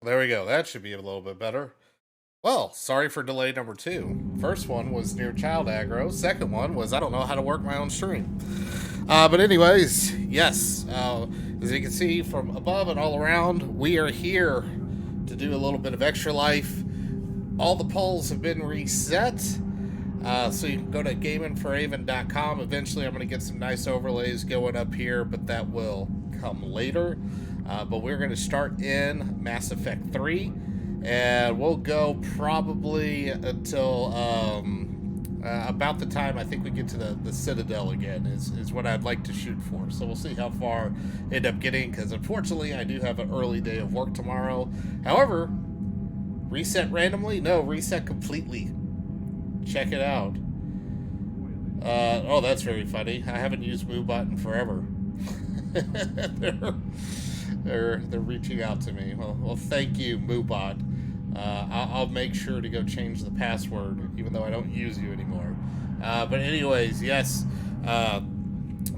There we go. That should be a little bit better. Well, sorry for delay number 2. First one was near child aggro. Second one was I don't know how to work my own stream. But anyways, yes. As you can see from above and all around, we are here to do a little bit of extra life. All the polls have been reset. So you can go to gamingforaven.com. Eventually, I'm going to get some nice overlays going up here, but that will come later. But we're going to start in Mass Effect 3, and we'll go probably until about the time I think we get to the Citadel again is what I'd like to shoot for. So we'll see how far I end up getting, because unfortunately I do have an early day of work tomorrow. However, reset randomly? No, reset completely. Check it out. Oh, that's very funny. I haven't used MooBot in forever. they're reaching out to me. Well, thank you, MooBot. I'll make sure to go change the password, even though I don't use you anymore. But anyways, yes,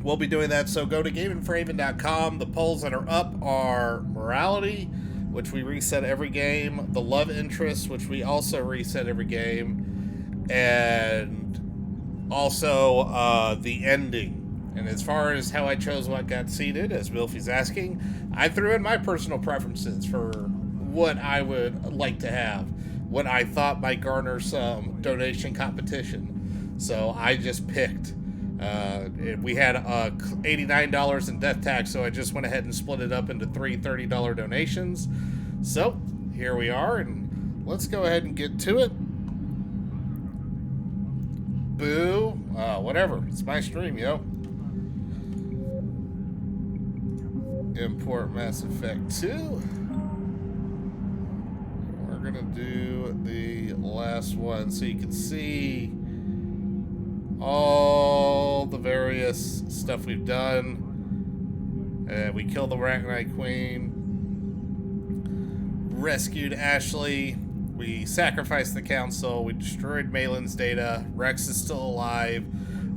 we'll be doing that. So go to gamingforaven.com. The polls that are up are morality, which we reset every game, the love interest, which we also reset every game, and also the ending. And as far as how I chose what got seated, as Wilfie's asking, I threw in my personal preferences for what I would like to have, what I thought might garner some donation competition. So I just picked. We had $89 in death tax, so I just went ahead and split it up into three $30 donations. So here we are, and let's go ahead and get to it. Boo. Whatever. It's my stream, yo. Import Mass Effect 2. We're going to do the last one so you can see all the various stuff we've done. We killed the Arachnite Queen. Rescued Ashley. We sacrificed the council. We destroyed Malin's data. Rex is still alive.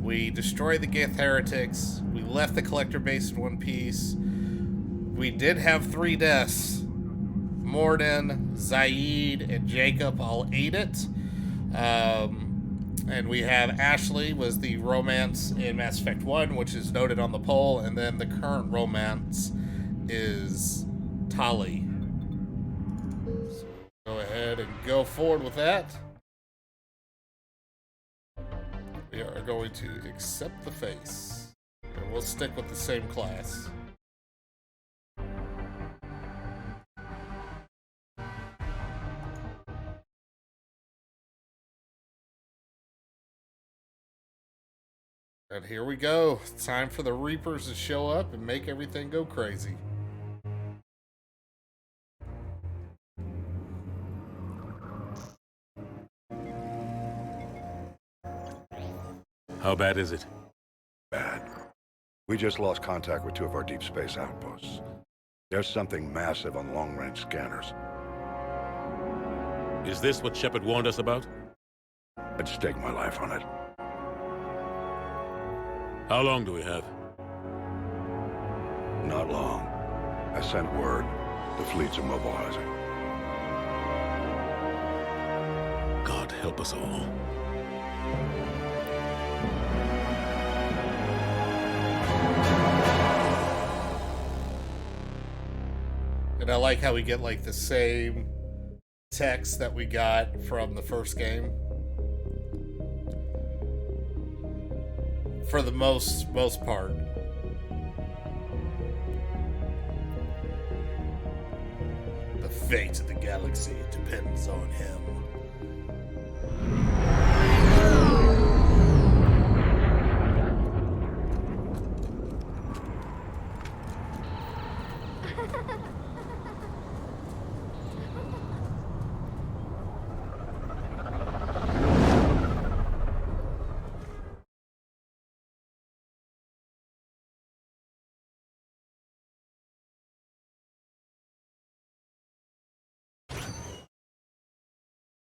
We destroyed the Gith heretics. We left the collector base in one piece. We did have 3 deaths. Morden, Zaid, and Jacob all ate it. And we have Ashley was the romance in Mass Effect 1, which is noted on the poll. And then the current romance is Tali. Go ahead and go forward with that. We are going to accept the face. And we'll stick with the same class. And here we go. It's time for the Reapers to show up and make everything go crazy. How bad is it? Bad. We just lost contact with 2 of our deep space outposts. There's something massive on long-range scanners. Is this what Shepard warned us about? I'd stake my life on it. How long do we have? Not long. I sent word. The fleets are mobilizing. God help us all. And I like how we get like the same text that we got from the first game. For the most part. The fate of the galaxy depends on him.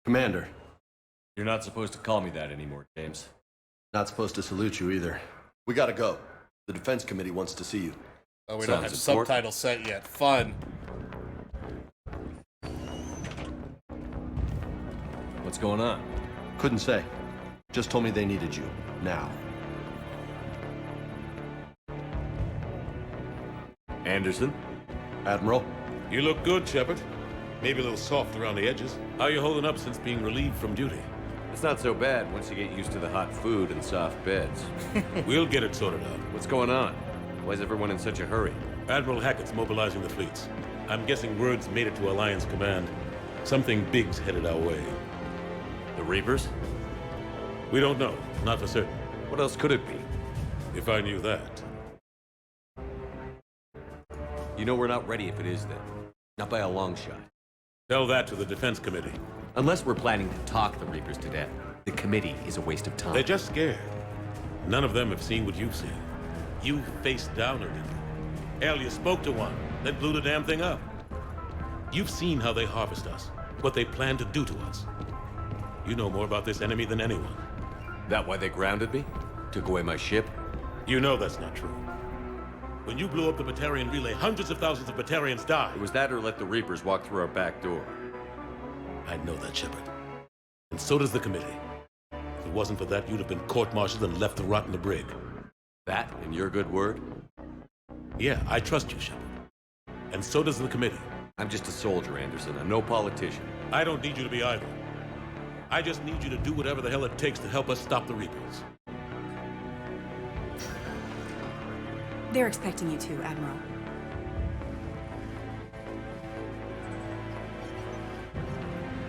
Commander. You're not supposed to call me that anymore, James. Not supposed to salute you either. We gotta go. The Defense Committee wants to see you. Oh, we don't have subtitles set yet. Fun. What's going on? Couldn't say. Just told me they needed you. Now. Anderson? Admiral? You look good, Shepard. Maybe a little soft around the edges. How you holding up since being relieved from duty? It's not so bad once you get used to the hot food and soft beds. We'll get it sorted out. What's going on? Why is everyone in such a hurry? Admiral Hackett's mobilizing the fleets. I'm guessing word's made it to Alliance Command. Something big's headed our way. The Reapers? We don't know. Not for certain. What else could it be? If I knew that. You know we're not ready if it is then. Not by a long shot. Tell that to the Defense Committee. Unless we're planning to talk the Reapers to death, the committee is a waste of time. They're just scared. None of them have seen what you've seen. You faced down a Reaper. Hell, you spoke to one, then blew the damn thing up. You've seen how they harvest us, what they plan to do to us. You know more about this enemy than anyone. That why they grounded me? Took away my ship? You know that's not true. When you blew up the Batarian relay, hundreds of thousands of Batarians died. It was that or let the Reapers walk through our back door. I know that, Shepard. And so does the committee. If it wasn't for that, you'd have been court-martialed and left to rot in the brig. That, in your good word? Yeah, I trust you, Shepard. And so does the committee. I'm just a soldier, Anderson. I'm no politician. I don't need you to be either. I just need you to do whatever the hell it takes to help us stop the Reapers. They're expecting you to, Admiral.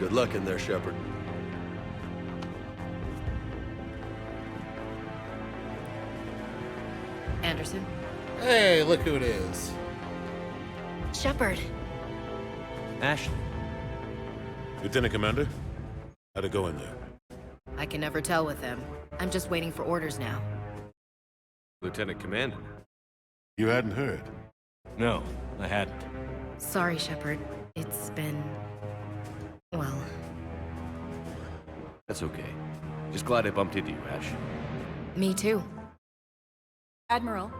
Good luck in there, Shepard. Anderson? Hey, look who it is. Shepard. Ashley. Lieutenant Commander, how'd it go in there? I can never tell with them. I'm just waiting for orders now. Lieutenant Commander. You hadn't heard. No, I hadn't. Sorry, Shepard. It's been... well... That's okay. Just glad I bumped into you, Ash. Me too. Admiral,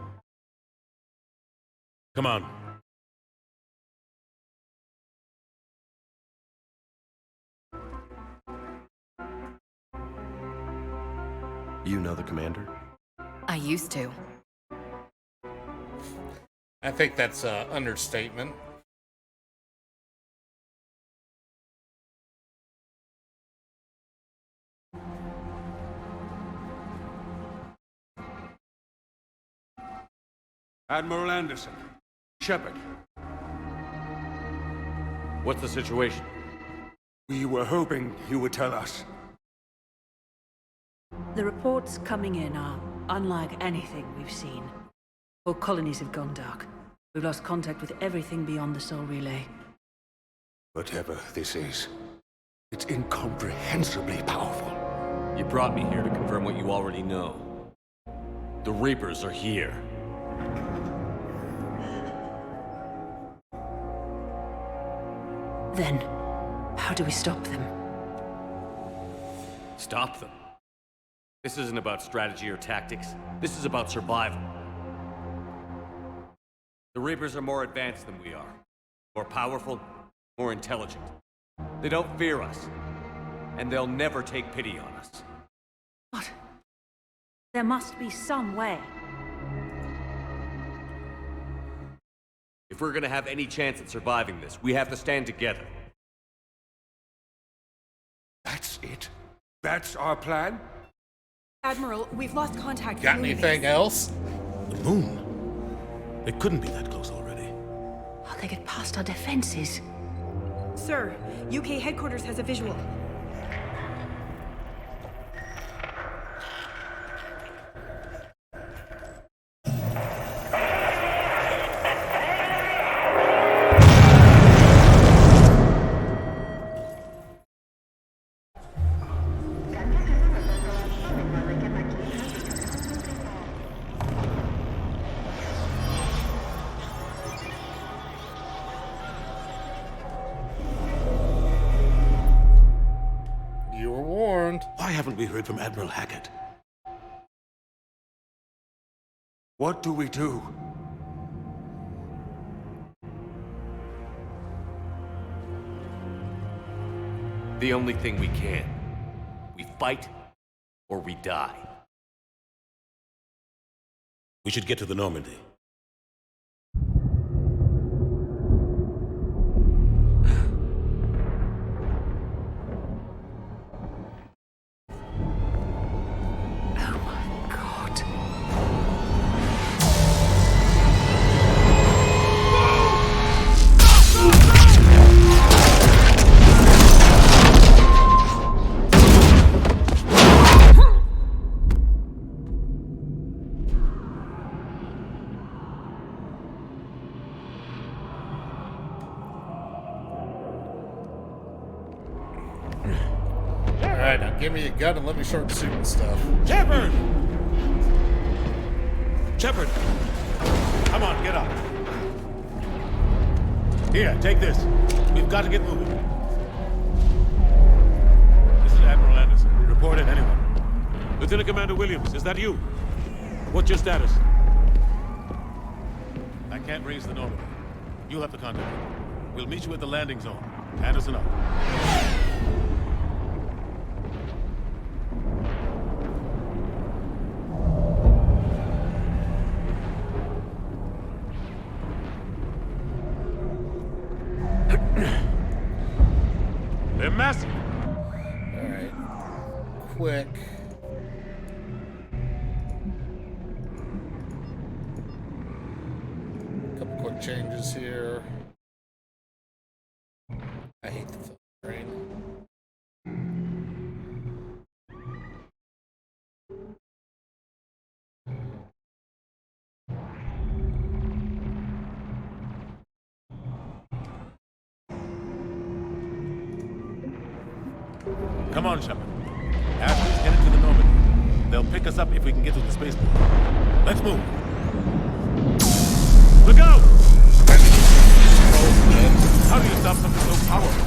Come on. You know the commander? I used to. I think that's an understatement. Admiral Anderson. Shepard. What's the situation? We were hoping you would tell us. The reports coming in are unlike anything we've seen. All colonies have gone dark. We've lost contact with everything beyond the Soul Relay. Whatever this is, it's incomprehensibly powerful. You brought me here to confirm what you already know. The Reapers are here. Then, how do we stop them? Stop them. This isn't about strategy or tactics. This is about survival. The Reapers are more advanced than we are. More powerful, more intelligent. They don't fear us. And they'll never take pity on us. What? There must be some way. If we're gonna have any chance at surviving this, we have to stand together. That's it? That's our plan? Admiral, we've lost contact with Got Moon anything Base. else? The moon? They couldn't be that close already. How'd they get past our defenses? Sir, UK headquarters has a visual. You were warned. Why haven't we heard from Admiral Hackett? What do we do? The only thing we can. fight or we die. We should get to the Normandy. Oh my god. Alright, now give me a gun and let me start shooting stuff. Shepard! Shepard! Come on, get up. Here, take this. We've got to get moving. This is Admiral Anderson. Report in, anyone. Lieutenant Commander Williams, is that you? What's your status? I can't raise the Normandy. You'll have to contact me. We'll meet you at the landing zone. Anderson up. They're massive. Alright. Quick. Couple quick changes here. I hate the film train. Come on, Shepard. Ashley's headed to the Normandy. They'll pick us up if we can get to the spaceport. Let's move. Look out! How do you stop something so powerful?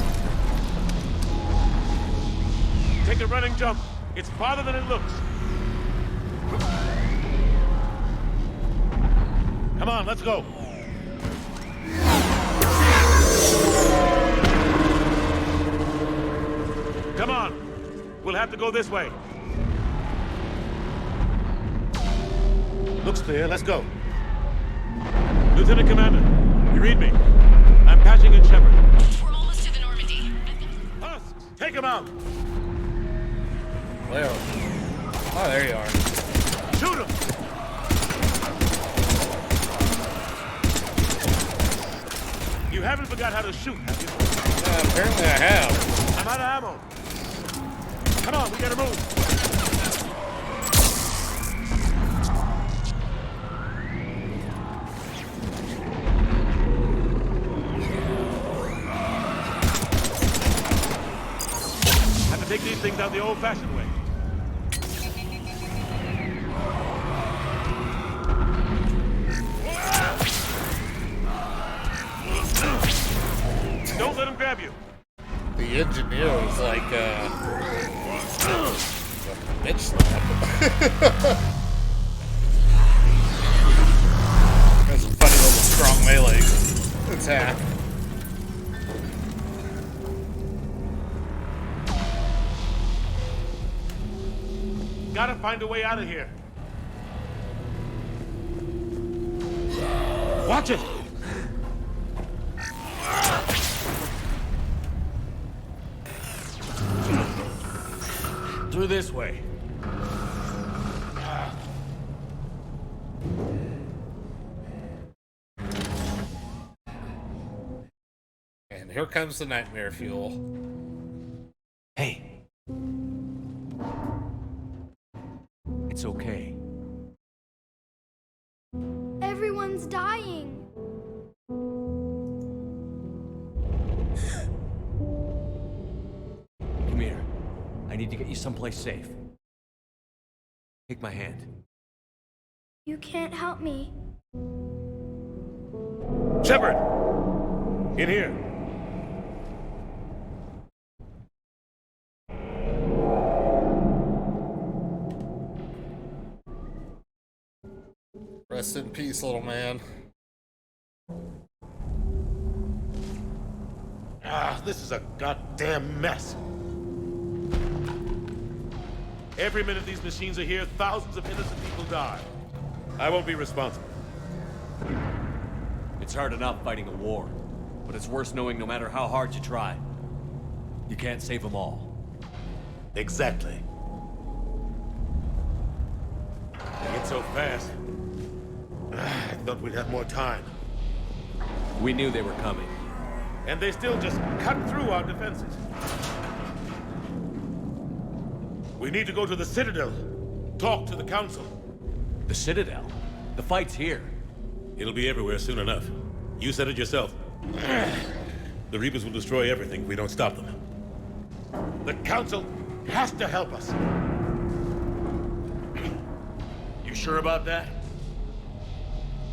Take a running jump. It's farther than it looks. Come on, let's go. Come on. We'll have to go this way. Looks clear. Let's go. Lieutenant Commander, you read me? I'm patching in Shepard. We're almost to the Normandy. Husks, take him out. Where? Oh, there you are. Shoot him. You haven't forgot how to shoot, have you? Apparently I have. I'm out of ammo. Come on, we gotta move. Have to take these things out the old-fashioned way. Don't let him grab you. The engineer was like, bitch slap. That's a funny little strong melee attack. Gotta find a way out of here. Watch it! Through this way. And here comes the nightmare fuel. Hey. It's okay. Everyone's dying. Come here. I need to get you someplace safe. Take my hand. You can't help me. Shepard! In here. Rest in peace, little man. Ah, this is a goddamn mess. Every minute these machines are here, thousands of innocent people die. I won't be responsible. It's hard enough fighting a war, but it's worse knowing no matter how hard you try, you can't save them all. Exactly. They get so fast. I thought we'd have more time. We knew they were coming. And they still just cut through our defenses. We need to go to the Citadel. Talk to the Council. The Citadel? The fight's here. It'll be everywhere soon enough. You said it yourself. The Reapers will destroy everything if we don't stop them. The Council has to help us. You sure about that?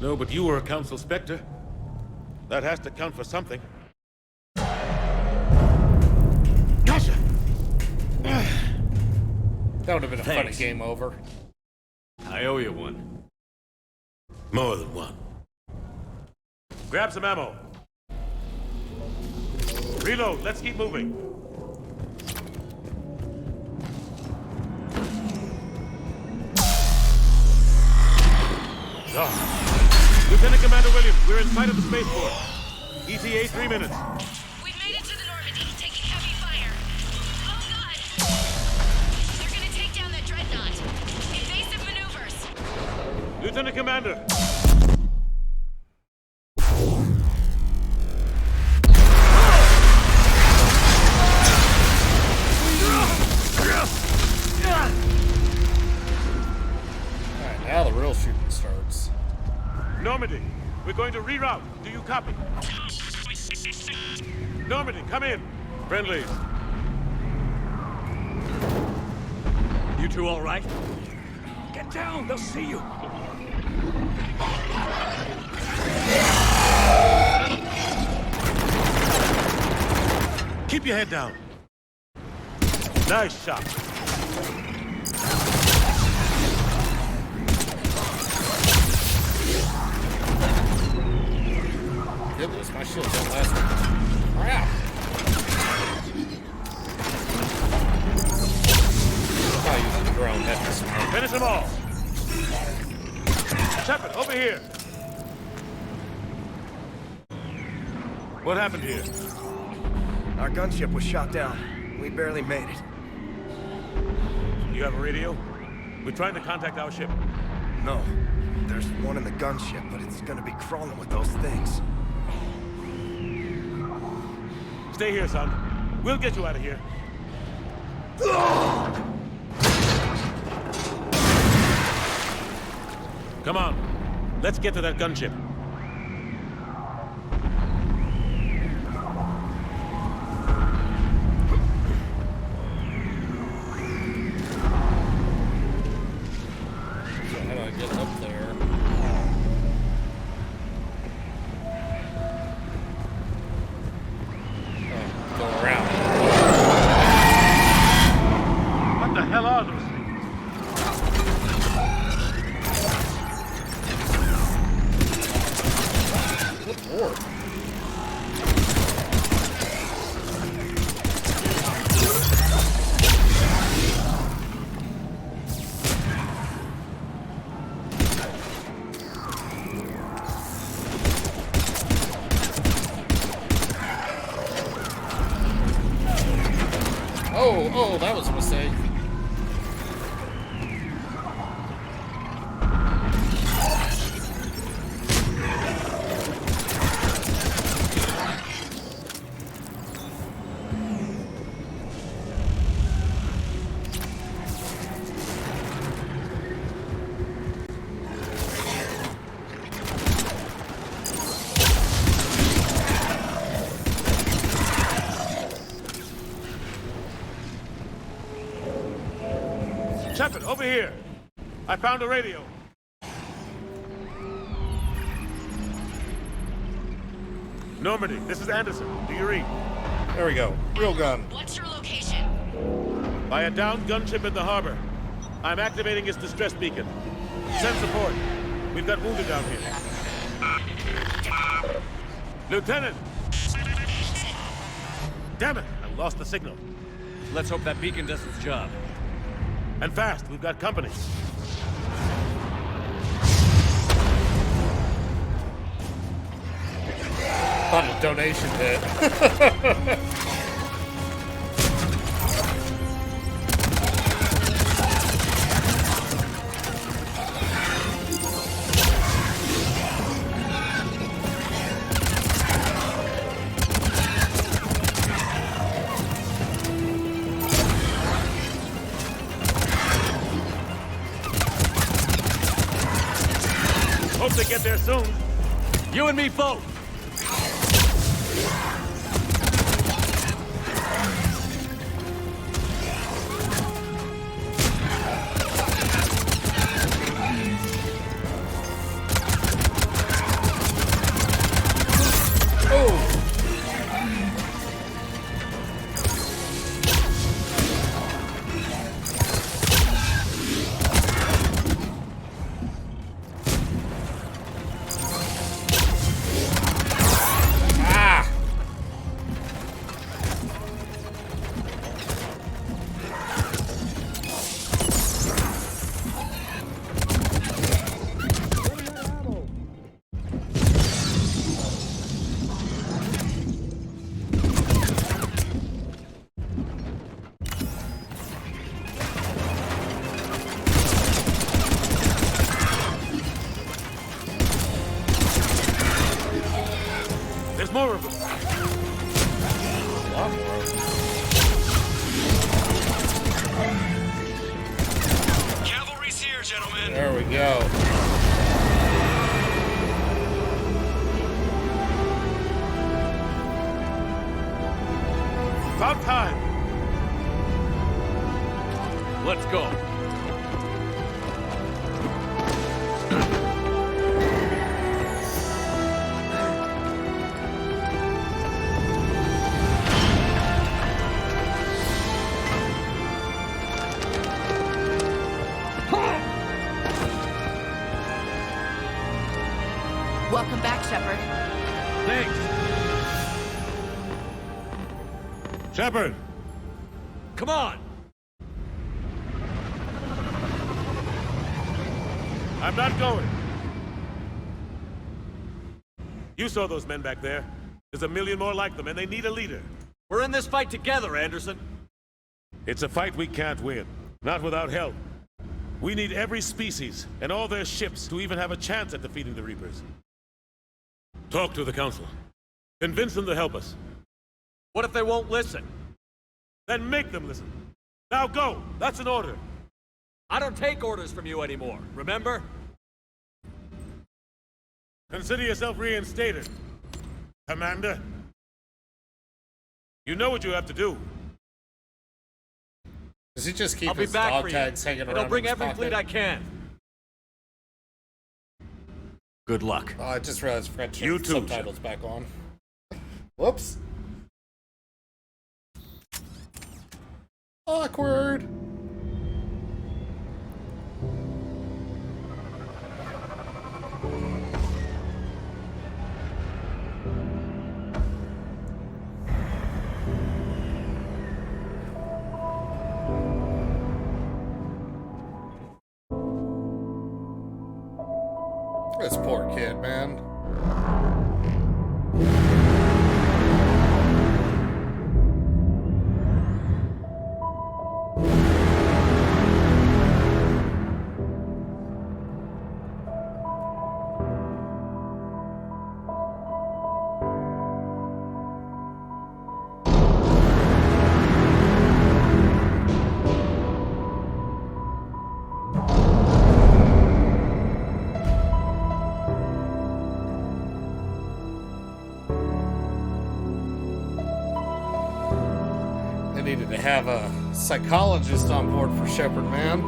No, but you were a Council Spectre. That has to count for something. Gotcha! That would have been a funny Thanks. game over. I owe you one. More than one. Grab some ammo. Reload, let's keep moving. Lieutenant Commander Williams, we're in sight of the spaceport. ETA 3 minutes. We've made it to the Normandy, taking heavy fire. Oh god! They're gonna take down that dreadnought. Invasive maneuvers. Lieutenant Commander. Alright, now the real shooting starts. Normandy, we're going to reroute. Do you copy? Normandy, come in. Friendlies. You two all right? Get down, they'll see you. Keep your head down. Nice shot. Goodness, my shield don't last me. Crap! I'll use the drone, that's just smart. Finish them all. Shepard, over here. What happened here? Our gunship was shot down. We barely made it. You have a radio? We're trying to contact our ship. No. There's one in the gunship, but it's gonna be crawling with those things. Stay here, son. We'll get you out of here. Come on. Let's get to that gunship. So how do I get up there? Oh, go around. What the hell are those things? Good lord. Oh, that was a mistake. Shepard, over here. I found a radio. Normandy, this is Anderson. Do you read? There we go. Real gun. What's your location? By a downed gunship in the harbor. I'm activating its distress beacon. Send support. We've got wounded down here. Lieutenant! Damn it! I lost the signal. Let's hope that beacon does its job. And fast, we've got company. Thought a donation hit. Hope they get there soon. You and me both. There's more of them. Cavalry's here, gentlemen. There we go. About time. Let's go. Welcome back, Shepard. Thanks. Shepard! Come on. I'm not going. You saw those men back there. There's a million more like them, and they need a leader. We're in this fight together, Anderson. It's a fight we can't win. Not without help. We need every species and all their ships to even have a chance at defeating the Reapers. Talk to the Council. Convince them to help us. What if they won't listen? Then make them listen. Now go! That's an order. I don't take orders from you anymore, remember? Consider yourself reinstated, Commander. You know what you have to do. Does he just keep I'll be his back dog for you, tags hanging and around I'll bring in his every pocket? fleet I can. Good luck. Oh, I just realized I forgot to turn You the too, subtitles back on. Whoops. Awkward. This poor kid, man. Needed to have a psychologist on board for Shepard, man.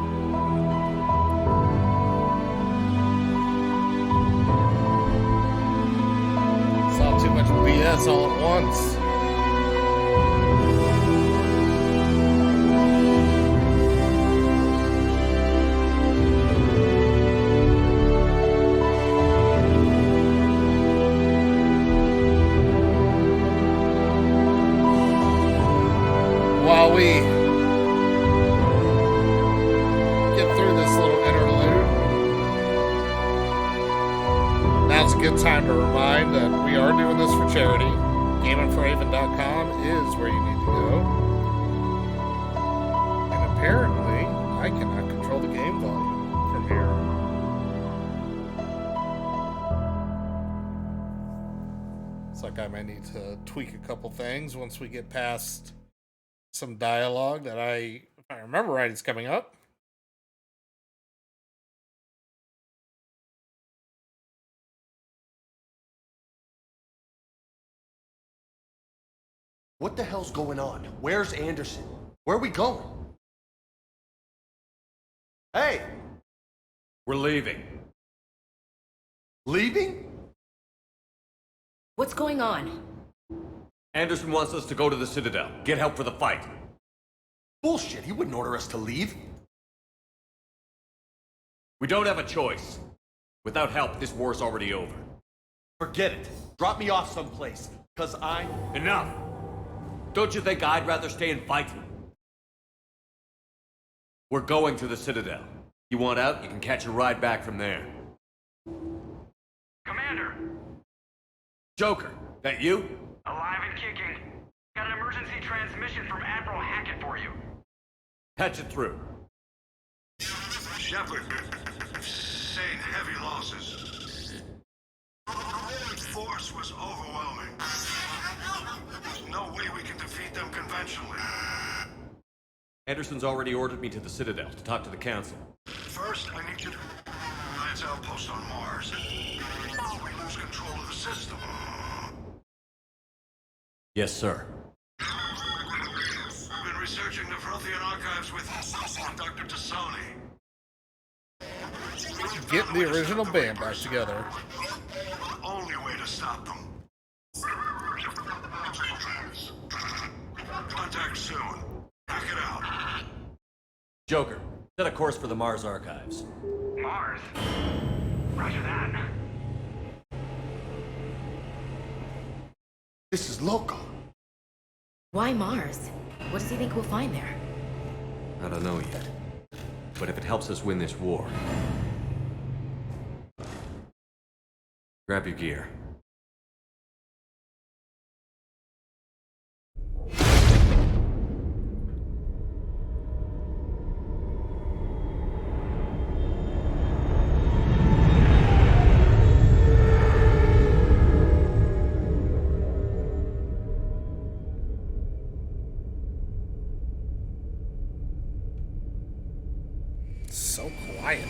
Saw too much BS all at once. now's a good time to remind that we are doing this for charity. GamingForHaven.com is where you need to go. And apparently, I cannot control the game volume from here. Looks like I might need to tweak a couple things once we get past some dialogue that if I remember right, is coming up. What the hell's going on? Where's Anderson? Where are we going? Hey! We're leaving. Leaving? What's going on? Anderson wants us to go to the Citadel. Get help for the fight. Bullshit, he wouldn't order us to leave. We don't have a choice. Without help, this war's already over. Forget it. Drop me off someplace, cause I'm... Enough! Don't you think I'd rather stay and fight? We're going to the Citadel. You want out, you can catch a ride back from there. Commander! Joker, that you? Alive and kicking. Got an emergency transmission from Admiral Hackett for you. Patch it through. Shepard, sustained heavy losses. The Roman force was overwhelming. There's no way we can defeat them conventionally. Anderson's already ordered me to the Citadel to talk to the Council. First, I need you to Alliance outpost on Mars. We lose control of the system. Yes, sir. I've been researching the Frothian archives with Dr. Tassoni. Get the original band back together. The only way to stop them. Contact soon. Back it out. Joker, set a course for the Mars archives. Mars? Roger that. This is local. Why Mars? What does he think we'll find there? I don't know yet. But if it helps us win this war... Grab your gear. So quiet.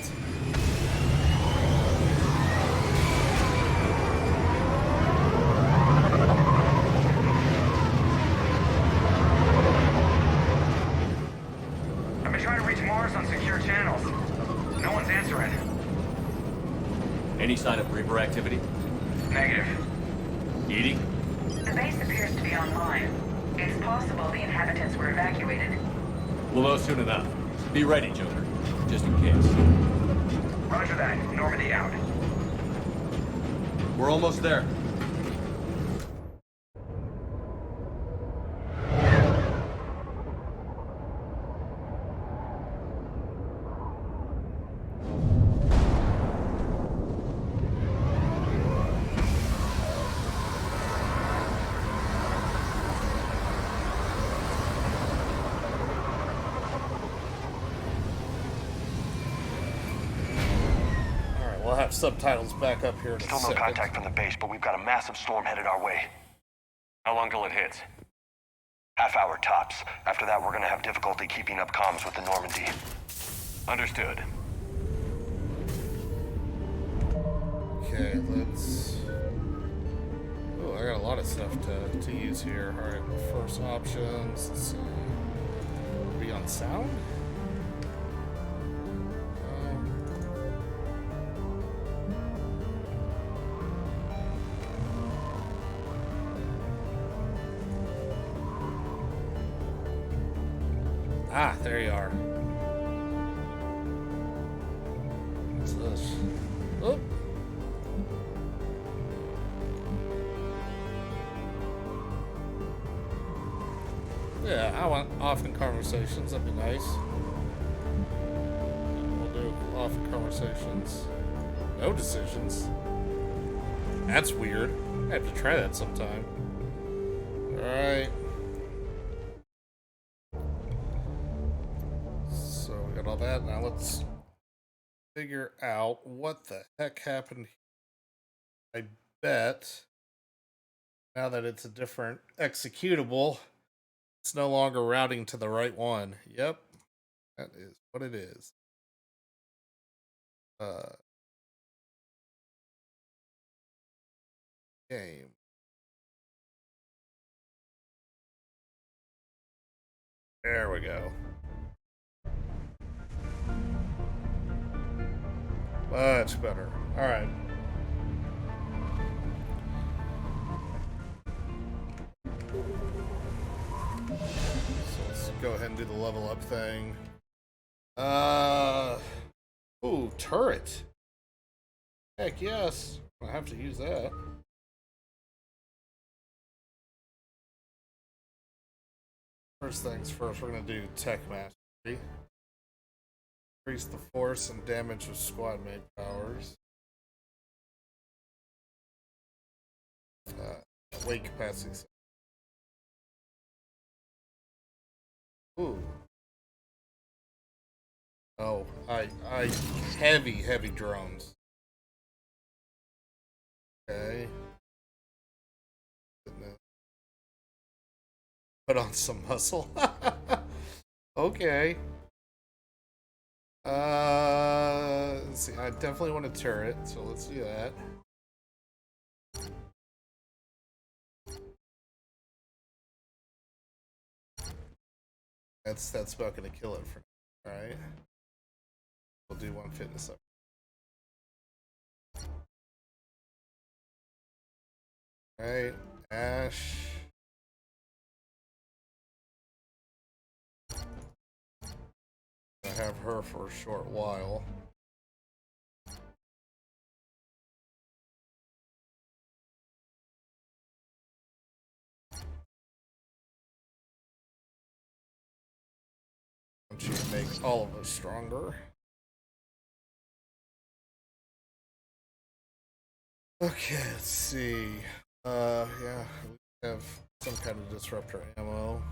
I've been trying to reach Mars on secure channels. No one's answering. Any sign of Reaper activity? Negative. Eating? The base appears to be online. It's possible the inhabitants were evacuated. We'll know soon enough. Be ready, Joker. Just in case. Roger that. Normandy out. We're almost there. We'll have subtitles back up here in a Still no second. contact from the base, but we've got a massive storm headed our way. How long till it hits? Half hour tops. After that, we're gonna have difficulty keeping up comms with the Normandy. Understood. Okay, let's... Oh, I got a lot of stuff to use here. Alright, first options. Let's see. Are we on sound? Ah, there you are. What's this? Oh. Yeah, I want often conversations. That'd be nice. We'll do often conversations. No decisions. That's weird. I have to try that sometime. Alright. So we got all that. Now let's figure out what the heck happened. I bet now that it's a different executable, it's no longer routing to the right one. Yep. That is what it is. Game. There we go. Much better. Alright. So let's go ahead and do the level up thing. Ooh, turret. Heck yes. I have to use that. First things first, we're gonna do tech mastery. Increase the force and damage of squad mate powers. Weight capacity. Ooh. Oh, I heavy drones. Okay. Put on some muscle. Okay. Let's see. I definitely want a turret, so let's do that. That's about gonna kill it for now. All right. We'll do one fitness up. All right, Ash. I have her for a short while. I want you to make all of us stronger. Okay, let's see. Yeah, we have some kind of disruptor ammo.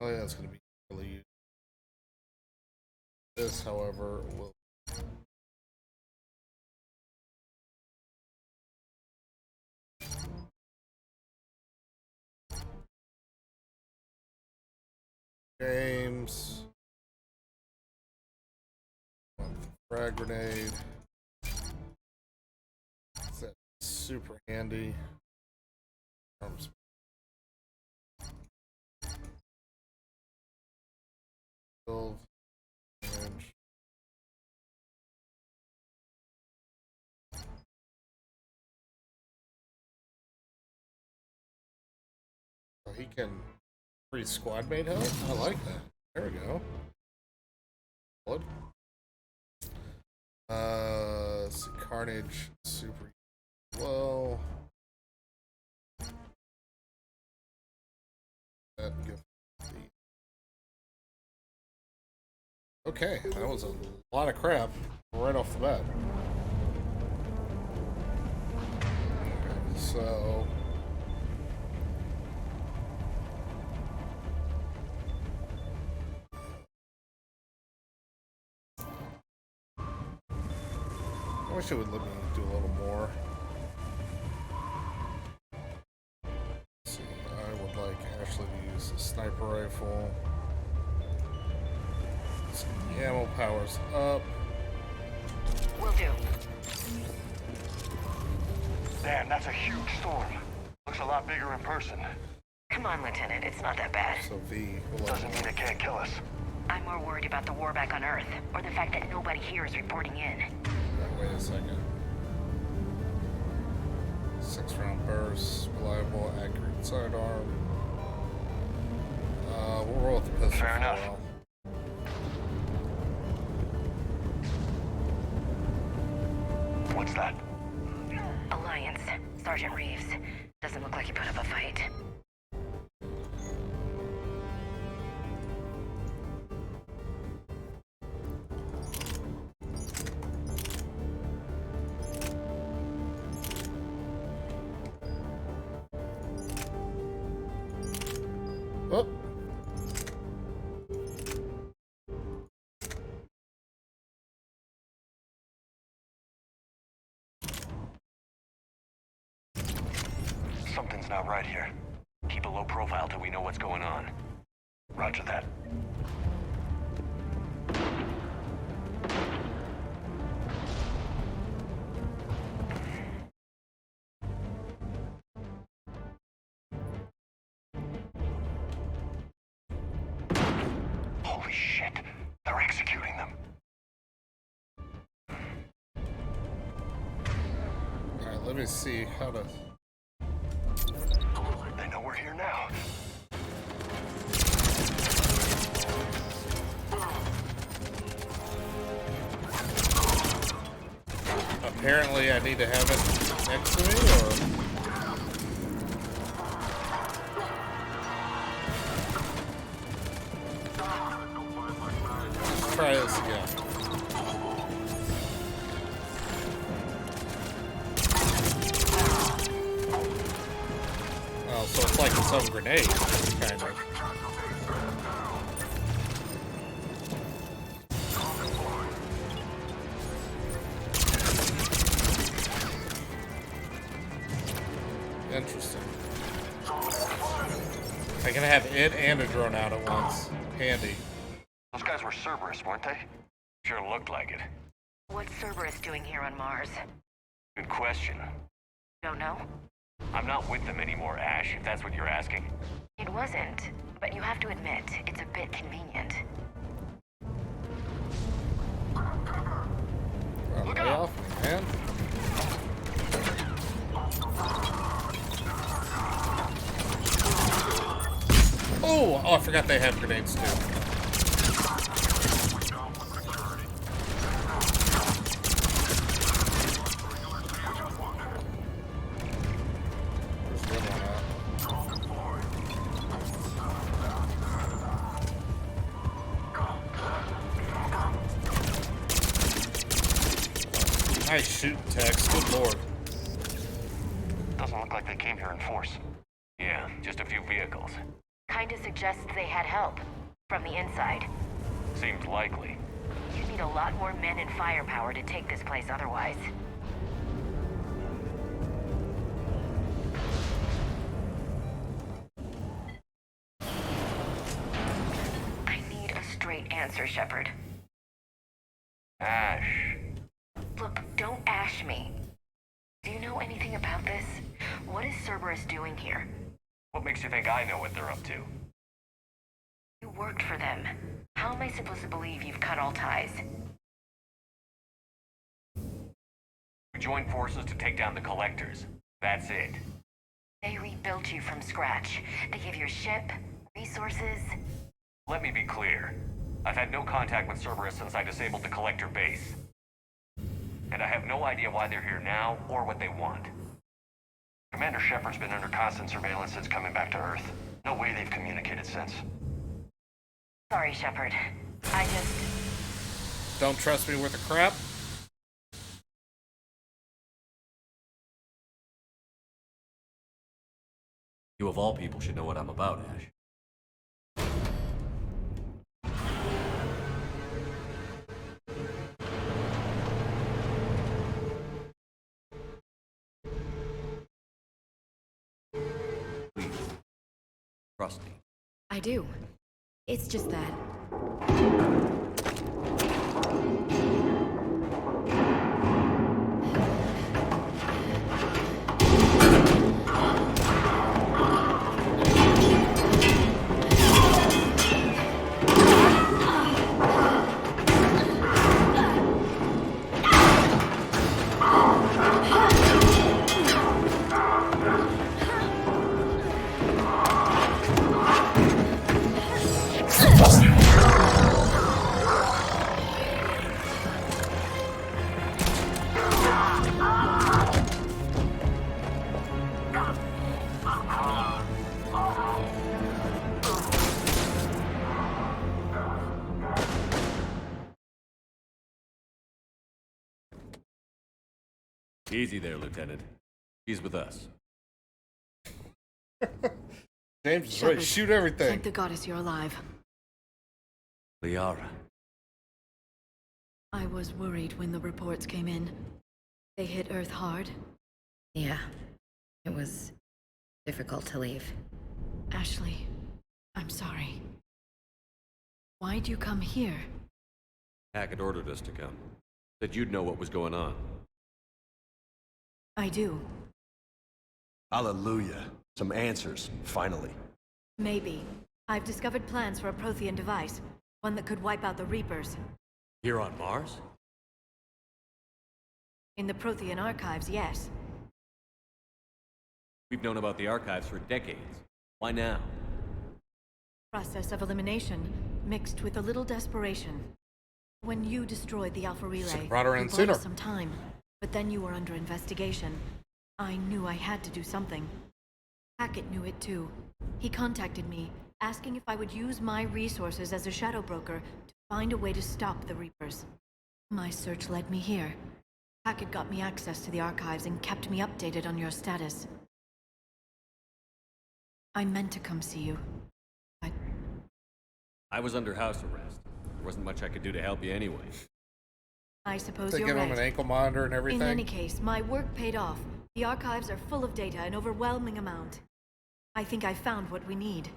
Oh yeah, it's gonna be really useful. This, however, will James. Frag grenade. That's super handy. Arms. Damage. Oh, he can free squad mate health? I like that. There we go. Blood. Let's see, Carnage, super well. That gift. Okay, that was a lot of crap right off the bat. Okay, so I wish it would let me do a little more. Let's see, I would like Ashley to use the sniper rifle. So the ammo power's up. Will do. Damn, that's a huge storm. Looks a lot bigger in person. Come on, Lieutenant. It's not that bad. So V will Doesn't mean it can't kill us. I'm more worried about the war back on Earth, or the fact that nobody here is reporting in. Wait a second. 6-round burst, reliable, accurate sidearm. We'll roll with the pistol. Fair enough. What's that? Alliance. Sergeant Reeves. Doesn't look like he put up a fight. Oh. Something's not right here. Keep a low profile till we know what's going on. Roger that. Holy shit. They're executing them. Alright, let me see how to... They know we're here now. Apparently I need to have it next to me, or... Let's try this again. Oh, so it's like its own grenade, kind of. Interesting. I can have it and a drone out at once. Handy. Those guys were Cerberus, weren't they? Sure looked like it. What's Cerberus doing here on Mars? Good question. Don't know? I'm not with them anymore, Ash, if that's what you're asking. It wasn't, but you have to admit, it's a bit convenient. Look off, man. Oh, I forgot they have grenades too. Where's the other one at? Nice shooting, Tex. Good lord. Doesn't look like they came here in force. Yeah, just a few vehicles. Kinda suggests they had help. From the inside. Seems likely. You'd need a lot more men and firepower to take this place otherwise. I need a straight answer, Shepard. Ash. Look, don't ash me. Do you know anything about this? What is Cerberus doing here? What makes you think I know what they're up to? You worked for them. How am I supposed to believe you've cut all ties? We joined forces to take down the Collectors. That's it. They rebuilt you from scratch. They gave you a ship, resources. Let me be clear. I've had no contact with Cerberus since I disabled the Collector base. And I have no idea why they're here now or what they want. Commander Shepard's been under constant surveillance since coming back to Earth. No way they've communicated since. Sorry, Shepard. I just... Don't trust me with the crap? You of all people should know what I'm about, Ash. Please, trust me. I do. It's just that. Easy there, Lieutenant. He's with us. James is ready to Shepard, shoot everything. thank the goddess you're alive. Liara. I was worried when the reports came in. They hit Earth hard. Yeah. It was difficult to leave. Ashley, I'm sorry. Why'd you come here? Hackett ordered us to come. Said you'd know what was going on. I do. Hallelujah. Some answers, finally. Maybe. I've discovered plans for a Prothean device. One that could wipe out the Reapers. Here on Mars? In the Prothean archives, yes. We've known about the archives for decades. Why now? Process of elimination, mixed with a little desperation. When you destroyed the Alpha Relay, Should've brought her in you bought sooner. us some time. But then you were under investigation. I knew I had to do something. Hackett knew it too. He contacted me, asking if I would use my resources as a shadow broker to find a way to stop the Reapers. My search led me here. Hackett got me access to the archives and kept me updated on your status. I meant to come see you, but I was under house arrest. There wasn't much I could do to help you anyway. I suppose They you're give right. him an ankle monitor and everything. In any case, my work paid off. The archives are full of data, an overwhelming amount. I think I found what we need.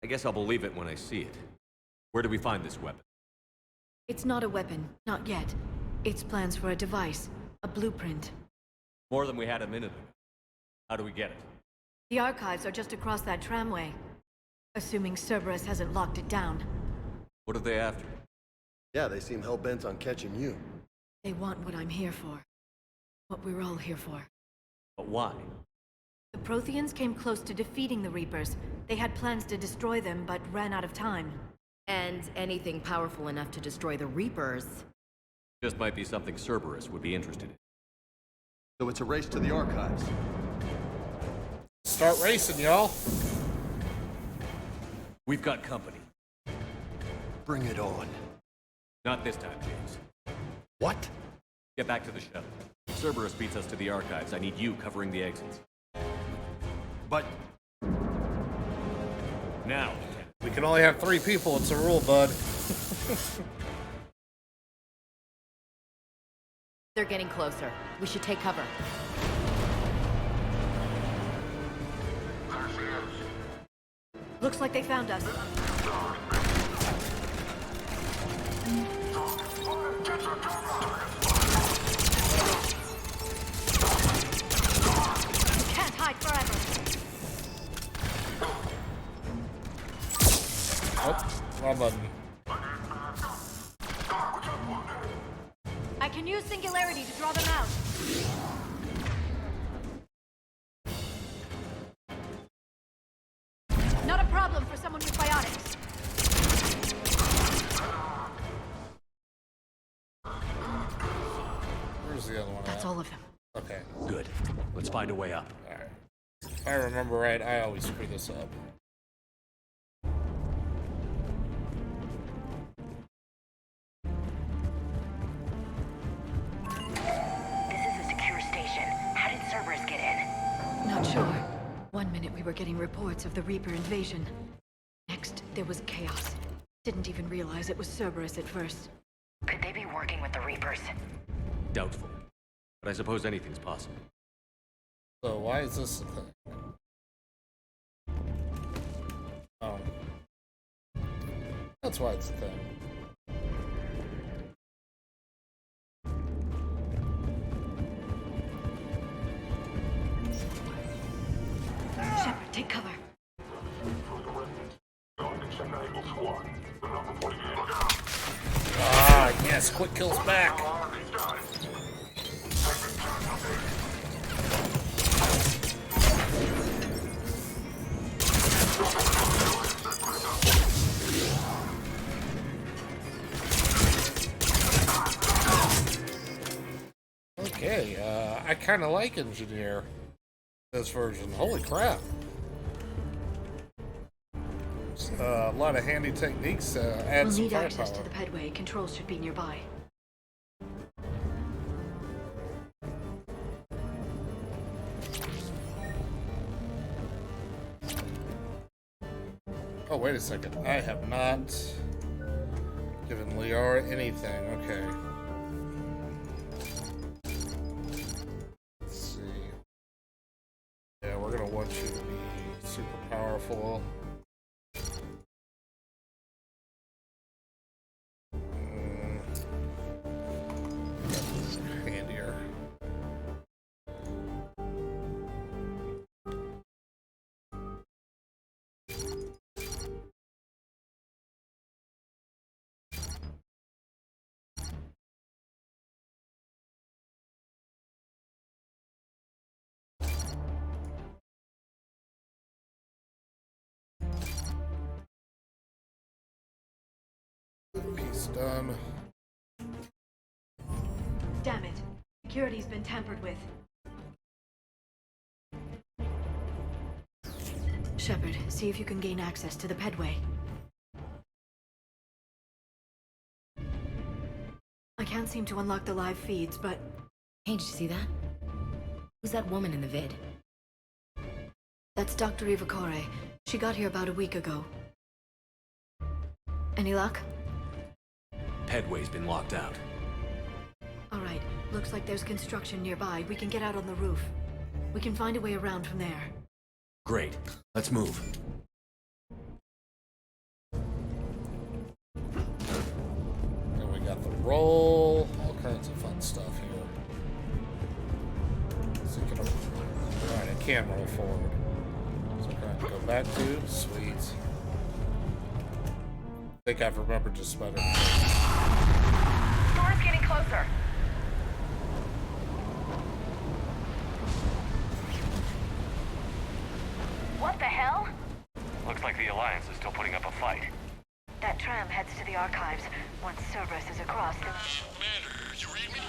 I guess I'll believe it when I see it. Where do we find this weapon? It's not a weapon, not yet. It's plans for a device, a blueprint. More than we had a minute ago. How do we get it? The archives are just across that tramway. Assuming Cerberus hasn't locked it down. What are they after? Yeah, they seem hell-bent on catching you. They want what I'm here for. What we're all here for. But why? The Protheans came close to defeating the Reapers. They had plans to destroy them, but ran out of time. And anything powerful enough to destroy the Reapers. Just might be something Cerberus would be interested in. So it's a race to the archives. Start racing, y'all. We've got company. Bring it on. Not this time, James. What? Get back to the shuttle. If Cerberus beats us to the archives, I need you covering the exits. But... Now, We can only have 3 people. It's a rule, bud. They're getting closer. We should take cover. Looks like they found us. You can't hide forever. Oh, wrong button. I can use Singularity to draw them out. Not a problem for someone with biotics. Where's the other one That's at? all of them. Okay. good. Let's find a way up. Alright. If I remember right, I always screw this up. This is a secure station. How did Cerberus get in? Not sure. One minute we were getting reports of the Reaper invasion. Next, there was chaos. Didn't even realize it was Cerberus at first. Could they be working with the Reapers? Doubtful. But I suppose anything's possible. So why is this a thing? Oh. That's why it's a thing. Shepard, take cover. Ah, yes, quick kills back. Okay, I kind of like Engineer this version. Holy crap. A lot of handy techniques add We'll some need access firepower. to the pedway. Controls should be nearby. Oh, wait a second. I have not given Liara anything. Okay. Let's see. Yeah, we're gonna want you to be super powerful. Handier. Piece done. Damn it. Security's been tampered with. Shepard, see if you can gain access to the pedway. I can't seem to unlock the live feeds, but... Hey, did you see that? Who's that woman in the vid? That's Dr. Ivakore. She got here about a week ago. Any luck? Pedway's been locked out. Alright, looks like there's construction nearby. We can get out on the roof. We can find a way around from there. Great. Let's move. And we got the roll. All kinds of fun stuff here. So you can... Alright, I can roll forward. So I'm gonna go back to... Sweet. I think I've remembered just better. Storm's getting closer. What the hell? Looks like the Alliance is still putting up a fight. That tram heads to the archives. Once Cerberus is across, the... Commander, you read me?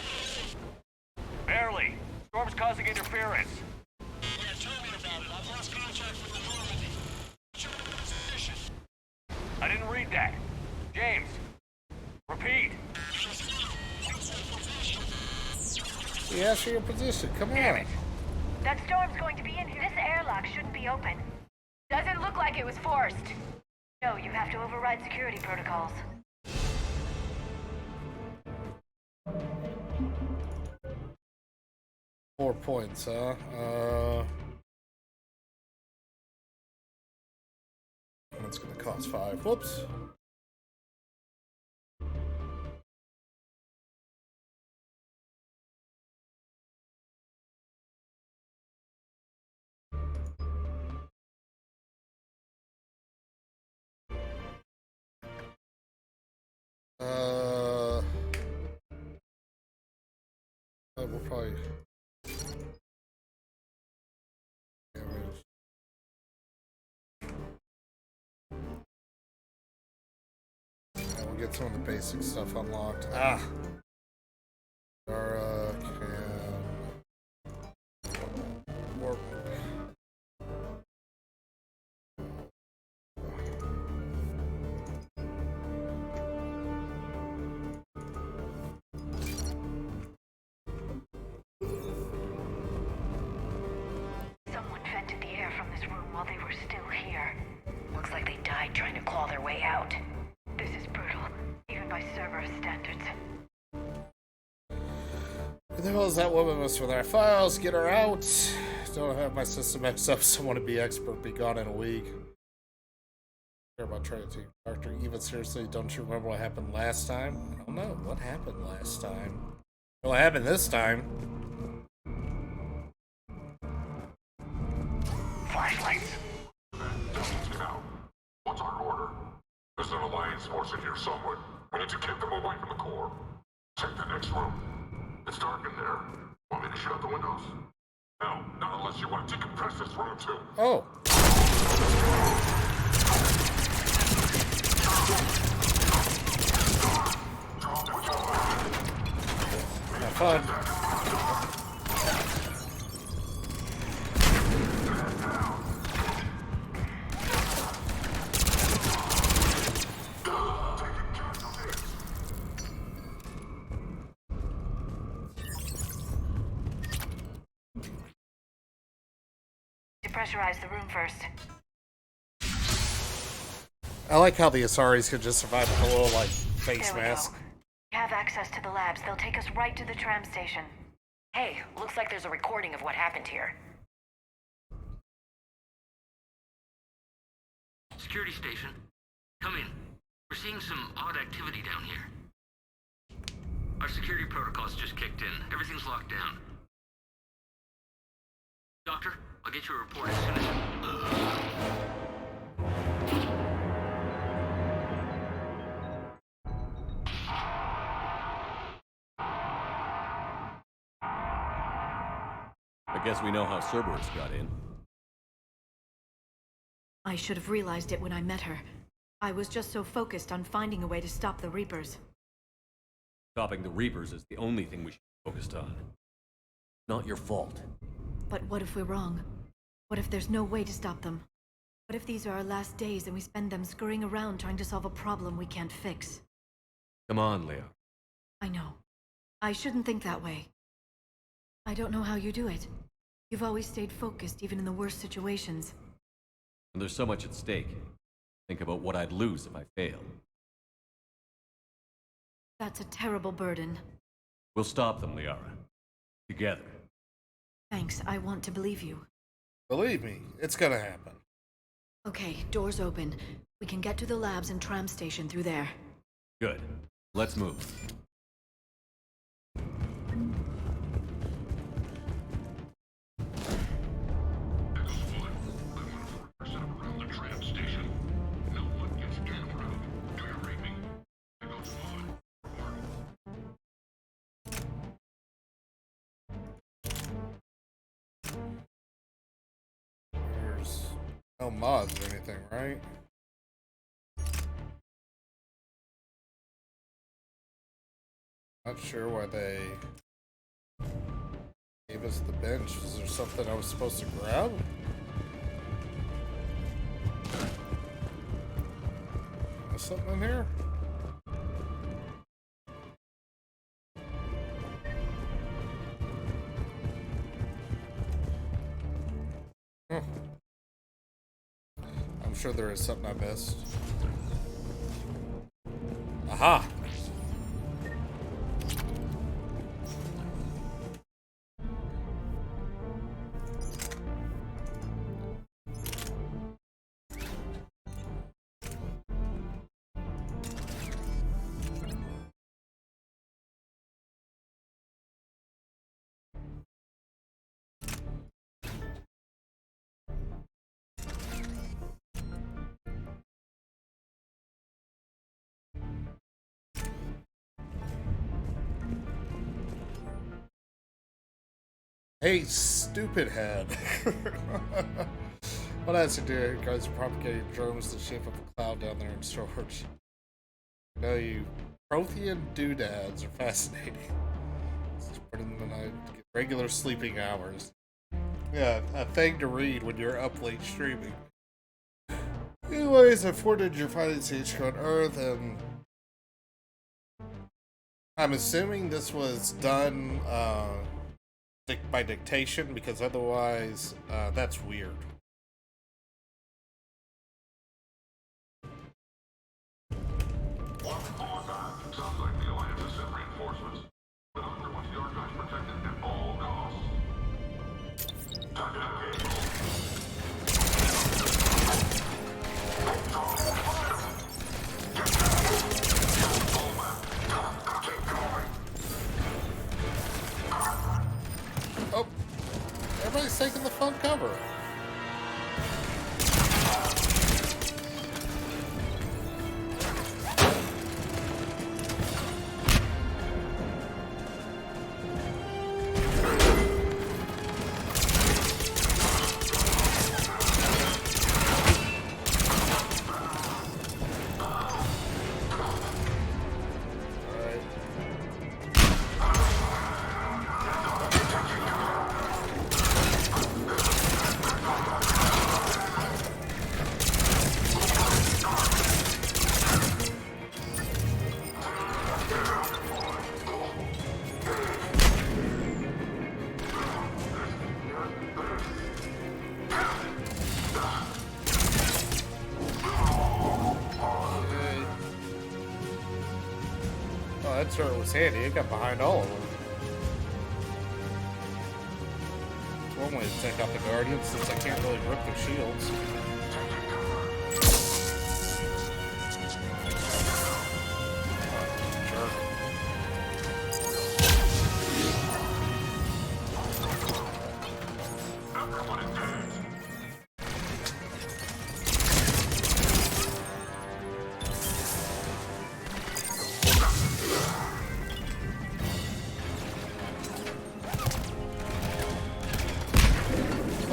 Barely. Storm's causing interference. Yeah, tell me about it. I've lost contact with the Normandy. What's your position? I didn't read that. James, repeat. He asked for your position. Come on. Damn it. That storm's going to be in here. This airlock shouldn't be open. Doesn't look like it was forced. No, you have to override security protocols. 4 points, huh? That's gonna cost 5. Whoops. We'll probably damage. And we'll get some of the basic stuff unlocked. Dara can warp. Someone vented the air from this room while they were still here. Looks like they died trying to claw their way out. This is brutal, even by Cerberus standards. Who the hell is that woman was for their files? Get her out. Don't have my system X up, so I want to be expert, be gone in a week. Care about trying to take Dr. Eva seriously. Don't you remember what happened last time? I don't know. What happened last time? What happened this time? Flashlights. Now, what's our order? There's an Alliance force in here somewhere. We need to keep them away from the core. Check the next room. It's dark in there. Want me to shut the windows? No, not unless you want to decompress this room too. Oh. Have fun. Depressurize the room first. I like how the Asaris could just survive with a little, like, face There we mask. go. We have access to the labs. They'll take us right to the tram station. Hey, looks like there's a recording of what happened here. Security station. Come in. We're seeing some odd activity down here. Our security protocols just kicked in. Everything's locked down. Doctor, I'll get you a report as soon as... I guess we know how Cerberus got in. I should have realized it when I met her. I was just so focused on finding a way to stop the Reapers. Stopping the Reapers is the only thing we should be focused on. Not your fault. But what if we're wrong? What if there's no way to stop them? What if these are our last days and we spend them scurrying around trying to solve a problem we can't fix? Come on, Leo. I know. I shouldn't think that way. I don't know how you do it. You've always stayed focused, even in the worst situations. And there's so much at stake. Think about what I'd lose if I fail. That's a terrible burden. We'll stop them, Liara. Together. Thanks, I want to believe you. Believe me, it's gonna happen. Okay, doors open. We can get to the labs and tram station through there. Good. Let's move. There's no mods or anything, right? Not sure why they gave us the bench. Is there something I was supposed to grab? Is something in here? I'm sure there is something I missed. Aha! Hey, stupid head. What has to do? You guys are propagating germs to shape up a cloud down there in storage. No, you Prothean doodads are fascinating. Just put them in the night to get regular sleeping hours. Yeah, a thing to read when you're up late streaming. Anyways, I forwarded your findings to HQ on Earth, and I'm assuming this was done by dictation, because otherwise that's weird. Sounds like the Alliance has sent reinforcements, but Hunter wants the archives protected at all costs. Time to engage. Oh, everybody's taking the front cover. turret was handy. It got behind all of them. It's one way to take out the Guardians since I can't really rip their shields.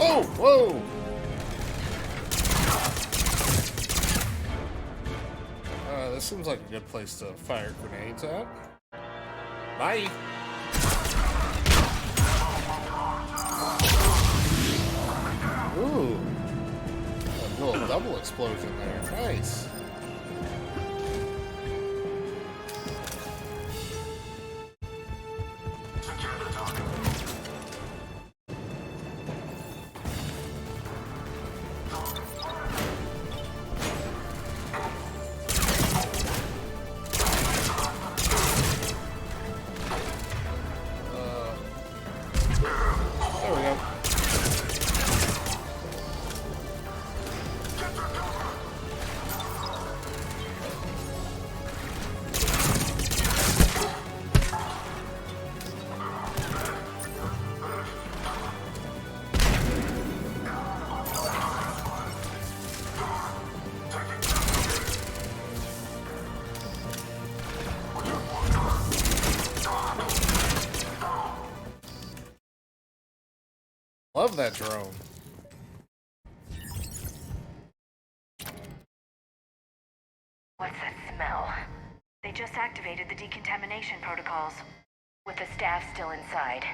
Oh, whoa! This seems like a good place to fire grenades at. Bye! Ooh! A little double explosion there. Nice! Love that drone. What's that smell? They just activated the decontamination protocols, with the staff still inside.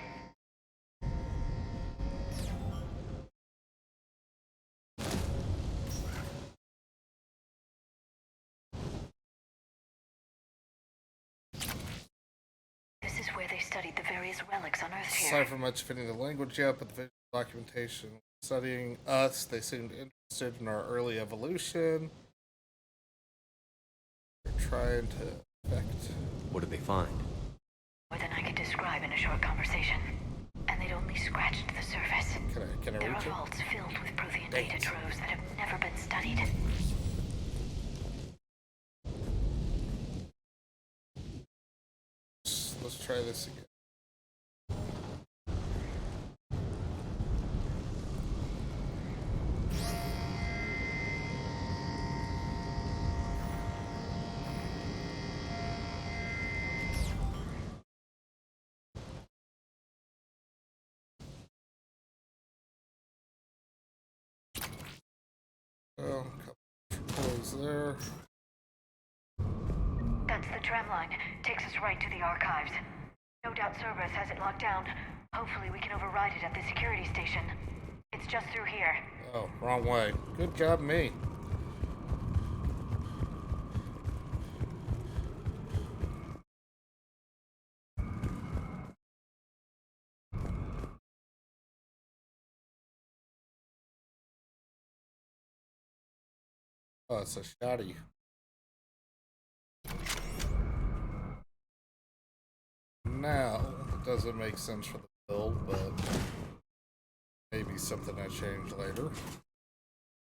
This is where they studied the various relics unearthed here. Aside from much fitting the language yet, but the visual documentation studying us, they seemed interested in our early evolution. They're trying to affect. What did they find? More than I could describe in a short conversation. And they'd only scratched the surface. Can I There reach are it? vaults filled with Prothean data troves that have never been studied. Let's try this again. Well, a couple controls there. That's the tram line. Takes us right to the archives. No doubt Cerberus has it locked down. Hopefully we can override it at the security station. It's just through here. Oh, wrong way. Good job, me. Oh, it's a shotty. Now, it doesn't make sense for the build, but maybe something I change later.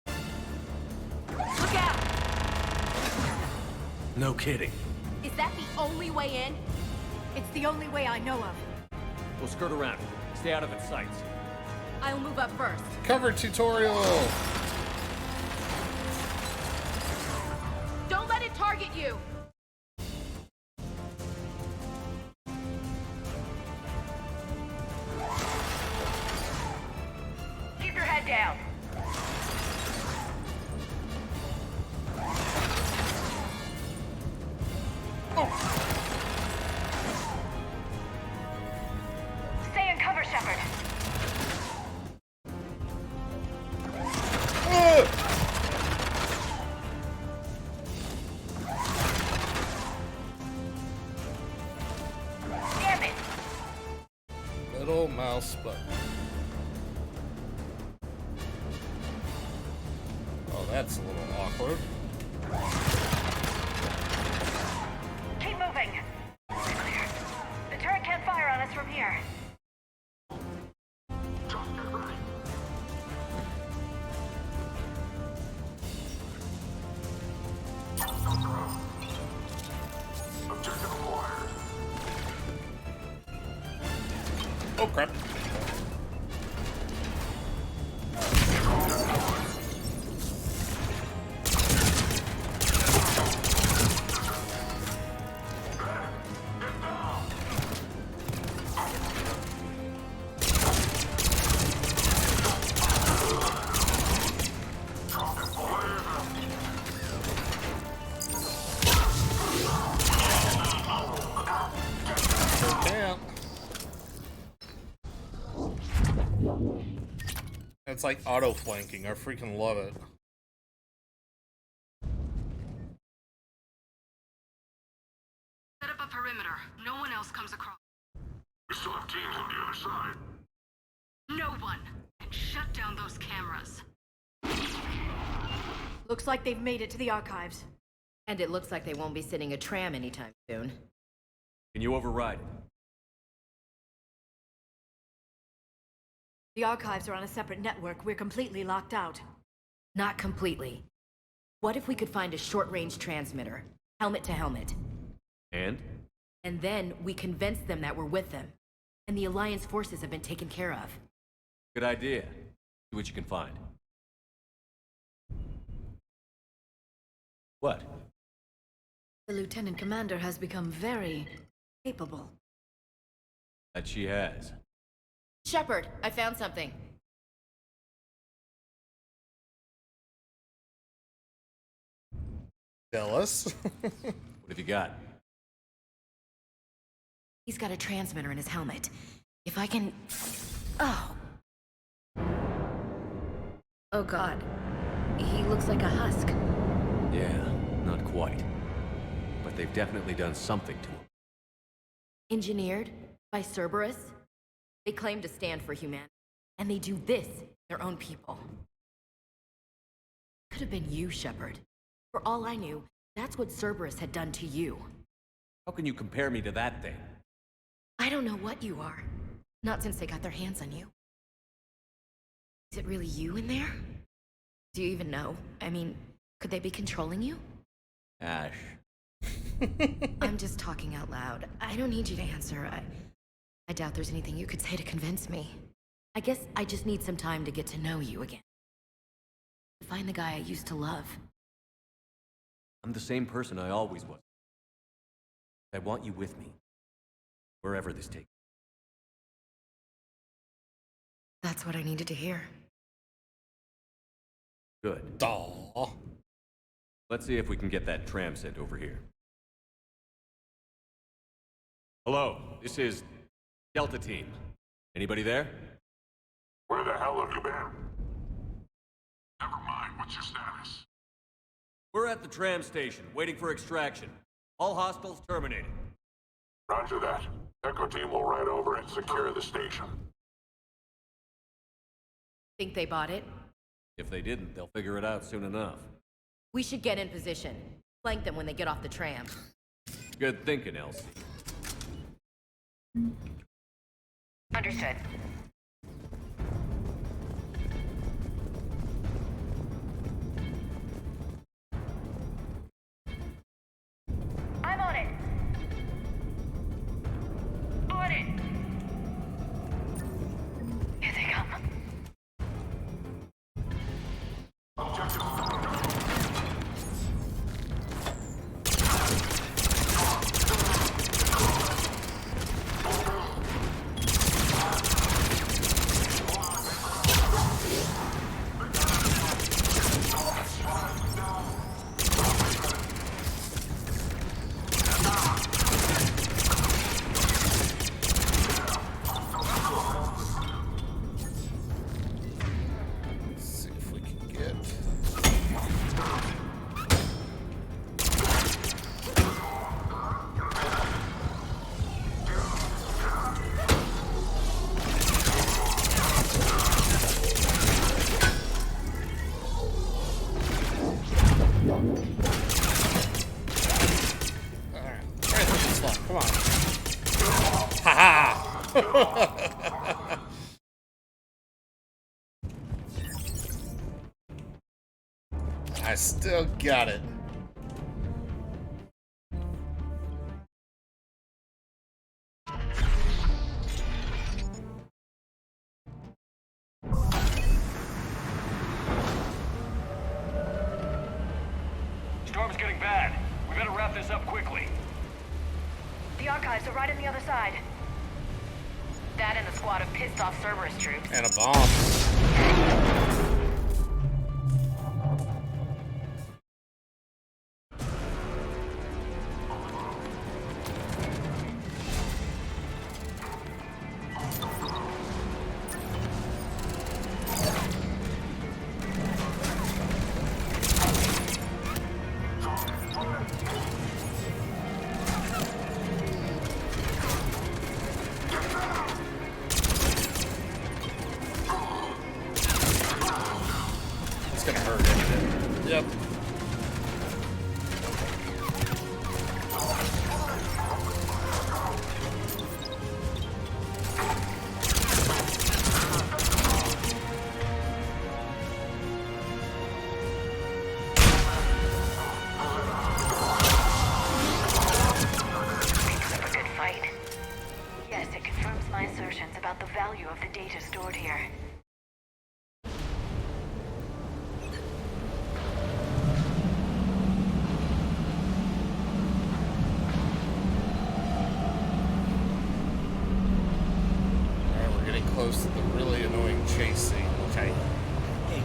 Look out! No kidding. Is that the only way in? It's the only way I know of. We'll skirt around. Stay out of its sights. I'll move up first. Cover tutorial! Don't let it target you! Keep your head down. Stay in cover, Shepard. Damn it! Middle mouse button. Oh, that's a little awkward. Keep moving. from here. Objective acquired. Oh crap. It's like auto flanking. I freaking love it. Set up a perimeter. No one else comes across. We still have teams on the other side. No one. And shut down those cameras. Looks like they've made it to the archives. And it looks like they won't be sitting a tram anytime soon. Can you override it? The archives are on a separate network. We're completely locked out. Not completely. What if we could find a short-range transmitter? Helmet to helmet. And? And then we convince them that we're with them. And the Alliance forces have been taken care of. Good idea. See what you can find. What? The Lieutenant Commander has become very capable. That she has. Shepard, I found something. Jealous. What have you got? He's got a transmitter in his helmet. If I can... Oh. Oh god. He looks like a husk. Yeah, not quite. But they've definitely done something to him. Engineered by Cerberus? They claim to stand for humanity, and they do this, their own people. Could have been you, Shepard. For all I knew, that's what Cerberus had done to you. How can you compare me to that thing? I don't know what you are. Not since they got their hands on you. Is it really you in there? Do you even know? I mean, could they be controlling you? Ash. I'm just talking out loud. I don't need you to answer. I doubt there's anything you could say to convince me. I guess I just need some time to get to know you again. To find the guy I used to love. I'm the same person I always was. I want you with me. Wherever this takes. That's what I needed to hear. Good. Aww. Let's see if we can get that tram sent over here. Hello, this is Delta Team. Anybody there? Where the hell have you been? Never mind, what's your status? We're at the tram station, waiting for extraction. All hostiles terminated. Roger that. Echo Team will ride over and secure the station. Think they bought it? If they didn't, they'll figure it out soon enough. We should get in position. Flank them when they get off the tram. Good thinking, Elsie. Understood. I'm on it. On it. Here they come. I still got it. Storm's getting bad. We better wrap this up quickly. The archives are right on the other side. That and a squad of pissed off Cerberus troops. And a bomb. It's gonna hurt, isn't it? Yep. A good fight. Yes, it confirms my assertions about the value of the data stored here. Alright, we're getting close to the really annoying chase scene, which I hate.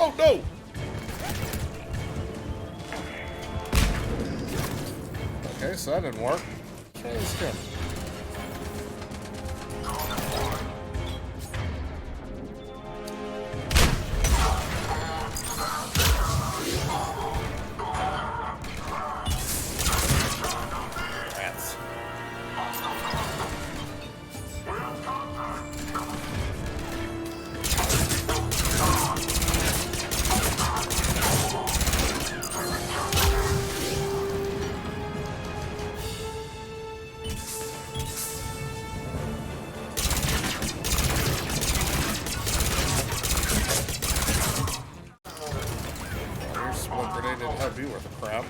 Oh no! Okay, so that didn't work. Let's try this again. Rats. Here's smoke grenade didn't have you worth of crap.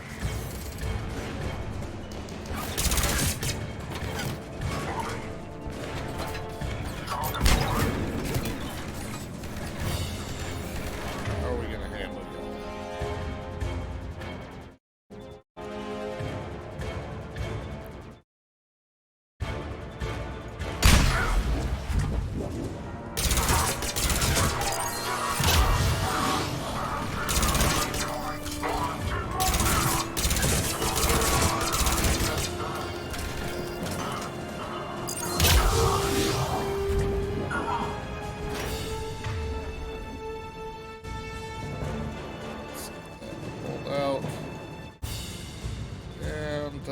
How are we gonna handle you? Pulled out. And,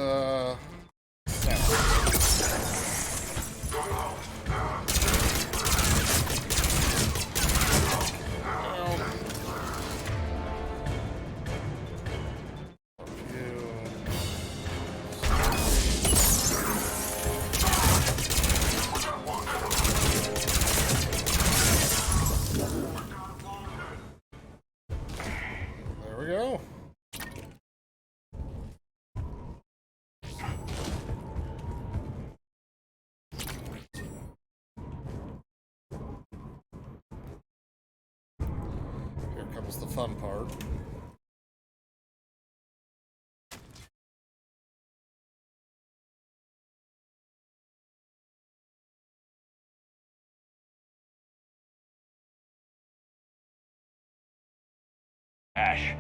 there we go. Here comes the fun part. Ash.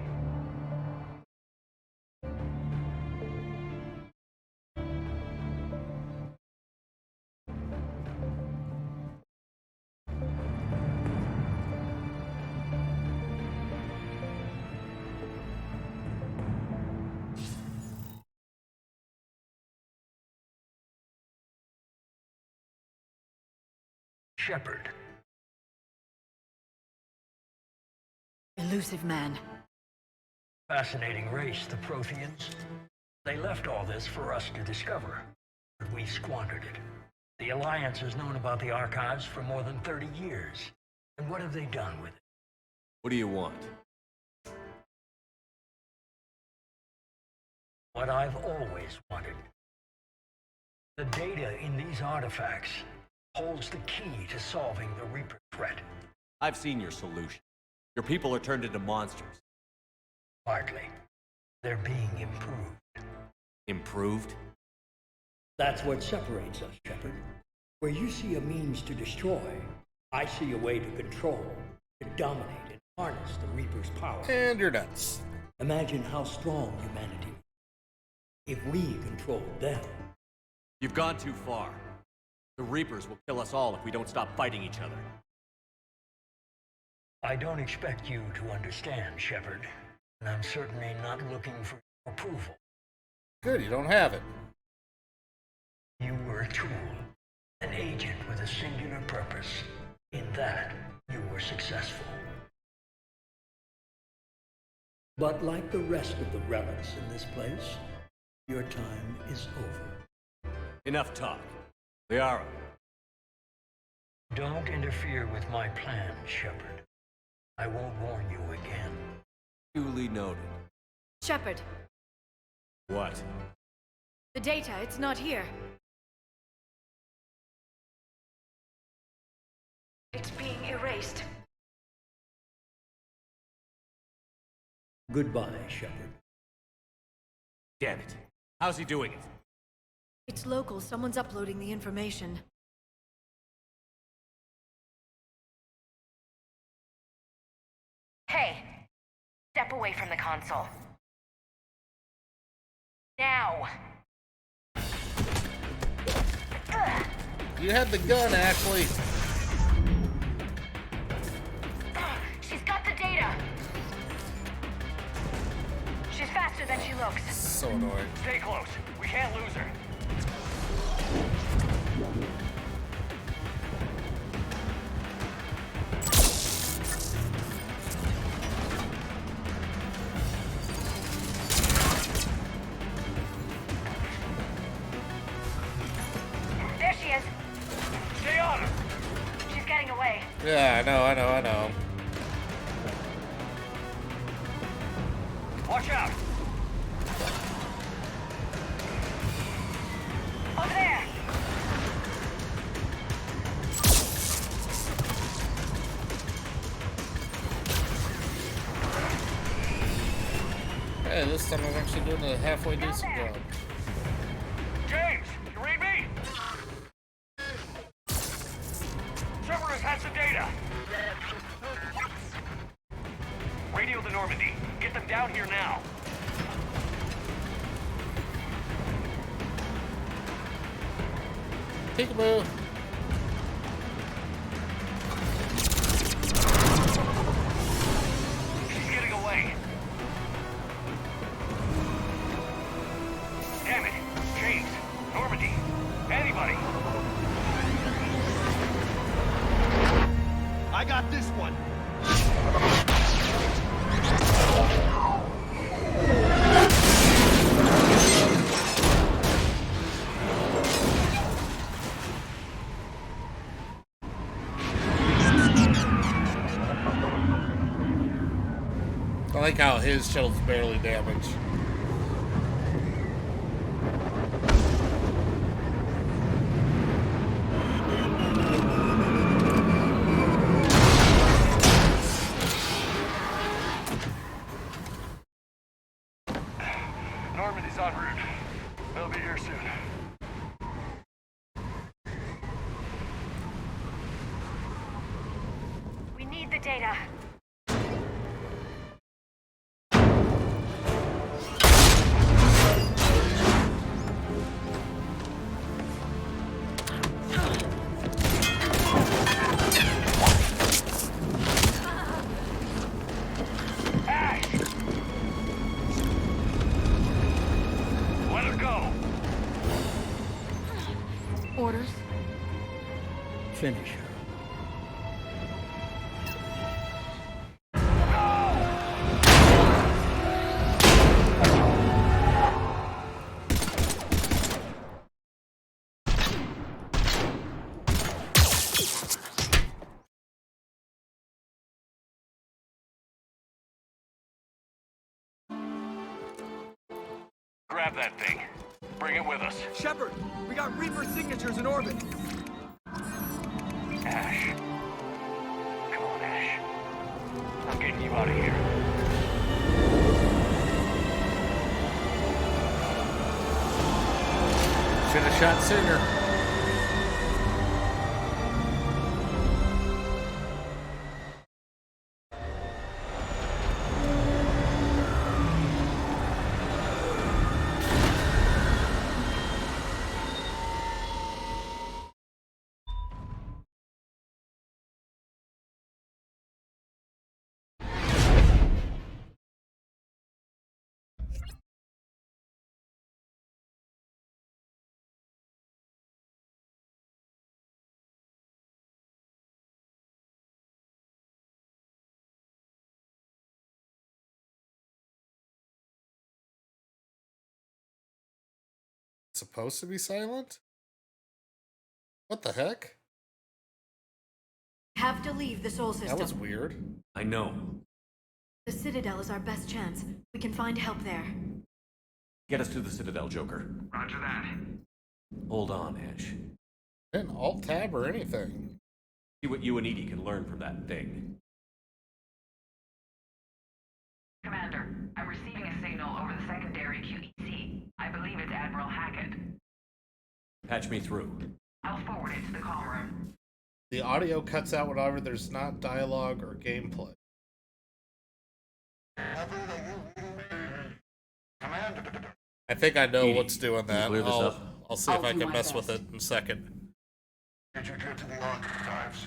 Shepard. Elusive man. Fascinating race, the Protheans. They left all this for us to discover, but we squandered it. The Alliance has known about the archives for more than 30 years. And what have they done with it? What do you want? What I've always wanted. The data in these artifacts holds the key to solving the Reaper threat. I've seen your solution. Your people are turned into monsters. Hardly. They're being improved. Improved? That's what separates us, Shepard. Where you see a means to destroy, I see a way to control, to dominate and harness the Reaper's power. And you're nuts. Imagine how strong humanity is if we controlled them. You've gone too far. The Reapers will kill us all if we don't stop fighting each other. I don't expect you to understand, Shepard, and I'm certainly not looking for your approval. Good, you don't have it. You were a tool, an agent with a singular purpose. In that, you were successful. But like the rest of the relics in this place, your time is over. Enough talk. Liara. Don't interfere with my plan, Shepard. I won't warn you again. Duly noted. Shepard, What? the data, it's not here. It's being erased. Goodbye, Shepard. Damn it. How's he doing it? It's local. Someone's uploading the information. Hey, step away from the console. Now! You had the gun, Ashley. She's got the data! She's faster than she looks. So annoying. Stay close. We can't lose her. There she is. Stay on her. She's getting away. Yeah, I know. Watch out. Over there! Hey, this time I'm actually doing a halfway decent job. James, you read me? Cerberus has the data. Radio the Normandy. Get them down here now. Peekaboo. She's getting away. Damn it. James, Normandy, anybody. I got this one. I like how his shuttle's barely damaged. Normandy's en route. They'll be here soon. We need the data. Let her go. Orders? Finish her. Grab that thing. Bring it with us. Shepard, we got Reaper signatures in orbit. Ash. Come on, Ash. I'm getting you out of here. Should have shot sooner. Supposed to be silent? What the heck? Have to leave the Sol System. That was weird. I know. The Citadel is our best chance. We can find help there. Get us to the Citadel, Joker. Roger that. Hold on, Ash. Didn't alt tab or anything. See what you and Edie can learn from that thing. Commander, I'm receiving a signal over the secondary QEC. I believe it's Admiral Hackett. Patch me through. I'll forward it to the comm room. The audio cuts out whenever there's not dialogue or gameplay. I think I know what's doing that. clear this up? I'll see if I'll I do can my mess with best. it in a second. Did you get to the archives?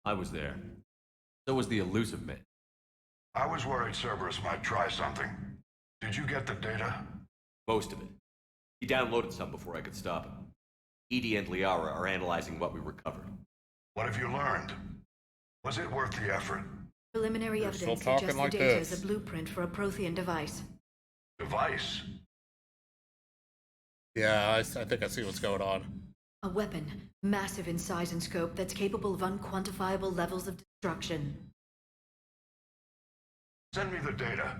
I was there. So was the elusive man. I was worried Cerberus might try something. Did you get the data? Most of it. He downloaded some before I could stop him. Edie and Liara are analyzing what we recovered. What have you learned? Was it worth the effort? Preliminary You're still evidence talking suggests like the data this. is a blueprint for a Prothean device. Device? Yeah, I think I see what's going on. A weapon, massive in size and scope, that's capable of unquantifiable levels of destruction. Send me the data.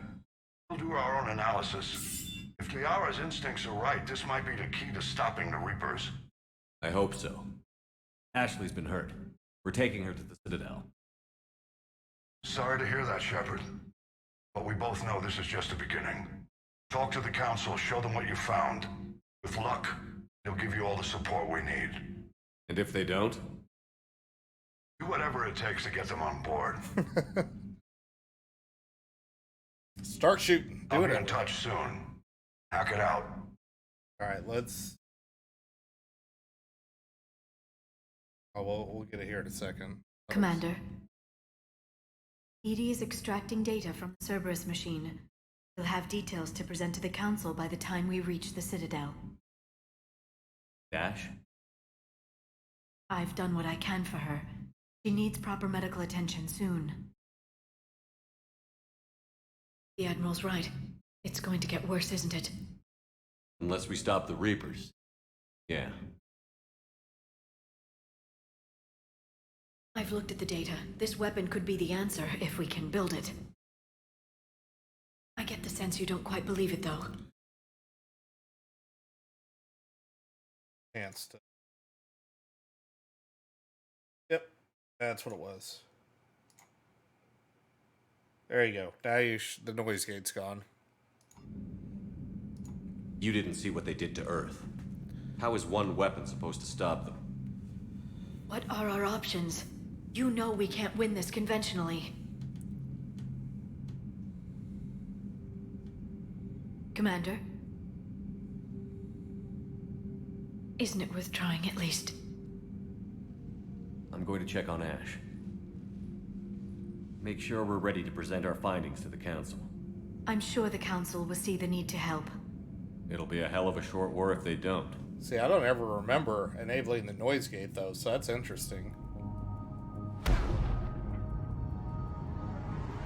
We'll do our own analysis. If Liara's instincts are right, this might be the key to stopping the Reapers. I hope so. Ashley's been hurt. We're taking her to the Citadel. Sorry to hear that, Shepard. But we both know this is just the beginning. Talk to the Council, show them what you found. With luck, they'll give you all the support we need. And if they don't? Do whatever it takes to get them on board. Start shooting. Do I'll it. be in anyway. touch soon. Hack it out. Alright, let's... Oh, we'll get it here in a second. Commander. Edie is extracting data from the Cerberus machine. We'll have details to present to the Council by the time we reach the Citadel. Dash? I've done what I can for her. She needs proper medical attention soon. The Admiral's right. It's going to get worse, isn't it? Unless we stop the Reapers. Yeah. I've looked at the data. This weapon could be the answer if we can build it. I get the sense you don't quite believe it, though. Enhanced. Yep, that's what it was. There you go. Now the noise gate's gone. You didn't see what they did to Earth. How is one weapon supposed to stop them? What are our options? You know we can't win this conventionally. Commander? Isn't it worth trying at least? I'm going to check on Ash. Make sure we're ready to present our findings to the Council. I'm sure the Council will see the need to help. It'll be a hell of a short war if they don't. See, I don't ever remember enabling the noise gate, though, so that's interesting.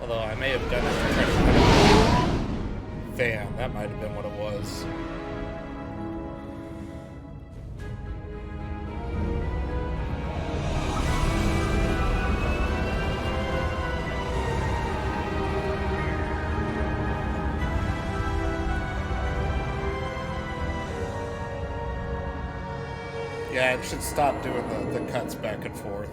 Although I may have done it to try to fan. That might have been what it was. Yeah, it should stop doing the cuts back and forth.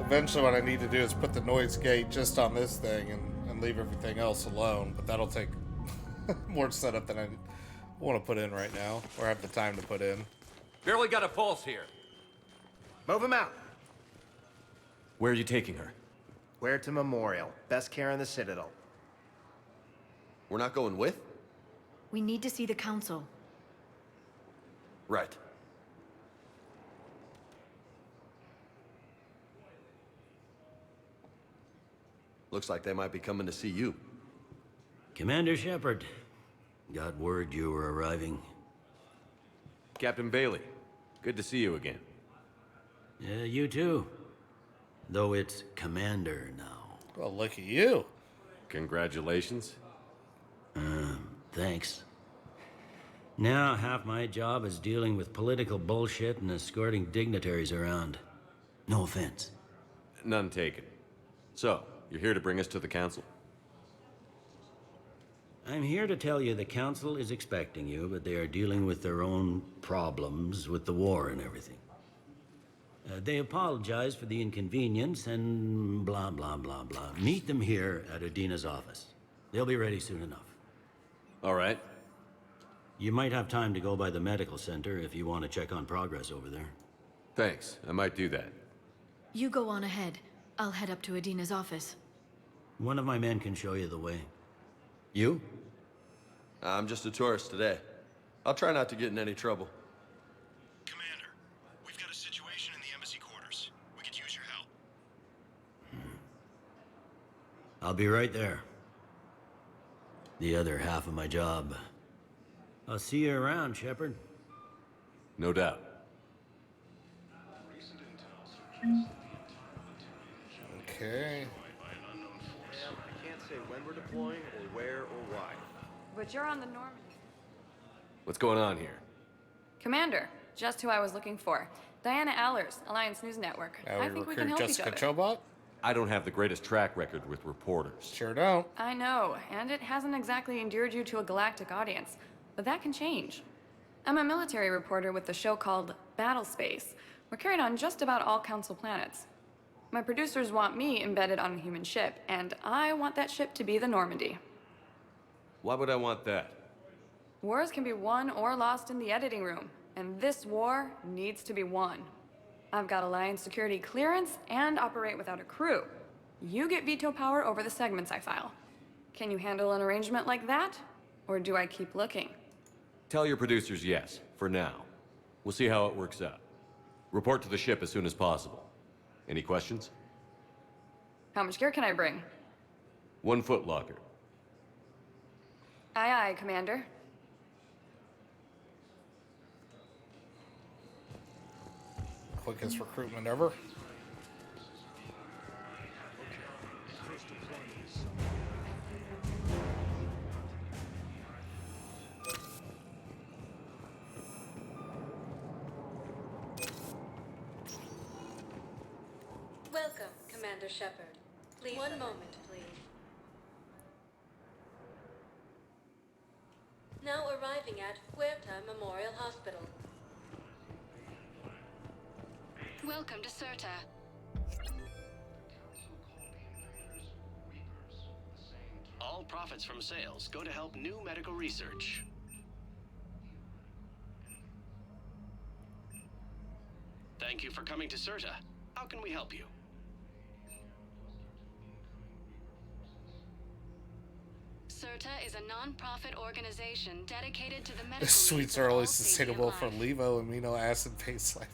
Eventually what I need to do is put the noise gate just on this thing and leave everything else alone, but that'll take more setup than I want to put in right now, or have the time to put in. Barely got a pulse here. Move him out. Where are you taking her? Where to Memorial. Best care in the Citadel. We're not going with? We need to see the Council. Right. Looks like they might be coming to see you. Commander Shepard. Got word you were arriving. Captain Bailey, good to see you again. Yeah, you too. Though it's Commander now. Well, look at you. Congratulations. Thanks. Now, half my job is dealing with political bullshit and escorting dignitaries around. No offense. None taken. So, you're here to bring us to the Council? I'm here to tell you the Council is expecting you, but they are dealing with their own problems with the war and everything. They apologize for the inconvenience and blah, blah, blah, blah. Meet them here at Adina's office. They'll be ready soon enough. All right. You might have time to go by the medical center if you want to check on progress over there. Thanks. I might do that. You go on ahead. I'll head up to Adina's office. One of my men can show you the way. You? I'm just a tourist today. I'll try not to get in any trouble. Commander, we've got a situation in the embassy quarters. We could use your help. I'll be right there. The other half of my job. I'll see you around, Shepard. No doubt. Okay. I can't say when we're deploying or where or why. But you're on the Normandy. What's going on here? Commander, just who I was looking for. Diana Allers, Alliance News Network. I think we can help Jessica each other. Chobot? I don't have the greatest track record with reporters. Sure don't. I know, and it hasn't exactly endeared you to a galactic audience. But that can change. I'm a military reporter with the show called Battle Space. We're carried on just about all Council planets. My producers want me embedded on a human ship, and I want that ship to be the Normandy. Why would I want that? Wars can be won or lost in the editing room, and this war needs to be won. I've got Alliance security clearance and operate without a crew. You get veto power over the segments I file. Can you handle an arrangement like that? Or do I keep looking? Tell your producers yes, for now. We'll see how it works out. Report to the ship as soon as possible. Any questions? How much gear can I bring? 1 foot locker. Aye, aye, Commander. Quickest recruitment ever. Welcome, Commander Shepard. Please. One moment, please. Now arriving at Huerta Memorial Hospital. Welcome to Serta. All profits from sales go to help new medical research. Thank you for coming to Serta. How can we help you? Serta is a non-profit organization dedicated to the medical The sweets needs are of only all sustainable for sapient life. levo amino acid based life.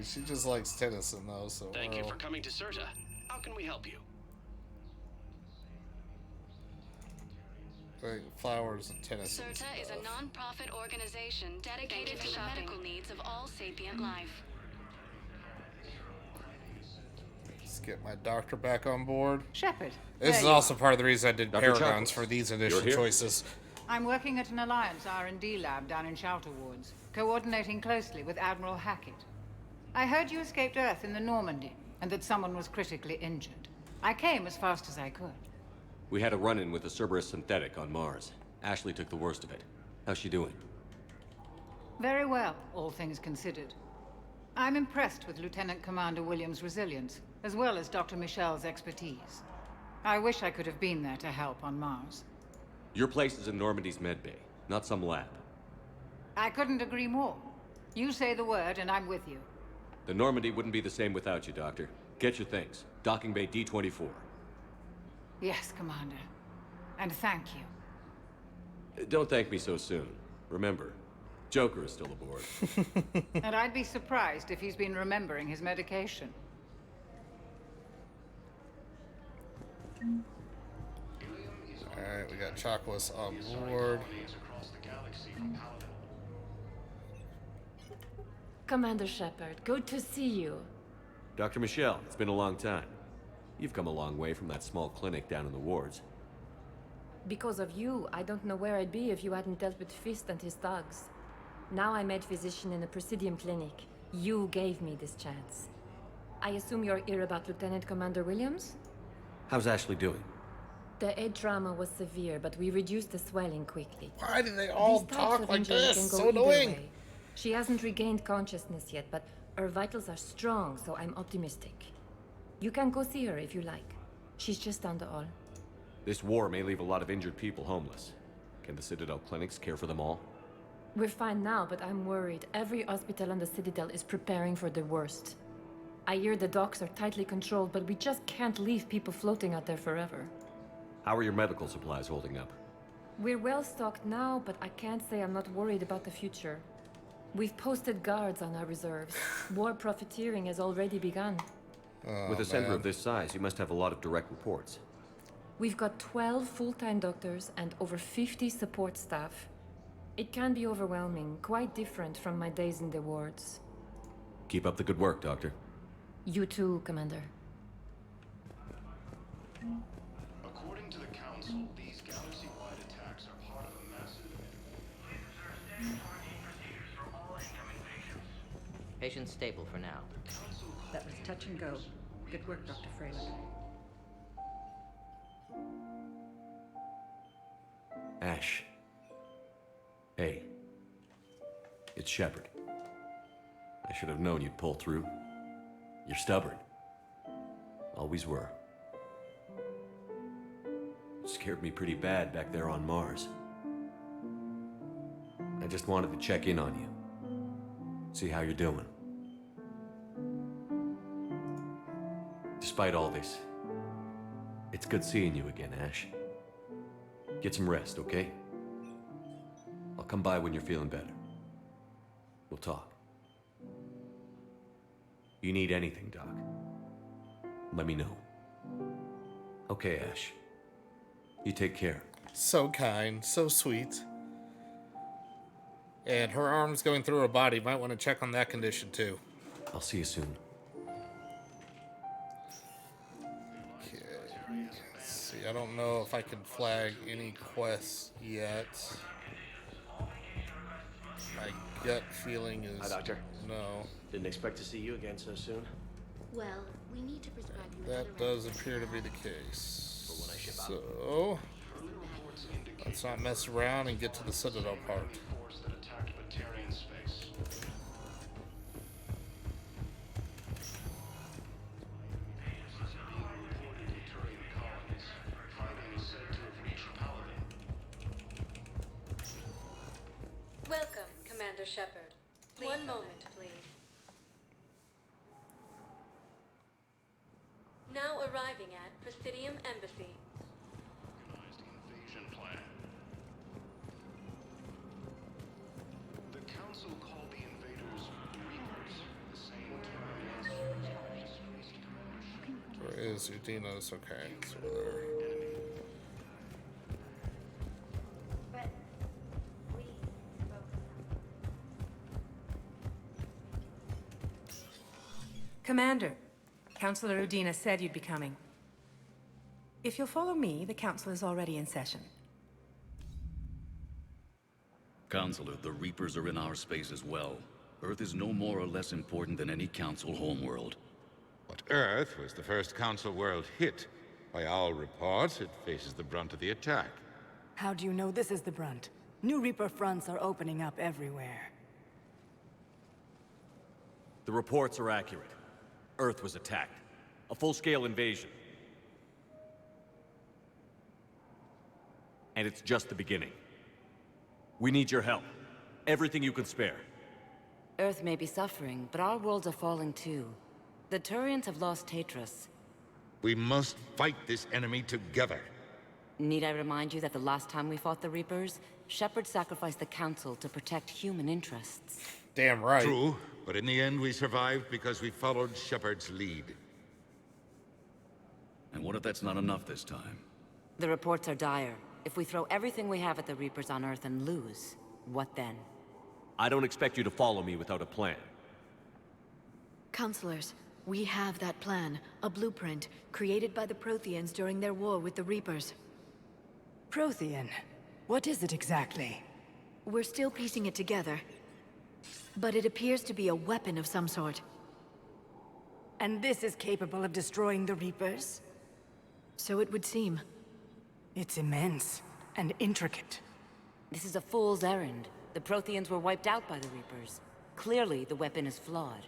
She just likes Tennyson though, so Thank you for coming to Serta. How can we help you? Flowers and Tennyson. Serta is a non-profit organization dedicated to the medical needs of all sapient life. Let's get my doctor back on board. Shepard. This is also part of the reason I did Dr. Paragons Chocolates, for these you're initial here? choices. I'm working at an Alliance R&D lab down in Shelter Wards, coordinating closely with Admiral Hackett. I heard you escaped Earth in the Normandy, and that someone was critically injured. I came as fast as I could. We had a run-in with a Cerberus synthetic on Mars. Ashley took the worst of it. How's she doing? Very well, all things considered. I'm impressed with Lieutenant Commander Williams' resilience, as well as Dr. Michel's expertise. I wish I could have been there to help on Mars. Your place is in Normandy's medbay, not some lab. I couldn't agree more. You say the word and I'm with you. The Normandy wouldn't be the same without you, Doctor. Get your things. Docking Bay D-24. Yes, Commander. And thank you. Don't thank me so soon. Remember, Joker is still aboard. And I'd be surprised if he's been remembering his medication. Alright, we got Chocolates on board. Commander Shepard, good to see you. Dr. Michel, it's been a long time. You've come a long way from that small clinic down in the wards. Because of you, I don't know where I'd be if you hadn't dealt with Fist and his thugs. Now I'm med physician in a Presidium clinic. You gave me this chance. I assume you're here about Lieutenant Commander Williams? How's Ashley doing? The head trauma was severe, but we reduced the swelling quickly. Why do they all These types talk of like injury this? can go So either annoying. way. She hasn't regained consciousness yet, but her vitals are strong, so I'm optimistic. You can go see her if you like. She's just down the hall. This war may leave a lot of injured people homeless. Can the Citadel clinics care for them all? We're fine now, but I'm worried. Every hospital on the Citadel is preparing for the worst. I hear the docks are tightly controlled, but we just can't leave people floating out there forever. How are your medical supplies holding up? We're well stocked now, but I can't say I'm not worried about the future. We've posted guards on our reserves. War profiteering has already begun. With a center of this size, you must have a lot of direct reports. We've got 12 full-time doctors and over 50 support staff. It can be overwhelming, quite different from my days in the wards. Keep up the good work, Doctor. You too, Commander. According to the Council, these galaxy-wide attacks are part of a massive... Patient stable for now. That was touch and go. Good work, Dr. Freeland. Ash. Hey. It's Shepard. I should have known you'd pull through. You're stubborn. Always were. Scared me pretty bad back there on Mars. I just wanted to check in on you. See how you're doing. Despite all this, it's good seeing you again, Ash. Get some rest, okay? I'll come by when you're feeling better. We'll talk. You need anything, Doc, let me know. Okay, Ash. You take care. So kind, so sweet. And her arm's going through her body. Might want to check on that condition too. I'll see you soon. Okay. Let's see, I don't know if I can flag any quests yet. My gut feeling is Hi, Doctor. no. Didn't expect to see you again so soon. Well, we need to prescribe you That does appear to be the case. So let's not mess around and get to the Citadel part. Welcome, Commander Shepard. One moment, please. Now arriving at Presidium Embassy. Invasion plan. The Council called the invaders Reapers, the same term as Where is Udina's? Okay, it's over there. Commander, Councilor Udina said you'd be coming. If you'll follow me, the council is already in session. Counselor, the Reapers are in our space as well. Earth is no more or less important than any Council homeworld. But Earth was the first Council world hit. By all reports, it faces the brunt of the attack. How do you know this is the brunt? New Reaper fronts are opening up everywhere. The reports are accurate. Earth was attacked. A full-scale invasion. And it's just the beginning. We need your help. Everything you can spare. Earth may be suffering, but our worlds are falling too. The Turians have lost Tatris. We must fight this enemy together. Need I remind you that the last time we fought the Reapers, Shepard sacrificed the Council to protect human interests? Damn right. True, but in the end we survived because we followed Shepard's lead. And what if that's not enough this time? The reports are dire. If we throw everything we have at the Reapers on Earth and lose, what then? I don't expect you to follow me without a plan. Counselors, we have that plan, a blueprint, created by the Protheans during their war with the Reapers. Prothean? What is it exactly? We're still piecing it together, but it appears to be a weapon of some sort. And this is capable of destroying the Reapers? So it would seem. It's immense and intricate. This is a fool's errand. The Protheans were wiped out by the Reapers. Clearly, the weapon is flawed.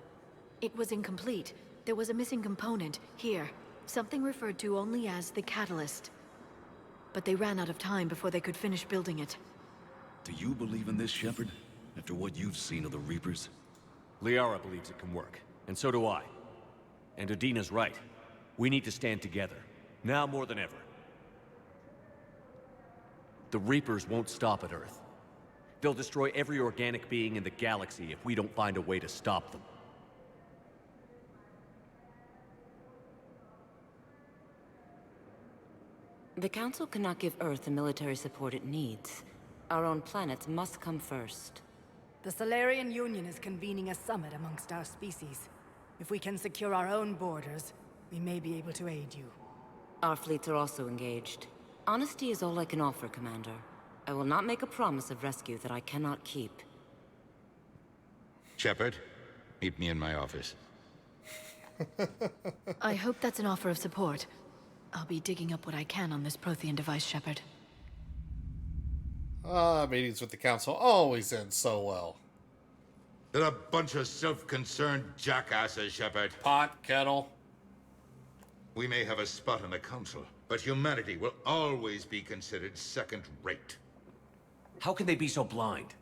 It was incomplete. There was a missing component, here. Something referred to only as the catalyst. But they ran out of time before they could finish building it. Do you believe in this, Shepard? After what you've seen of the Reapers? Liara believes it can work, and so do I. And Udina's right. We need to stand together, now more than ever. The Reapers won't stop at Earth. They'll destroy every organic being in the galaxy if we don't find a way to stop them. The Council cannot give Earth the military support it needs. Our own planets must come first. The Solarian Union is convening a summit amongst our species. If we can secure our own borders, we may be able to aid you. Our fleets are also engaged. Honesty is all I can offer, Commander. I will not make a promise of rescue that I cannot keep. Shepard, meet me in my office. I hope that's an offer of support. I'll be digging up what I can on this Prothean device, Shepard. Meetings with the Council always end so well. They're a bunch of self-concerned jackasses, Shepard. Pot, kettle. We may have a spot in the Council, but humanity will always be considered second-rate. How can they be so blind?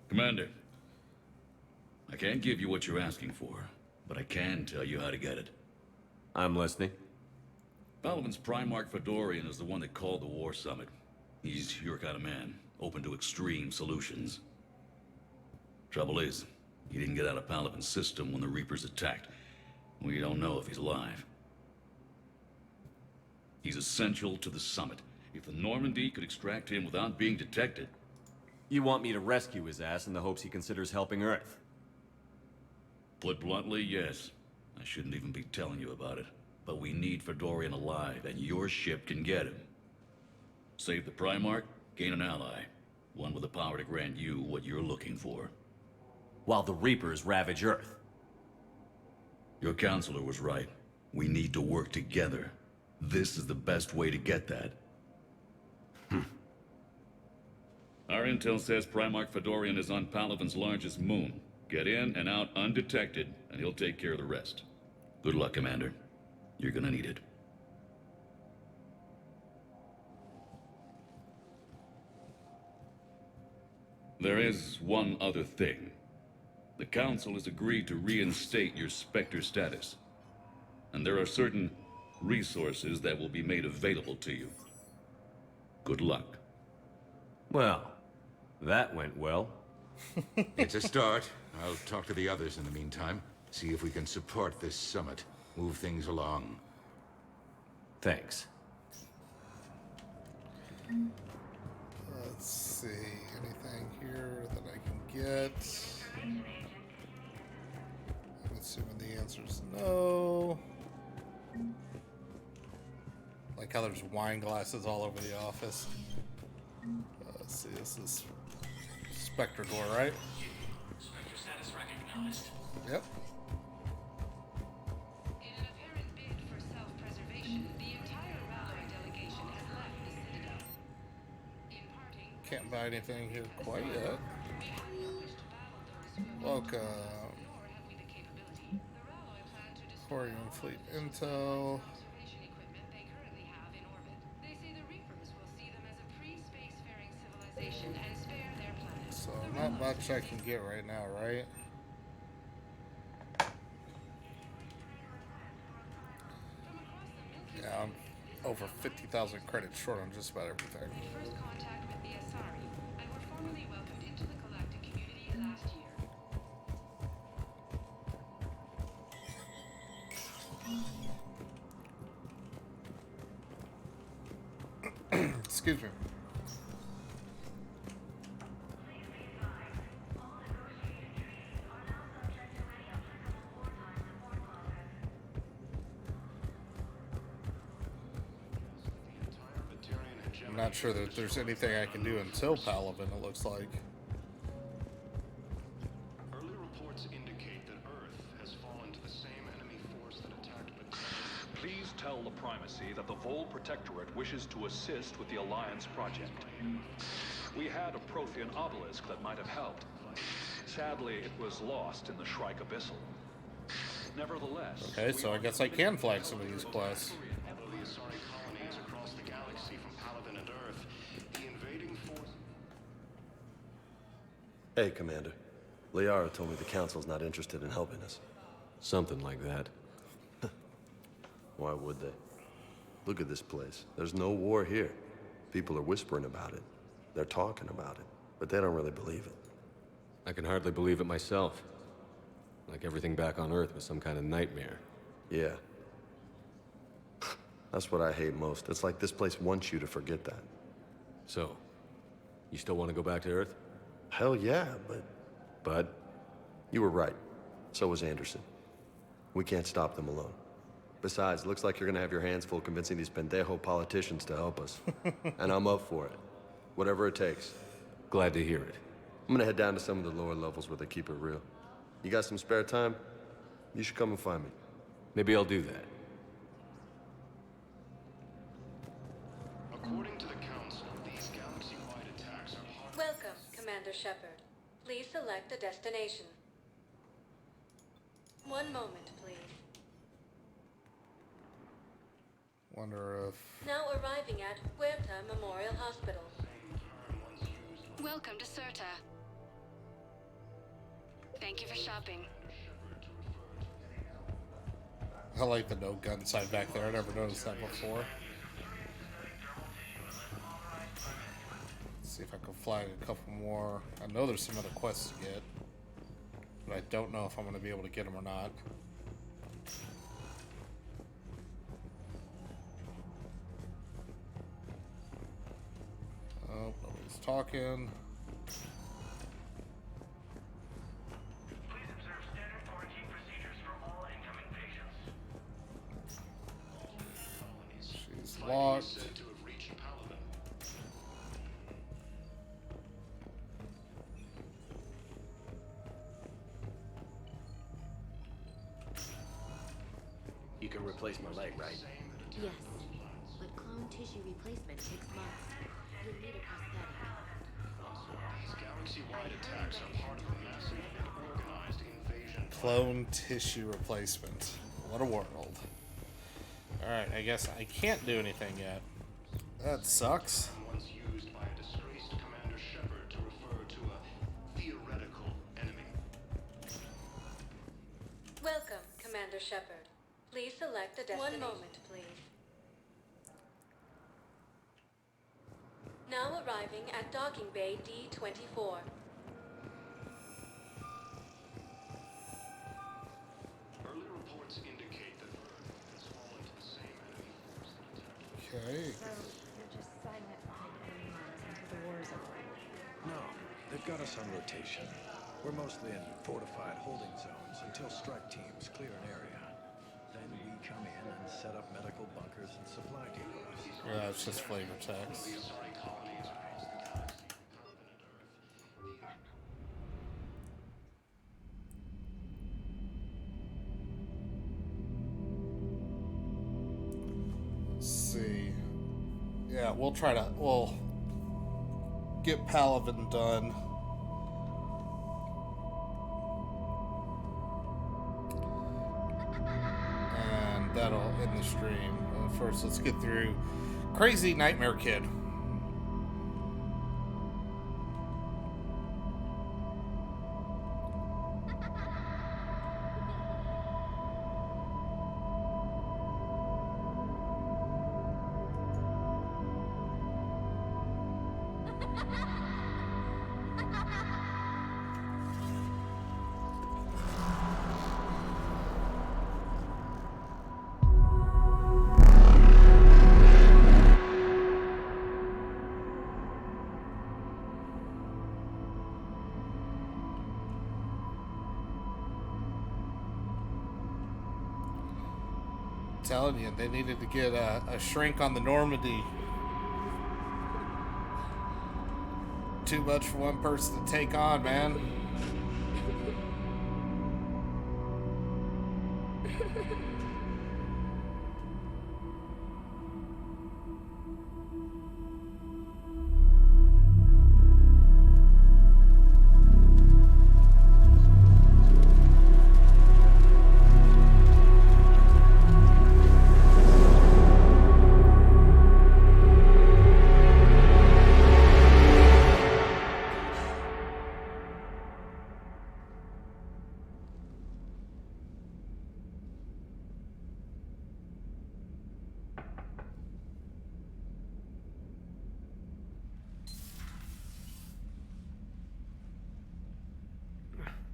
Commander, I can't give you what you're asking for, but I can tell you how to get it. I'm listening. Palaven's Primarch Fedorian is the one that called the War Summit. He's your kind of man, open to extreme solutions. Trouble is, he didn't get out of Palaven's system when the Reapers attacked. We don't know if he's alive. He's essential to the summit. If the Normandy could extract him without being detected... You want me to rescue his ass in the hopes he considers helping Earth? Put bluntly, yes. I shouldn't even be telling you about it. But we need Fedorian alive, and your ship can get him. Save the Primarch, gain an ally. One with the power to grant you what you're looking for. While the Reapers ravage Earth. Your counselor was right. We need to work together. This is the best way to get that. Our intel says Primarch Fedorian is on Palaven's largest moon. Get in and out undetected, and he'll take care of the rest. Good luck, Commander. You're gonna need it. There is one other thing. The Council has agreed to reinstate your Spectre status. And there are certain resources that will be made available to you. Good luck. Well, that went well. It's a start. I'll talk to the others in the meantime. See if we can support this summit. Move things along. Thanks. Let's see. Anything here that I can get? I'm assuming the answer is no. Like how there's wine glasses all over the office. Let's see, this is Spectre door, right? Spectre status recognized. Yep. In an apparent bid for self-preservation, the entire Ralloy delegation has left the Citadel. Imparting Can't buy anything here quite yet. we have no wish to battle those who have Welcome. nor have we the capability. The Ralloy plan to destroy Quarian Fleet Intel. observation equipment they currently have in orbit. They say the Reapers will see them as a pre-spacefaring civilization and spare their planet. So not much I can get right now, right? Yeah, I'm over 50,000 credits short on just about everything. First contact with the Asari, and were formally welcomed into the galactic community last year. Excuse me. I'm not sure that there's anything I can do until Palaven, it looks like. Early reports indicate that Earth has fallen to the same enemy force that attacked Bataille. Please tell the Primacy that the Vol Protectorate wishes to assist with the Alliance project. We had a Prothean obelisk that might have helped. Sadly, it was lost in the Shrike Abyssal. Nevertheless... Okay, so I guess I can flag some of these quests. Although the Asari colonies across the galaxy from Palaven and Earth, the invading force... Hey, Commander. Liara told me the Council's not interested in helping us. Something like that. Why would they? Look at this place. There's no war here. People are whispering about it. They're talking about it, but they don't really believe it. I can hardly believe it myself. Like everything back on Earth was some kind of nightmare. Yeah. That's what I hate most. It's like this place wants you to forget that. So, you still want to go back to Earth? Hell yeah, but... But? You were right. So was Anderson. We can't stop them alone. Besides, looks like you're gonna have your hands full convincing these pendejo politicians to help us. And I'm up for it. Whatever it takes. Glad to hear it. I'm gonna head down to some of the lower levels where they keep it real. You got some spare time? You should come and find me. Maybe I'll do that. According to the Council, these galaxy-wide attacks are part... Welcome, Commander Shepard. Please select a destination. One moment, please. Wonder if... Now arriving at Huerta Memorial Hospital. Welcome to Serta. Thank you for shopping. I like the no gun side back there. I never noticed that before. Let's see if I can flag a couple more. I know there's some other quests to get, but I don't know if I'm going to be able to get them or not. Oh, nobody's talking. Please observe standard quarantine procedures for all incoming patients. She's locked. Said to have reached Palaven. You can replace my leg, right? Yes, but clone tissue replacement takes months. You'll need a prosthetic. These galaxy-wide attacks are part of a massive and organized invasion. Clone tissue replacement. What a world. Alright, I guess I can't do anything yet. That sucks. Once used by a disgraced Commander Shepard to refer to a theoretical enemy. Welcome, Commander Shepard. Please select a destination. One moment, please. Now arriving at Docking Bay D-24. Early reports indicate that Earth has fallen to the same enemy force that attacked. Okay. So, you're just silent behind enemy lines until the war's over? No, they've got us on rotation. We're mostly in fortified holding zones until strike teams clear an area. Then we come in and set up medical bunkers and supply depots. Yeah, it's just flavor text. Yeah, we'll try to... We'll get Palaven done. And that'll end the stream. First, let's get through Crazy Nightmare Kid. Telling you, they needed to get a shrink on the Normandy. Too much for one person to take on, man.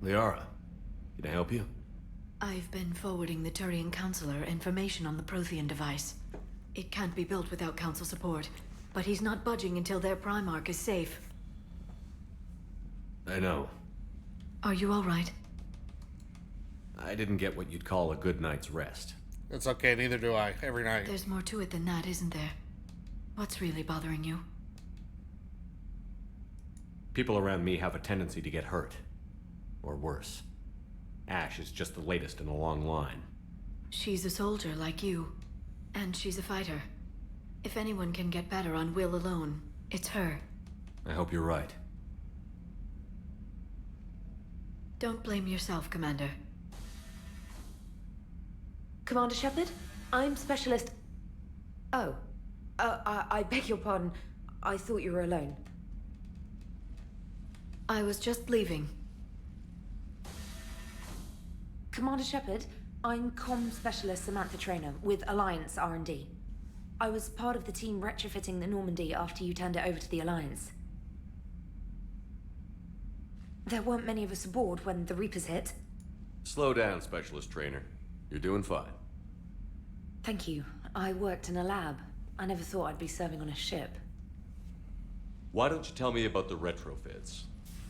Liara, can I help you? I've been forwarding the Turian Counselor information on the Prothean device. It can't be built without Council support, but he's not budging until their Primarch is safe. I know. Are you all right? I didn't get what you'd call a good night's rest. It's okay, neither do I. Every night. There's more to it than that, isn't there? What's really bothering you? People around me have a tendency to get hurt. Or worse. Ash is just the latest in a long line. She's a soldier like you. And she's a fighter. If anyone can get better on will alone, it's her. I hope you're right. Don't blame yourself, Commander. Commander Shepard? I'm Specialist... Oh. I beg your pardon. I thought you were alone. I was just leaving. Commander Shepard, I'm Comm Specialist Samantha Traynor with Alliance R&D. I was part of the team retrofitting the Normandy after you turned it over to the Alliance. There weren't many of us aboard when the Reapers hit. Slow down, Specialist Trainer. You're doing fine. Thank you. I worked in a lab. I never thought I'd be serving on a ship. Why don't you tell me about the retrofits?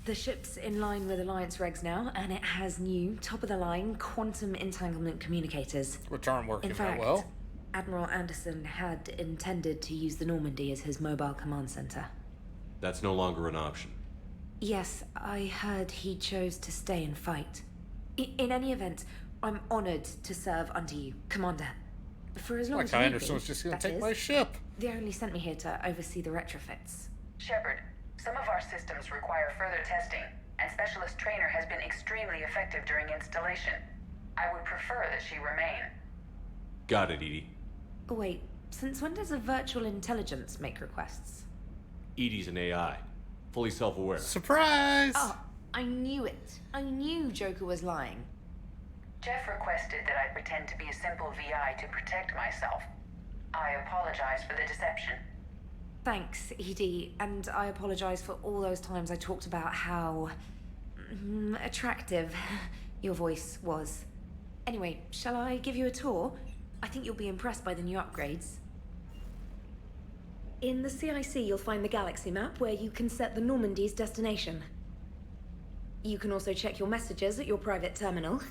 The ship's in line with Alliance regs now, and it has new, top-of-the-line quantum entanglement communicators. Which aren't working in fact, that well. Admiral Anderson had intended to use the Normandy as his mobile command center. That's no longer an option. Yes, I heard he chose to stay and fight. In any event, I'm honored to serve under you, Commander. For as long as you need Anderson me, was just gonna that take is. my ship. They only sent me here to oversee the retrofits. Shepard, some of our systems require further testing, and Specialist Trainer has been extremely effective during installation. I would prefer that she remain. Got it, Edie. Wait, since when does a virtual intelligence make requests? Edie's an AI. Fully self-aware. Surprise! Oh, I knew it. I knew Joker was lying. Jeff requested that I pretend to be a simple VI to protect myself. I apologize for the deception. Thanks, Edie, and I apologize for all those times I talked about how... attractive your voice was. Anyway, shall I give you a tour? I think you'll be impressed by the new upgrades. In the CIC, you'll find the galaxy map where you can set the Normandy's destination. You can also check your messages at your private terminal.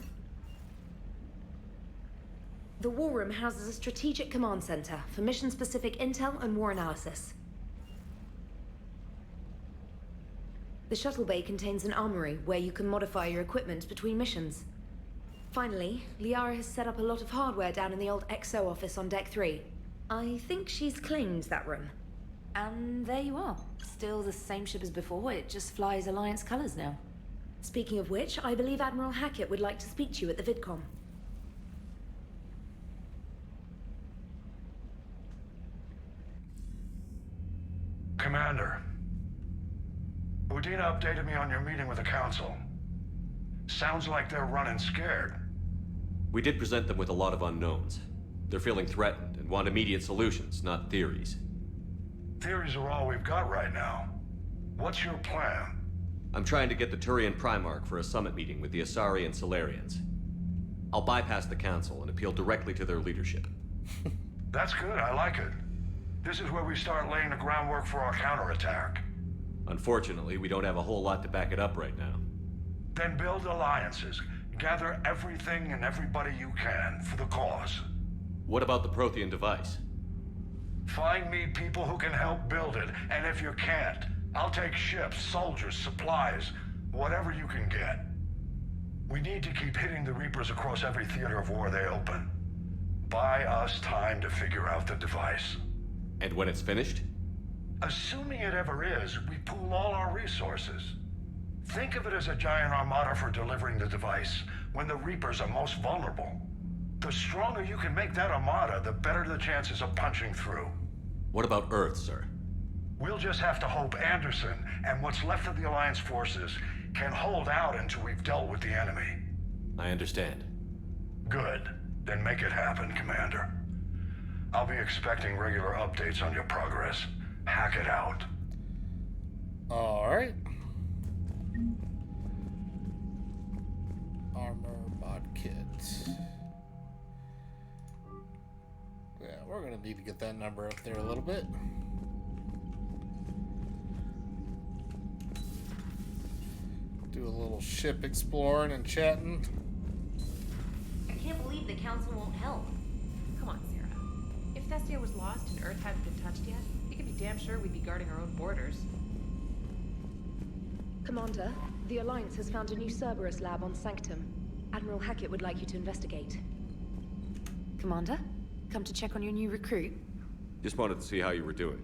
The War Room houses a strategic command center for mission-specific intel and war analysis. The shuttle bay contains an armory where you can modify your equipment between missions. Finally, Liara has set up a lot of hardware down in the old XO office on Deck 3. I think she's claimed that room. And there you are. Still the same ship as before, it just flies Alliance colors now. Speaking of which, I believe Admiral Hackett would like to speak to you at the VidCon. Commander, Udina updated me on your meeting with the Council. Sounds like they're running scared. We did present them with a lot of unknowns. They're feeling threatened and want immediate solutions, not theories. Theories are all we've got right now. What's your plan? I'm trying to get the Turian Primarch for a summit meeting with the Asari and Solarians. I'll bypass the Council and appeal directly to their leadership. That's good, I like it. This is where we start laying the groundwork for our counterattack. Unfortunately, we don't have a whole lot to back it up right now. Then build alliances. Gather everything and everybody you can for the cause. What about the Prothean device? Find me people who can help build it, and if you can't, I'll take ships, soldiers, supplies, whatever you can get. We need to keep hitting the Reapers across every theater of war they open. Buy us time to figure out the device. And when it's finished? Assuming it ever is, we pool all our resources. Think of it as a giant armada for delivering the device, when the Reapers are most vulnerable. The stronger you can make that armada, the better the chances of punching through. What about Earth, sir? We'll just have to hope Anderson and what's left of the Alliance forces can hold out until we've dealt with the enemy. I understand. Good. Then make it happen, Commander. I'll be expecting regular updates on your progress. Hack it out. Alright. Armor mod kit. Yeah, we're gonna need to get that number up there a little bit. Do a little ship exploring and chatting. I can't believe the Council won't help. Come on, Sarah. If Thestia was lost and Earth hadn't been touched yet, we could be damn sure we'd be guarding our own borders. Commander, the Alliance has found a new Cerberus lab on Sanctum. Admiral Hackett would like you to investigate. Commander, come to check on your new recruit? Just wanted to see how you were doing.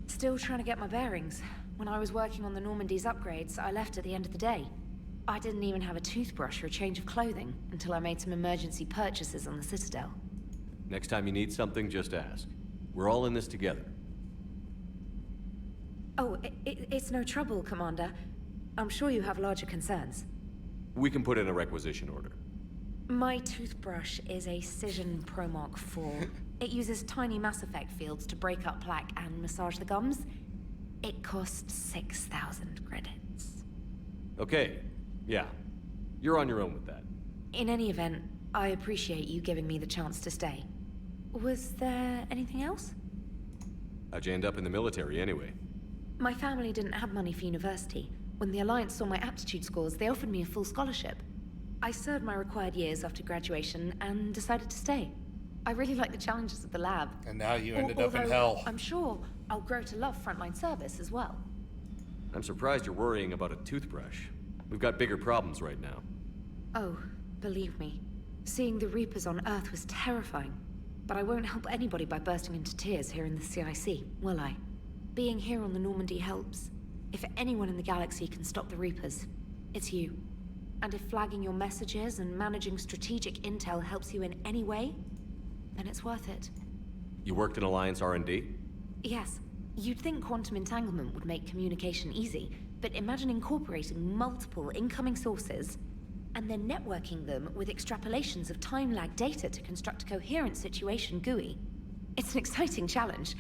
Still trying to get my bearings. When I was working on the Normandy's upgrades, I left at the end of the day. I didn't even have a toothbrush or a change of clothing until I made some emergency purchases on the Citadel. Next time you need something, just ask. We're all in this together. Oh, it's no trouble, Commander. I'm sure you have larger concerns. We can put in a requisition order. My toothbrush is a Cision Pro Mark IV. It uses tiny Mass Effect fields to break up plaque and massage the gums. It costs 6,000 credits. Okay, yeah. You're on your own with that. In any event, I appreciate you giving me the chance to stay. Was there anything else? How'd you end up in the military anyway? My family didn't have money for university. When the Alliance saw my aptitude scores, they offered me a full scholarship. I served my required years after graduation and decided to stay. I really like the challenges of the lab. And now you ended up in Although hell. I'm sure I'll grow to love frontline service as well. I'm surprised you're worrying about a toothbrush. We've got bigger problems right now. Oh, believe me. Seeing the Reapers on Earth was terrifying. But I won't help anybody by bursting into tears here in the CIC, will I? Being here on the Normandy helps. If anyone in the galaxy can stop the Reapers, it's you. And if flagging your messages and managing strategic intel helps you in any way, then it's worth it. You worked in Alliance R&D? Yes. You'd think quantum entanglement would make communication easy, but imagine incorporating multiple incoming sources and then networking them with extrapolations of time-lag data to construct a coherent situation GUI. It's an exciting challenge.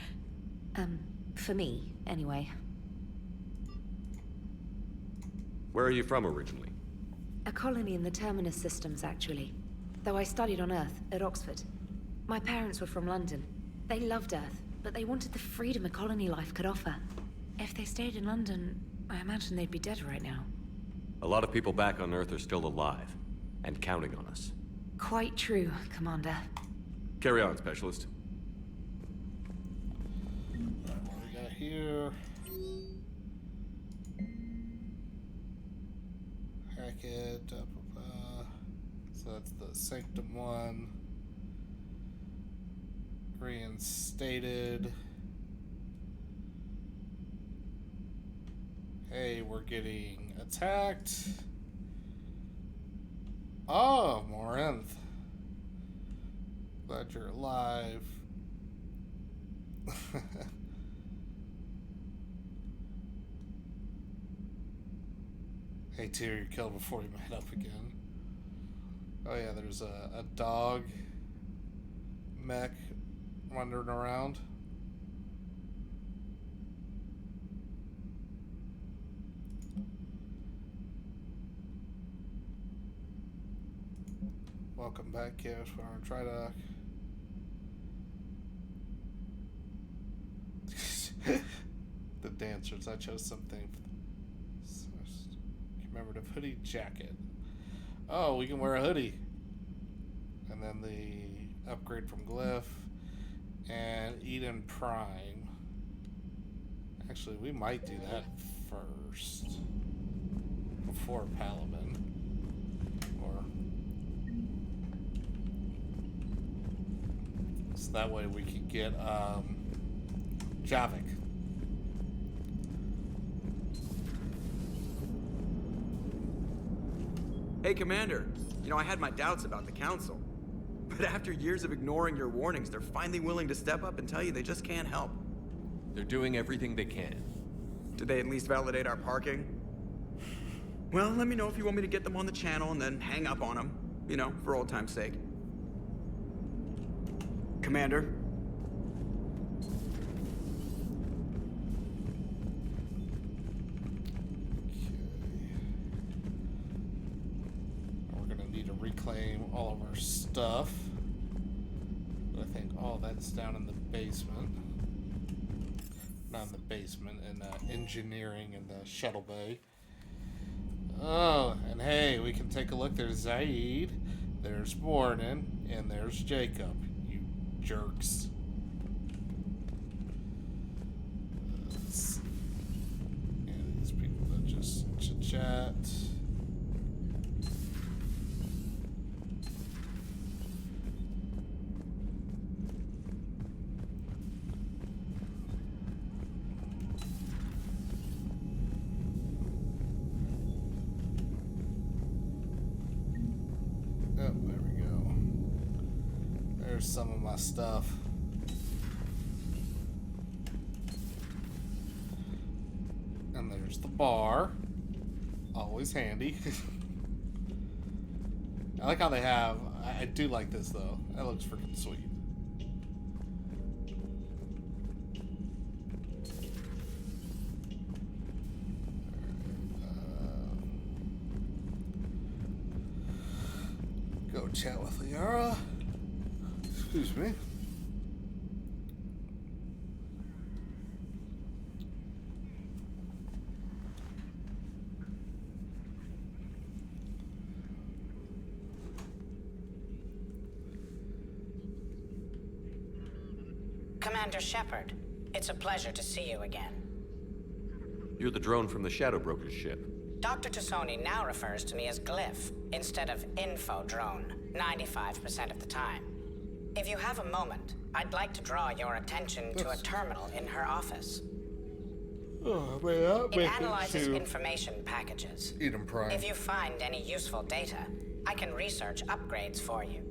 For me, anyway. Where are you from originally? A colony in the Terminus systems, actually. Though I studied on Earth, at Oxford. My parents were from London. They loved Earth, but they wanted the freedom a colony life could offer. If they stayed in London, I imagine they'd be dead right now. A lot of people back on Earth are still alive, and counting on us. Quite true, Commander. Carry on, Specialist. What do we got here? Hackett, so that's the Sanctum one. Reinstated. Hey, we're getting attacked. Oh, Morinth. Glad you're alive. Hey, Tyr, you're killed before we met up again. Oh yeah, there's a dog mech wandering around. Welcome back, Kish. We're on Tridoc. The dancers. I chose something for the commemorative hoodie jacket. Oh, we can wear a hoodie. And then the upgrade from Glyph and Eden Prime. Actually, we might do that first before Paladin. Or so that way we could get Javik. Hey, Commander. You know, I had my doubts about the Council. But after years of ignoring your warnings, they're finally willing to step up and tell you they just can't help. They're doing everything they can. Did they at least validate our parking? Well, let me know if you want me to get them on the channel and then hang up on them. You know, for old time's sake. Commander? Reclaim all of our stuff. But I think all that's down in the basement. Not in the basement, in engineering in the shuttle bay. Oh, and hey, we can take a look. There's Zaid, there's Morden, and there's Jacob. You jerks. And these people that just chit-chat. Some of my stuff. And there's the bar. Always handy. I like how they have... I do like this, though. That looks freaking sweet. Go chat with Liara. Excuse me. Commander Shepard, it's a pleasure to see you again. You're the drone from the Shadow Broker's ship. Dr. Tassoni now refers to me as Glyph instead of Info Drone, 95% of the time. If you have a moment, I'd like to draw your attention to a terminal in her office. Oh, it analyzes information packages. Eden Prime. If you find any useful data, I can research upgrades for you.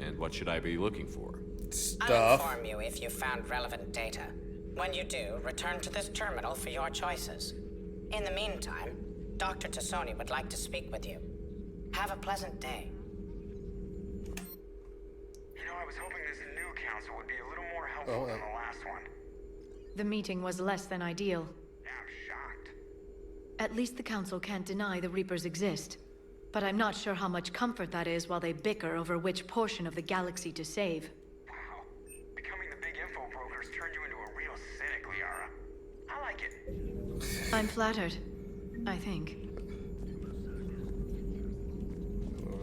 And what should I be looking for? I'll inform you if you found relevant data. When you do, return to this terminal for your choices. In the meantime, Dr. Tassoni would like to speak with you. Have a pleasant day. I was hoping this new council would be a little more helpful than the last one. The meeting was less than ideal. I'm shocked. At least the council can't deny the Reapers exist. But I'm not sure how much comfort that is while they bicker over which portion of the galaxy to save. Wow. Becoming the big info brokers turned you into a real cynic, Liara. I like it. I'm flattered. I think.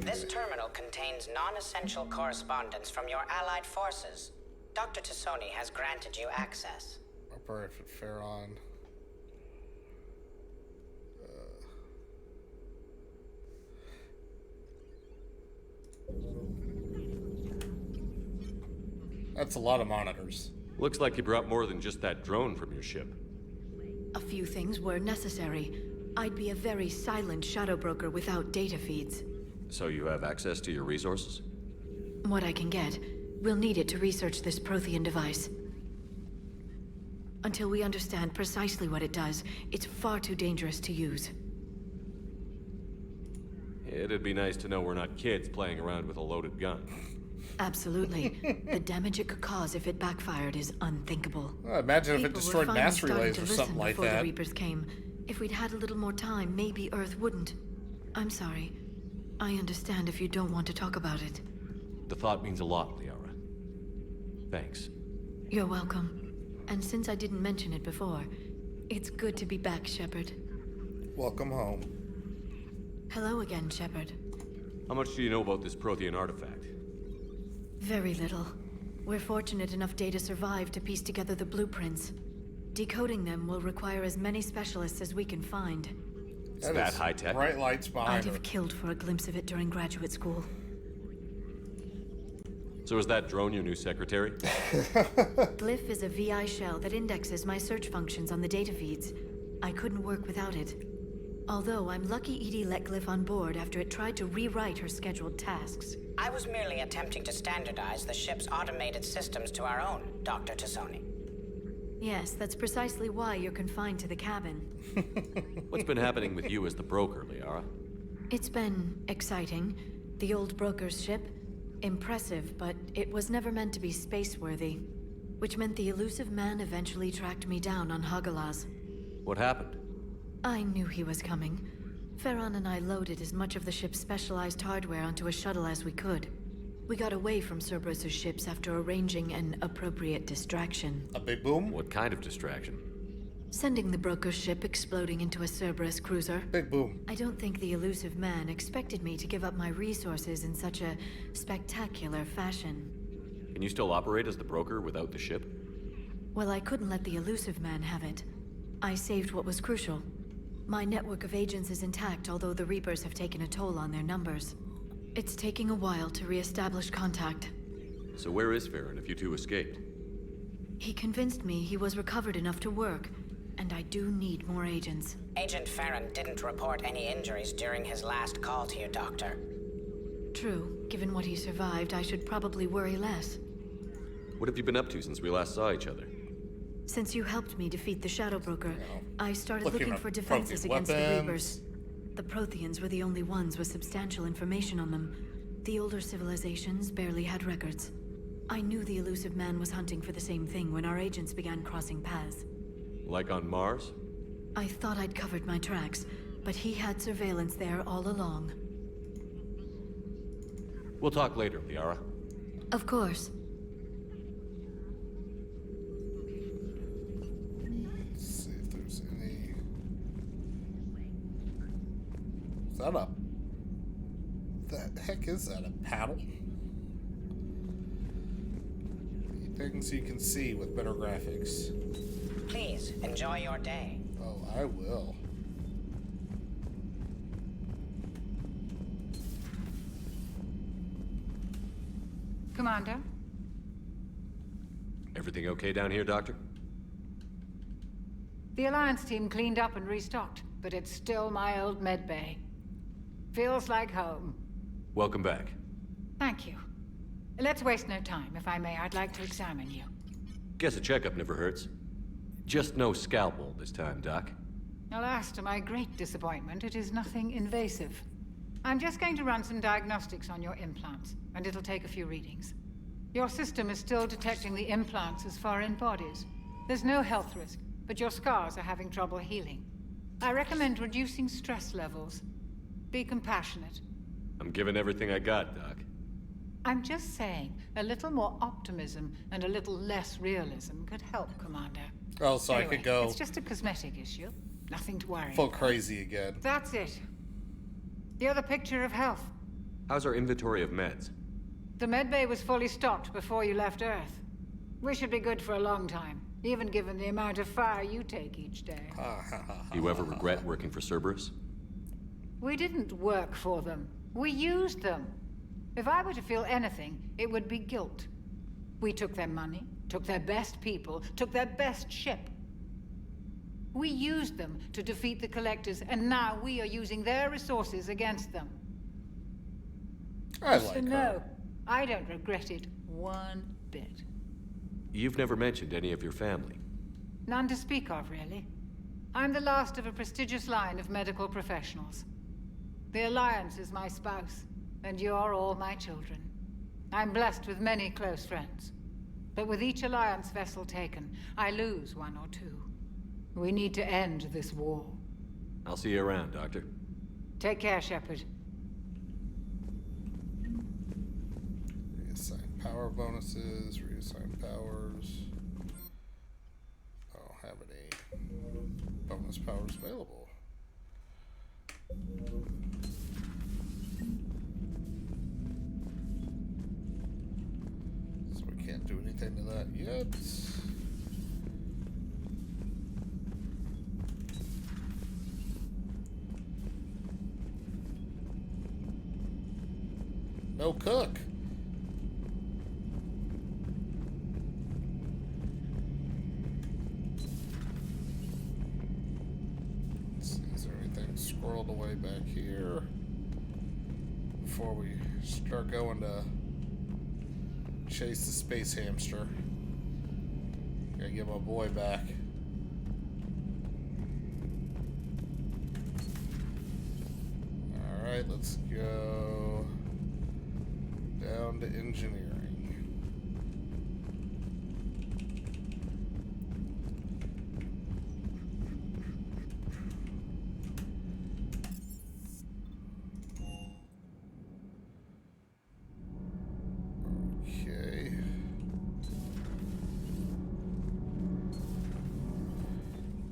This terminal contains non-essential correspondence from your allied forces. Dr. Tassoni has granted you access. I'll probably put fair on. That's a lot of monitors. Looks like you brought more than just that drone from your ship. A few things were necessary. I'd be a very silent shadow broker without data feeds. So you have access to your resources? What I can get. We'll need it to research this Prothean device. Until we understand precisely what it does, it's far too dangerous to use. It'd be nice to know we're not kids playing around with a loaded gun. Absolutely. The damage it could cause if it backfired is unthinkable. Well, imagine if it People destroyed were mass finally relays starting or to something listen like before that. the Reapers came. If we'd had a little more time, maybe Earth wouldn't. I'm sorry. I understand if you don't want to talk about it. The thought means a lot, Liara. Thanks. You're welcome. And since I didn't mention it before, it's good to be back, Shepard. Welcome home. Hello again, Shepard. How much do you know about this Prothean artifact? Very little. We're fortunate enough Data survived to piece together the blueprints. Decoding them will require as many specialists as we can find. Is that high tech? Bright lights behind I'd her. have killed for a glimpse of it during graduate school. So is that drone your new secretary? Glyph is a VI shell that indexes my search functions on the data feeds. I couldn't work without it. Although I'm lucky Edie let Glyph on board after it tried to rewrite her scheduled tasks. I was merely attempting to standardize the ship's automated systems to our own, Dr. Tassoni. Yes, that's precisely why you're confined to the cabin. What's been happening with you as the broker, Liara? It's been exciting. The old broker's ship? Impressive, but it was never meant to be space-worthy. Which meant the elusive man eventually tracked me down on Hagalaz. What happened? I knew he was coming. Farron and I loaded as much of the ship's specialized hardware onto a shuttle as we could. We got away from Cerberus's ships after arranging an appropriate distraction. A big boom? What kind of distraction? Sending the broker's ship exploding into a Cerberus cruiser. Big boom. I don't think the elusive man expected me to give up my resources in such a spectacular fashion. Can you still operate as the broker without the ship? Well, I couldn't let the elusive man have it. I saved what was crucial. My network of agents is intact, although the Reapers have taken a toll on their numbers. It's taking a while to re-establish contact. So where is Farron if you two escaped? He convinced me he was recovered enough to work, and I do need more agents. Agent Farron didn't report any injuries during his last call to you, Doctor. True. Given what he survived, I should probably worry less. What have you been up to since we last saw each other? Since you helped me defeat the Shadow Broker, I started looking for at defenses Prothean against the weapons. Reapers. The Protheans were the only ones with substantial information on them. The older civilizations barely had records. I knew the elusive man was hunting for the same thing when our agents began crossing paths. Like on Mars? I thought I'd covered my tracks, but he had surveillance there all along. We'll talk later, Liara. Of course. Let's see if there's any. Is that a. The heck is that? A paddle? Things you can see with better graphics. Please, enjoy your day. Oh, I will. Commander? Everything okay down here, Doctor? The Alliance team cleaned up and restocked, but it's still my old medbay. Feels like home. Welcome back. Thank you. Let's waste no time. If I may, I'd like to examine you. Guess a checkup never hurts. Just no scalpel this time, Doc. Alas, to my great disappointment, it is nothing invasive. I'm just going to run some diagnostics on your implants, and it'll take a few readings. Your system is still detecting the implants as foreign bodies. There's no health risk, but your scars are having trouble healing. I recommend reducing stress levels. Be compassionate. I'm giving everything I got, Doc. I'm just saying, a little more optimism and a little less realism could help, Commander. Oh, so Anyway, I could go It's just a cosmetic issue. Nothing to worry full about. crazy again. That's it. You're the picture of health. How's our inventory of meds? The medbay was fully stocked before you left Earth. We should be good for a long time, even given the amount of fire you take each day. Do you ever regret working for Cerberus? We didn't work for them. We used them. If I were to feel anything, it would be guilt. We took their money, took their best people, took their best ship. We used them to defeat the Collectors, and now we are using their resources against them. I So like no, her. I don't regret it one bit. You've never mentioned any of your family. None to speak of, really. I'm the last of a prestigious line of medical professionals. The Alliance is my spouse, and you're all my children. I'm blessed with many close friends. But with each Alliance vessel taken, I lose one or two. We need to end this war. I'll see you around, Doctor. Take care, Shepard. Reassign power bonuses, reassign powers. I don't have any bonus powers available. So we can't do anything to that yet. No cook. Let's see, is there anything squirreled away back here before we start going to chase the space hamster? Gotta get my boy back. Alright, let's go down to engineering. Okay.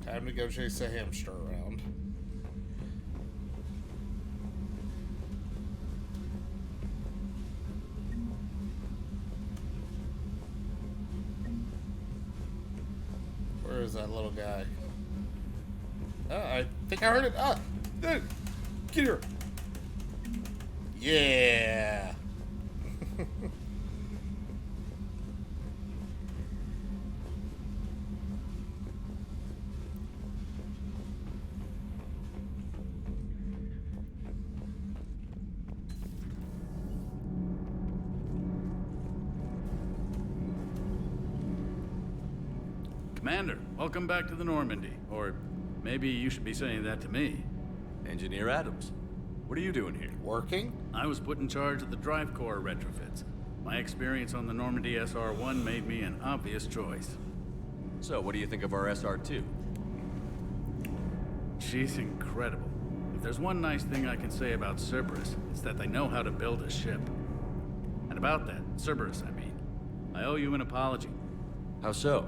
Time to go chase a hamster around. Where is that little guy? Oh, I think I heard it. Ah! Dude! Get here! Yeah! Commander, welcome back to the Normandy. Or maybe you should be saying that to me. Engineer Adams, what are you doing here? Working? I was put in charge of the drive core retrofits. My experience on the Normandy SR-1 made me an obvious choice. So, what do you think of our SR-2? She's incredible. If there's one nice thing I can say about Cerberus, it's that they know how to build a ship. And about that, Cerberus, I mean, I owe you an apology. How so?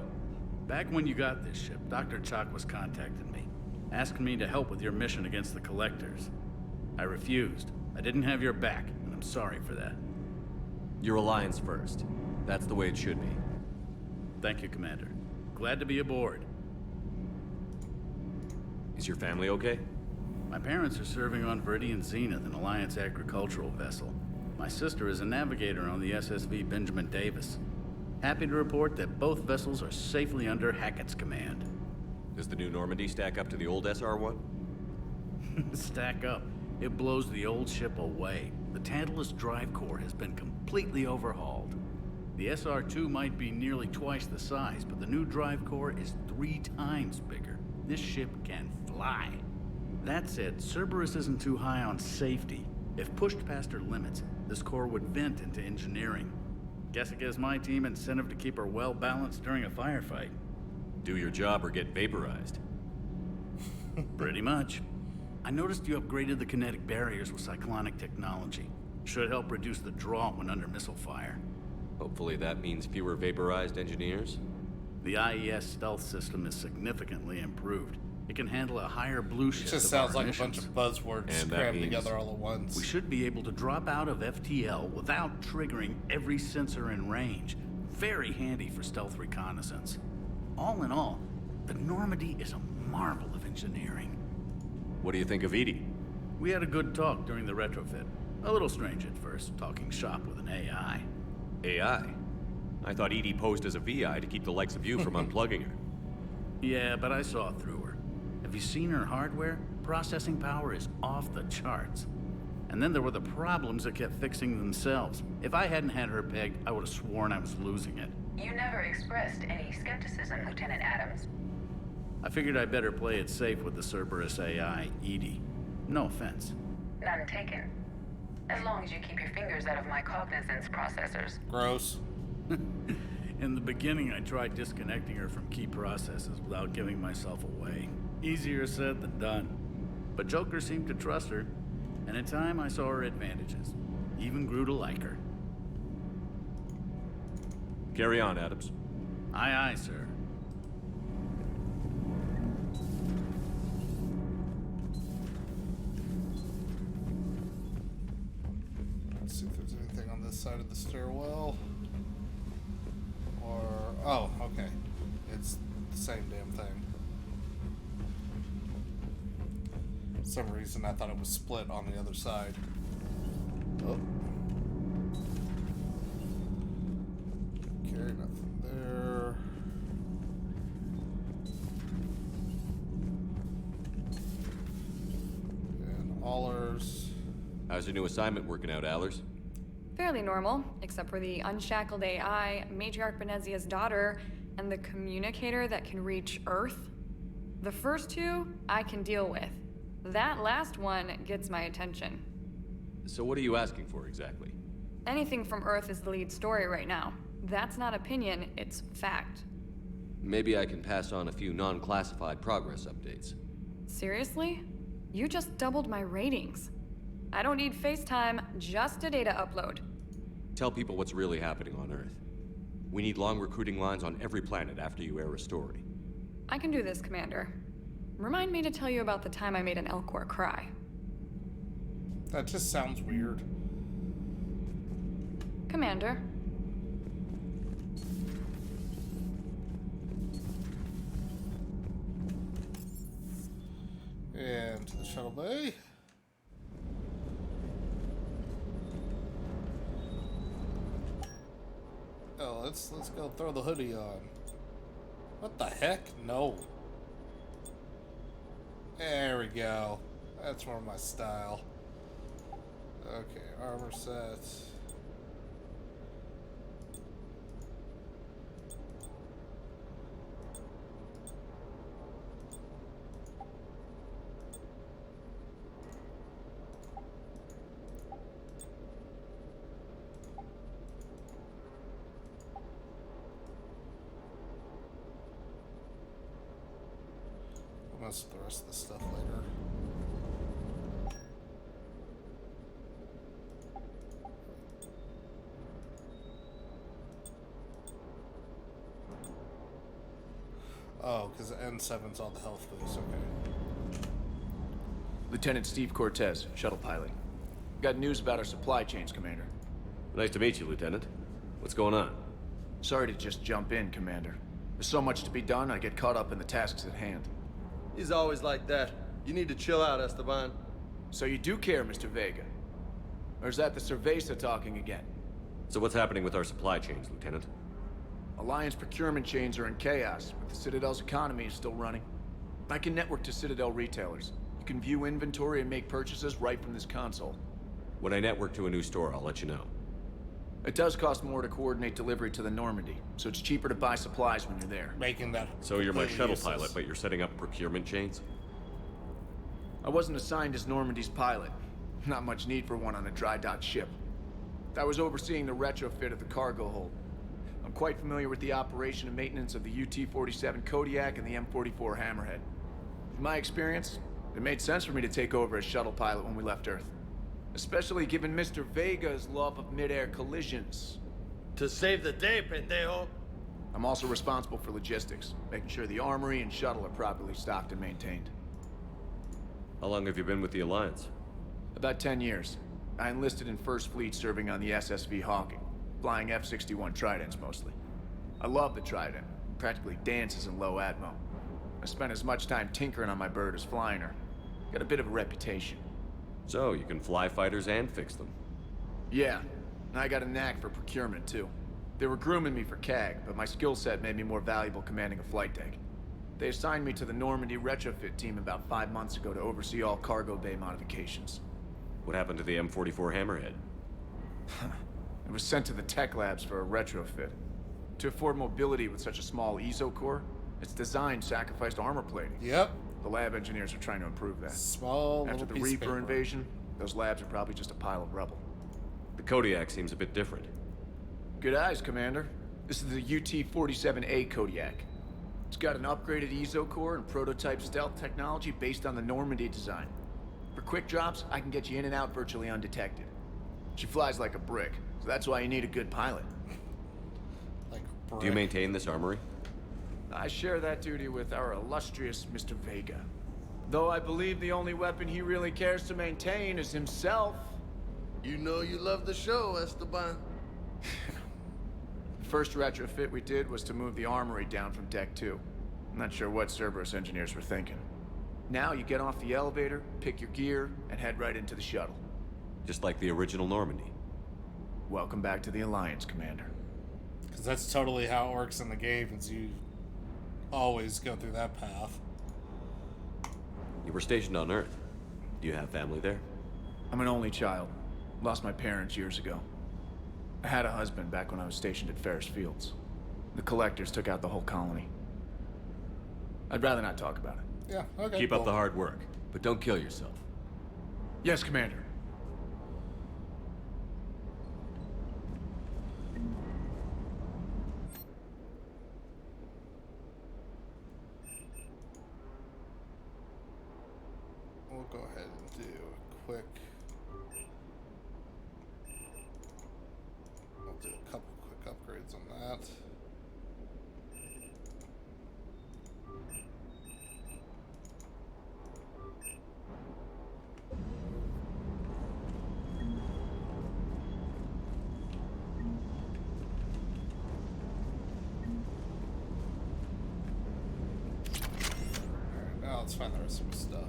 Back when you got this ship, Dr. Chalk was contacting me, asking me to help with your mission against the Collectors. I refused. I didn't have your back, and I'm sorry for that. Your Alliance first. That's the way it should be. Thank you, Commander. Glad to be aboard. Is your family okay? My parents are serving on Viridian Zenith, an Alliance agricultural vessel. My sister is a navigator on the SSV Benjamin Davis. Happy to report that both vessels are safely under Hackett's command. Does the new Normandy stack up to the old SR-1? Stack up. It blows the old ship away. The Tantalus drive core has been completely overhauled. The SR-2 might be nearly twice the size, but the new drive core is 3 times bigger. This ship can fly. That said, Cerberus isn't too high on safety. If pushed past her limits, this core would vent into engineering. Guess it gives my team incentive to keep her well balanced during a firefight. Do your job or get vaporized. Pretty much. I noticed you upgraded the kinetic barriers with cyclonic technology. Should help reduce the draw when under missile fire. Hopefully that means fewer vaporized engineers. The IES stealth system is significantly improved. It can handle a higher blue shift. It just of sounds our like emissions. a bunch of buzzwords crammed together all at once. We should be able to drop out of FTL without triggering every sensor in range. Very handy for stealth reconnaissance. All in all, the Normandy is a marvel of engineering. What do you think of Edie? We had a good talk during the retrofit. A little strange at first, talking shop with an AI. AI? I thought Edie posed as a VI to keep the likes of you from unplugging her. Yeah, but I saw through her. Have you seen her hardware? Processing power is off the charts. And then there were the problems that kept fixing themselves. If I hadn't had her pegged, I would have sworn I was losing it. You never expressed any skepticism, Lieutenant Adams. I figured I'd better play it safe with the Cerberus AI, Edie. No offense. None taken. As long as you keep your fingers out of my cognizance processors. Gross. In the beginning, I tried disconnecting her from key processes without giving myself away. Easier said than done. But Joker seemed to trust her, and in time I saw her advantages. Even grew to like her. Carry on, Adams. Aye, aye, sir. Let's see if there's anything on this side of the stairwell. Or... oh, okay. It's the same damn thing. For some reason I thought it was split on the other side. Oh. Okay, nothing there. And Allers. How's your new assignment working out, Allers? Fairly normal, except for the unshackled AI, Matriarch Benezia's daughter, and the communicator that can reach Earth. The first two, I can deal with. That last one gets my attention. So what are you asking for, exactly? Anything from Earth is the lead story right now. That's not opinion, it's fact. Maybe I can pass on a few non-classified progress updates. Seriously? You just doubled my ratings. I don't need FaceTime, just a data upload. Tell people what's really happening on Earth. We need long recruiting lines on every planet after you air a story. I can do this, Commander. Remind me to tell you about the time I made an Elcor cry. That just sounds weird. Commander. And to the shuttle bay. Oh, let's go throw the hoodie on. What the heck? No. There we go. That's more my style. Okay, armor set. We'll mess with the rest of the stuff later. Oh, because N7's all the health boost, okay. Lieutenant Steve Cortez, shuttle pilot. Got news about our supply chains, Commander. Nice to meet you, Lieutenant. What's going on? Sorry to just jump in, Commander. There's so much to be done, I get caught up in the tasks at hand. He's always like that. You need to chill out, Esteban. So you do care, Mr. Vega? Or is that the Cerveza talking again? So what's happening with our supply chains, Lieutenant? Alliance procurement chains are in chaos, but the Citadel's economy is still running. I can network to Citadel retailers. You can view inventory and make purchases right from this console. When I network to a new store, I'll let you know. It does cost more to coordinate delivery to the Normandy, so it's cheaper to buy supplies when you're there. Making that So you're my shuttle useless. pilot, but you're setting up procurement chains? I wasn't assigned as Normandy's pilot. Not much need for one on a dry dock ship. I was overseeing the retrofit of the cargo hold. I'm quite familiar with the operation and maintenance of the UT-47 Kodiak and the M44 Hammerhead. In my experience, it made sense for me to take over as shuttle pilot when we left Earth. Especially given Mr. Vega's love of mid-air collisions. To save the day, pendejo. I'm also responsible for logistics, making sure the armory and shuttle are properly stocked and maintained. How long have you been with the Alliance? About 10 years. I enlisted in First Fleet serving on the SSV Hawking, flying F-61 Tridents mostly. I love the Trident, practically dances in low atmo. I spent as much time tinkering on my bird as flying her. Got a bit of a reputation. So, you can fly fighters and fix them. Yeah, and I got a knack for procurement too. They were grooming me for CAG, but my skill set made me more valuable commanding a flight deck. They assigned me to the Normandy retrofit team about 5 months ago to oversee all cargo bay modifications. What happened to the M44 Hammerhead? It was sent to the tech labs for a retrofit. To afford mobility with such a small ESO core, its design sacrificed armor plating. Yep. The lab engineers are trying to improve that. Small After little the piece of Reaper paper. invasion, those labs are probably just a pile of rubble. The Kodiak seems a bit different. Good eyes, Commander. This is the UT-47A Kodiak. It's got an upgraded ESO core and prototype stealth technology based on the Normandy design. For quick drops, I can get you in and out virtually undetected. She flies like a brick, so that's why you need a good pilot. Like a brick. Do you maintain this armory? I share that duty with our illustrious Mr. Vega. Though I believe the only weapon he really cares to maintain is himself. You know you love the show, Esteban. The first retrofit we did was to move the armory down from Deck 2. I'm not sure what Cerberus engineers were thinking. Now you get off the elevator, pick your gear, and head right into the shuttle. Just like the original Normandy. Welcome back to the Alliance, Commander. Because that's totally how it works in the game, is you always go through that path. You were stationed on Earth. Do you have family there? I'm an only child. Lost my parents years ago. I had a husband back when I was stationed at Ferris Fields. The Collectors took out the whole colony. I'd rather not talk about it. Yeah, okay. Keep up the hard work, but don't kill yourself. Yes, Commander. We'll go ahead and do a quick... I'll do a couple quick upgrades on that. Alright, now let's find the rest of the stuff.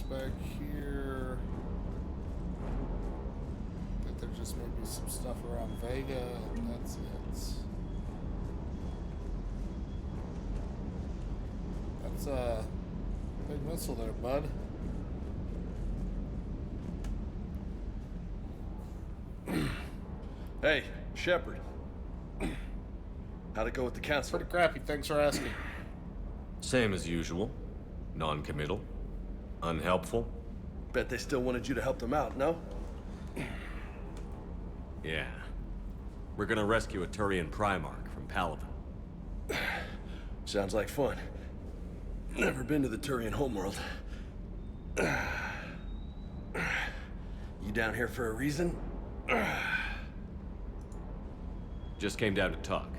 Back here, I think there just may be some stuff around Vega, and that's it. That's a big missile there, bud. Hey, Shepard. How'd it go with the council? Pretty crappy, thanks for asking. Same as usual. Non-committal. Unhelpful. Bet they still wanted you to help them out, no? Yeah. We're gonna rescue a Turian Primarch from Palaven. Sounds like fun. Never been to the Turian homeworld. You down here for a reason? Just came down to talk.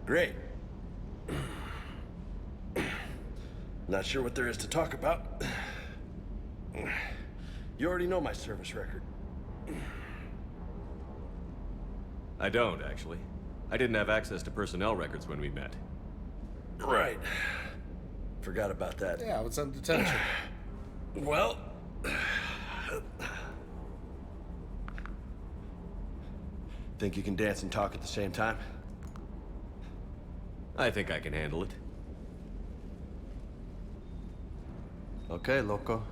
Great. Not sure what there is to talk about. You already know my service record. I don't, actually. I didn't have access to personnel records when we met. Right. Forgot about that. Yeah, I was in detention. Well... Think you can dance and talk at the same time? I think I can handle it. Okay, loco.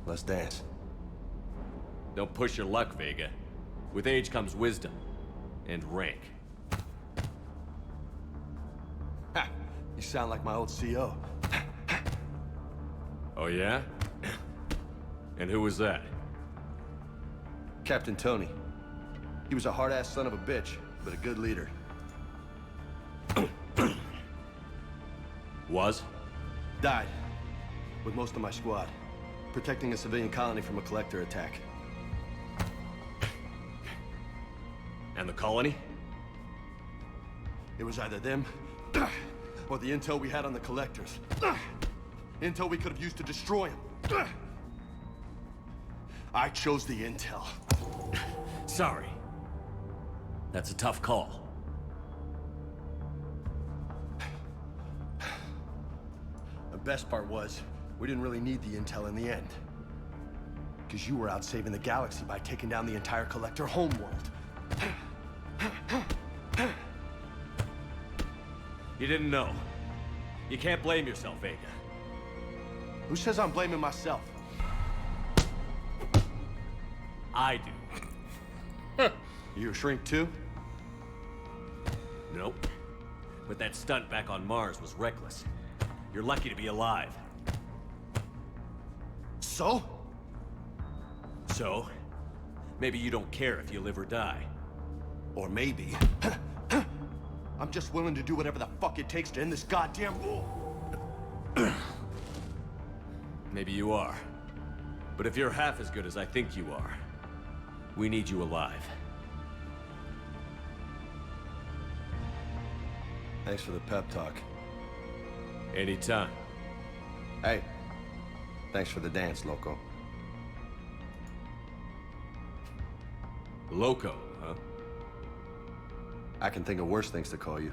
Let's dance. Don't push your luck, Vega. With age comes wisdom. And rank. Ha! You sound like my old CO. Oh yeah? And who was that? Captain Tony. He was a hard-ass son of a bitch, but a good leader. Was? Died. With most of my squad. Protecting a civilian colony from a collector attack. And the colony? It was either them, Or the intel we had on the collectors. Intel we could have used to destroy them. I chose the intel. Sorry. That's a tough call. The best part was, we didn't really need the intel in the end. Because you were out saving the galaxy by taking down the entire collector homeworld. You didn't know. You can't blame yourself, Vega. Who says I'm blaming myself? I do. You a shrink too? Nope. But that stunt back on Mars was reckless. You're lucky to be alive. So? So? Maybe you don't care if you live or die. Or maybe... I'm just willing to do whatever the fuck it takes to end this goddamn war. Maybe you are. But if you're half as good as I think you are, we need you alive. Thanks for the pep talk. Anytime. Hey, thanks for the dance, Loco. Loco, huh? I can think of worse things to call you.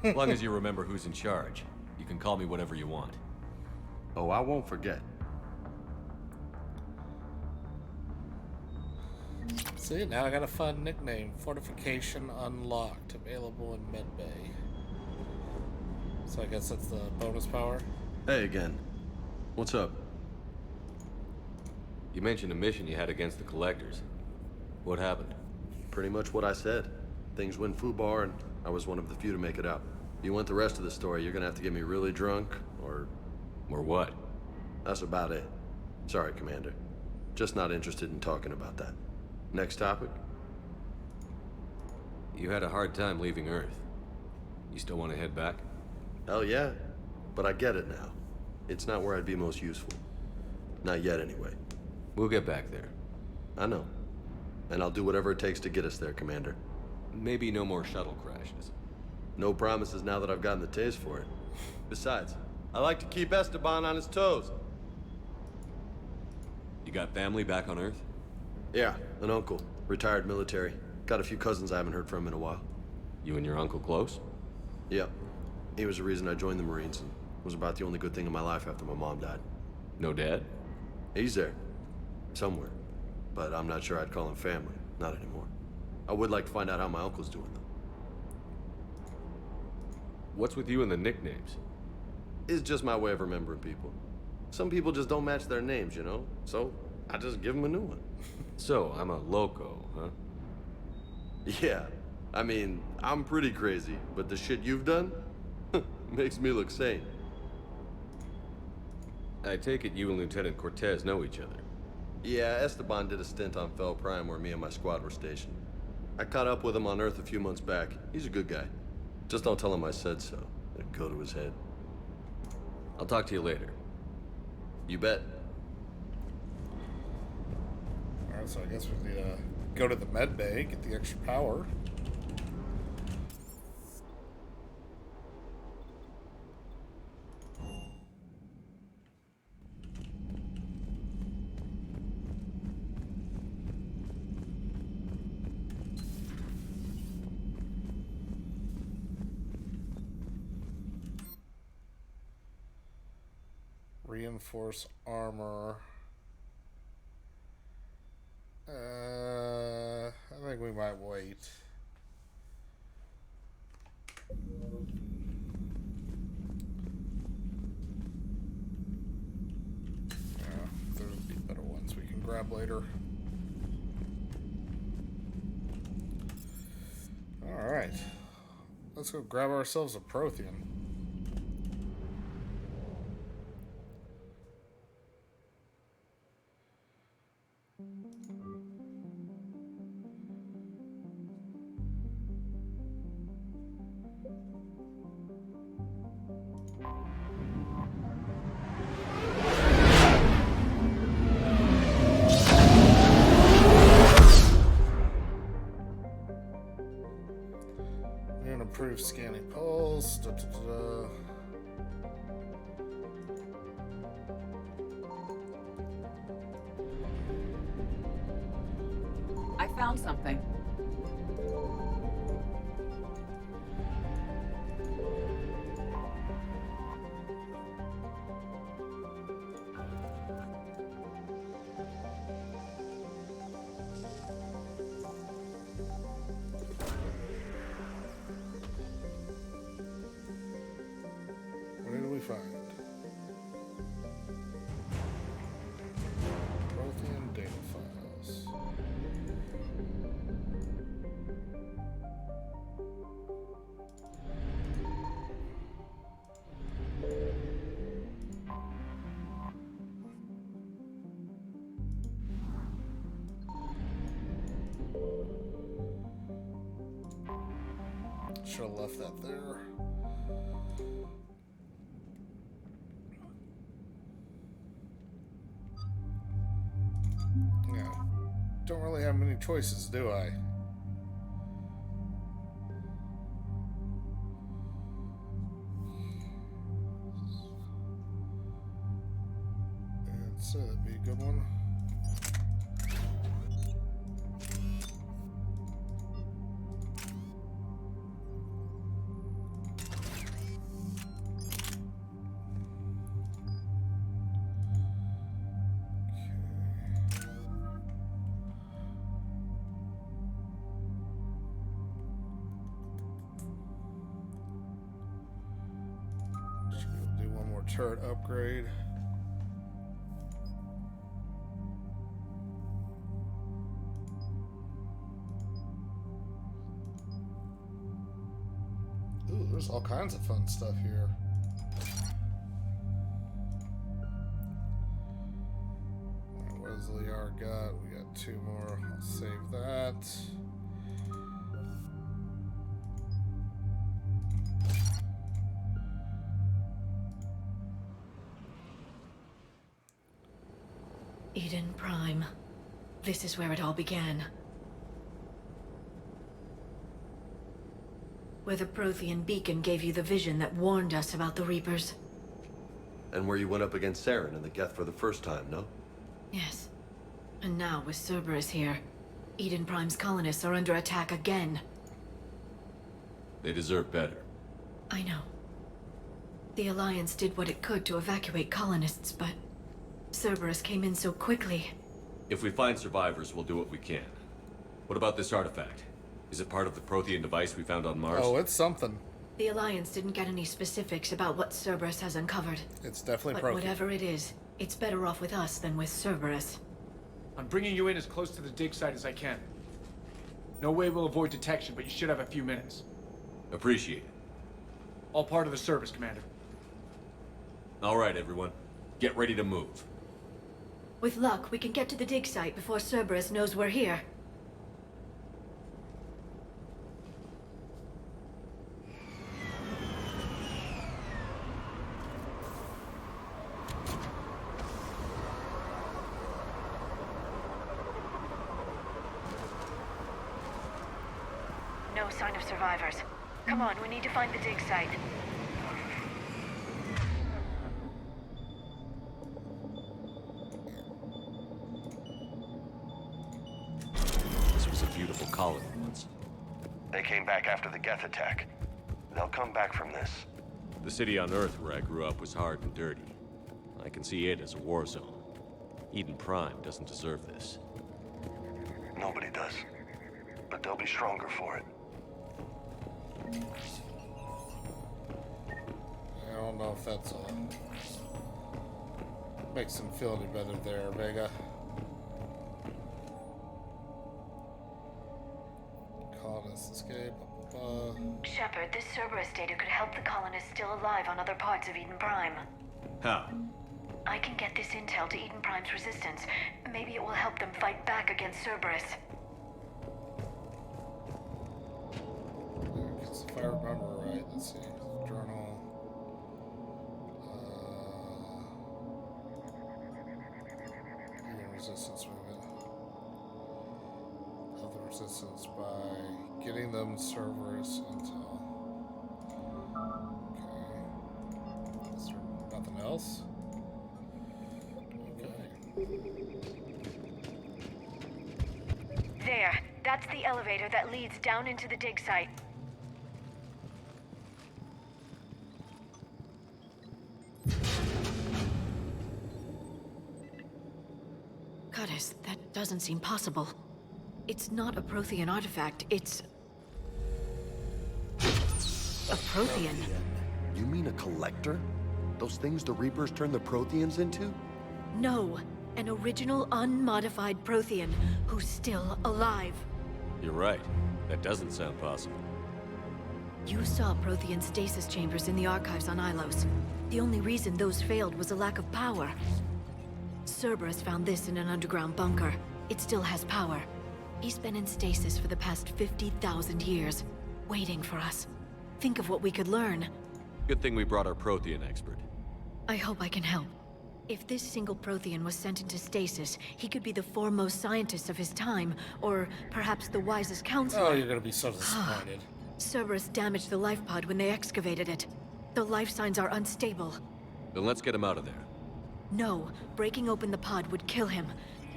As long as you remember who's in charge, you can call me whatever you want. Oh, I won't forget. See, now I got a fun nickname. Fortification unlocked, available in medbay. So I guess that's the bonus power. Hey again. What's up? You mentioned a mission you had against the collectors. What happened? Pretty much what I said. Things went foobar, and I was one of the few to make it out. If you want the rest of the story, you're gonna have to get me really drunk, or... Or what? That's about it. Sorry, Commander. Just not interested in talking about that. Next topic? You had a hard time leaving Earth. You still want to head back? Hell yeah. But I get it now. It's not where I'd be most useful. Not yet, anyway. We'll get back there. I know. And I'll do whatever it takes to get us there, Commander. Maybe no more shuttle crashes. No promises now that I've gotten the taste for it. Besides, I like to keep Esteban on his toes. You got family back on Earth? Yeah, an uncle. Retired military. Got a few cousins I haven't heard from in a while. You and your uncle close? Yep. He was the reason I joined the Marines and was about the only good thing in my life after my mom died. No dad? He's there. Somewhere. But I'm not sure I'd call him family. Not anymore. I would like to find out how my uncle's doing, though. What's with you and the nicknames? It's just my way of remembering people. Some people just don't match their names, you know? So, I just give them a new one. So, I'm a loco, huh? Yeah. I mean, I'm pretty crazy, but the shit you've done makes me look sane. I take it you and Lieutenant Cortez know each other. Yeah, Esteban did a stint on Fel Prime where me and my squad were stationed. I caught up with him on Earth a few months back. He's a good guy. Just don't tell him I said so. It'll go to his head. I'll talk to you later. You bet. Alright, so I guess we need to go to the med bay, get the extra power. Reinforce armor. I think we might wait. There'll be better ones we can grab later. Alright. Let's go grab ourselves a Prothean. Improve scanning pulse. found something. What did we find? Prothean data files. Should have left that there. Yeah. Don't really have many choices, do I? And so that'd be a good one. Do one more turret upgrade. Ooh, there's all kinds of fun stuff here. Alright, what does Liar got? We got 2 more. I'll save that. Eden Prime. This is where it all began. Where the Prothean beacon gave you the vision that warned us about the Reapers. And where you went up against Saren and the Geth for the first time, no? Yes. And now with Cerberus here, Eden Prime's colonists are under attack again. They deserve better. I know. The Alliance did what it could to evacuate colonists, but Cerberus came in so quickly. If we find survivors, we'll do what we can. What about this artifact? Is it part of the Prothean device we found on Mars? Oh, it's something. The Alliance didn't get any specifics about what Cerberus has uncovered. It's definitely But Prothean. whatever it is, it's better off with us than with Cerberus. I'm bringing you in as close to the dig site as I can. No way we'll avoid detection, but you should have a few minutes. Appreciate it. All part of the service, Commander. All right, everyone. Get ready to move. With luck, we can get to the dig site before Cerberus knows we're here. No sign of survivors. Come on, we need to find the dig site. This was a beautiful colony once. They came back after the Geth attack. They'll come back from this. The city on Earth where I grew up was hard and dirty. I can see it as a war zone. Eden Prime doesn't deserve this. Nobody does. But they'll be stronger for it. I don't know if that's makes them feel any better there, Vega. Colonists escape. Shepard, this Cerberus data could help the colonists still alive on other parts of Eden Prime. How? I can get this intel to Eden Prime's resistance. Maybe it will help them fight back against Cerberus. If I remember right, let's see. Journal. Human resistance movement. Help the resistance by getting them Cerberus intel. Okay. Is there nothing else? Okay. There. That elevator that leads down into the dig site. Goddess, that doesn't seem possible. It's not a Prothean artifact, it's... a Prothean. You mean a collector? Those things the Reapers turned the Protheans into? No, an original unmodified Prothean who's still alive. You're right. That doesn't sound possible. You saw Prothean stasis chambers in the archives on Ilos. The only reason those failed was a lack of power. Cerberus found this in an underground bunker. It still has power. He's been in stasis for the past 50,000 years, waiting for us. Think of what we could learn. Good thing we brought our Prothean expert. I hope I can help. If this single Prothean was sent into stasis, he could be the foremost scientist of his time, or perhaps the wisest counselor. Oh, you're gonna be so disappointed. Cerberus damaged the life pod when they excavated it. The life signs are unstable. Then let's get him out of there. No, breaking open the pod would kill him.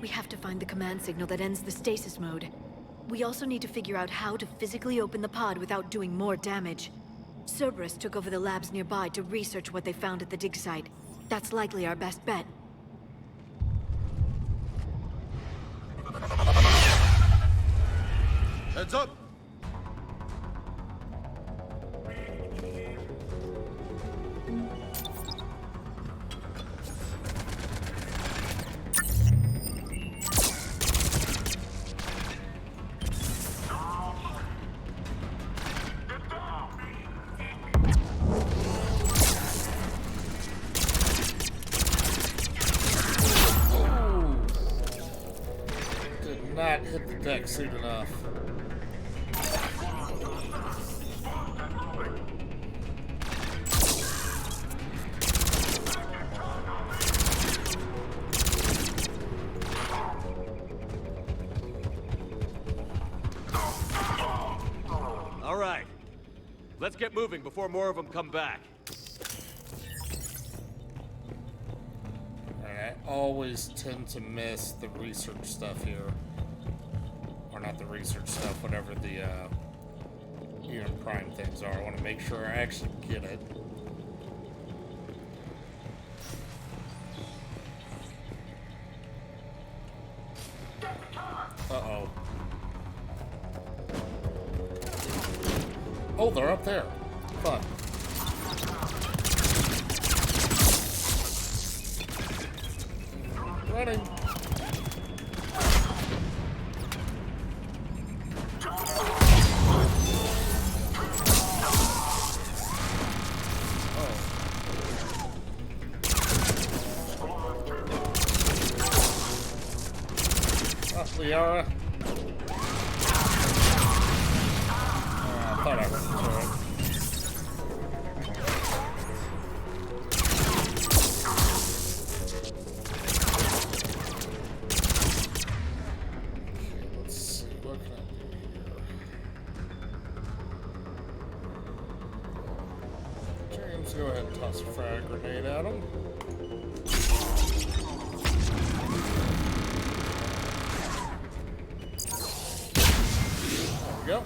We have to find the command signal that ends the stasis mode. We also need to figure out how to physically open the pod without doing more damage. Cerberus took over the labs nearby to research what they found at the dig site. That's likely our best bet. Heads up! Not hit the deck soon enough. All right. Let's get moving before more of them come back. I always tend to miss the research stuff here. Or not the research stuff, whatever the unit prime things are. I want to make sure I actually get it. Uh-oh. Oh, they're up there. Fun. Running. Liara. I thought I went into it. Okay, let's see. What can I do here? James, go ahead and toss a frag grenade at him. Go.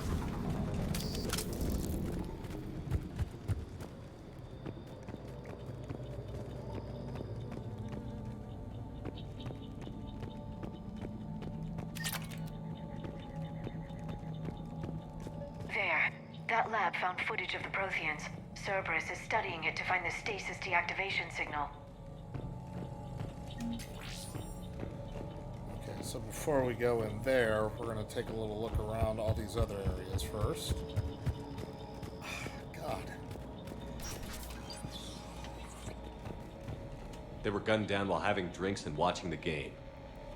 There. That lab found footage of the Protheans. Cerberus is studying it to find the stasis deactivation signal. Okay, so before we go in there, we're going to take a little look around all these other areas first. God. They were gunned down while having drinks and watching the game.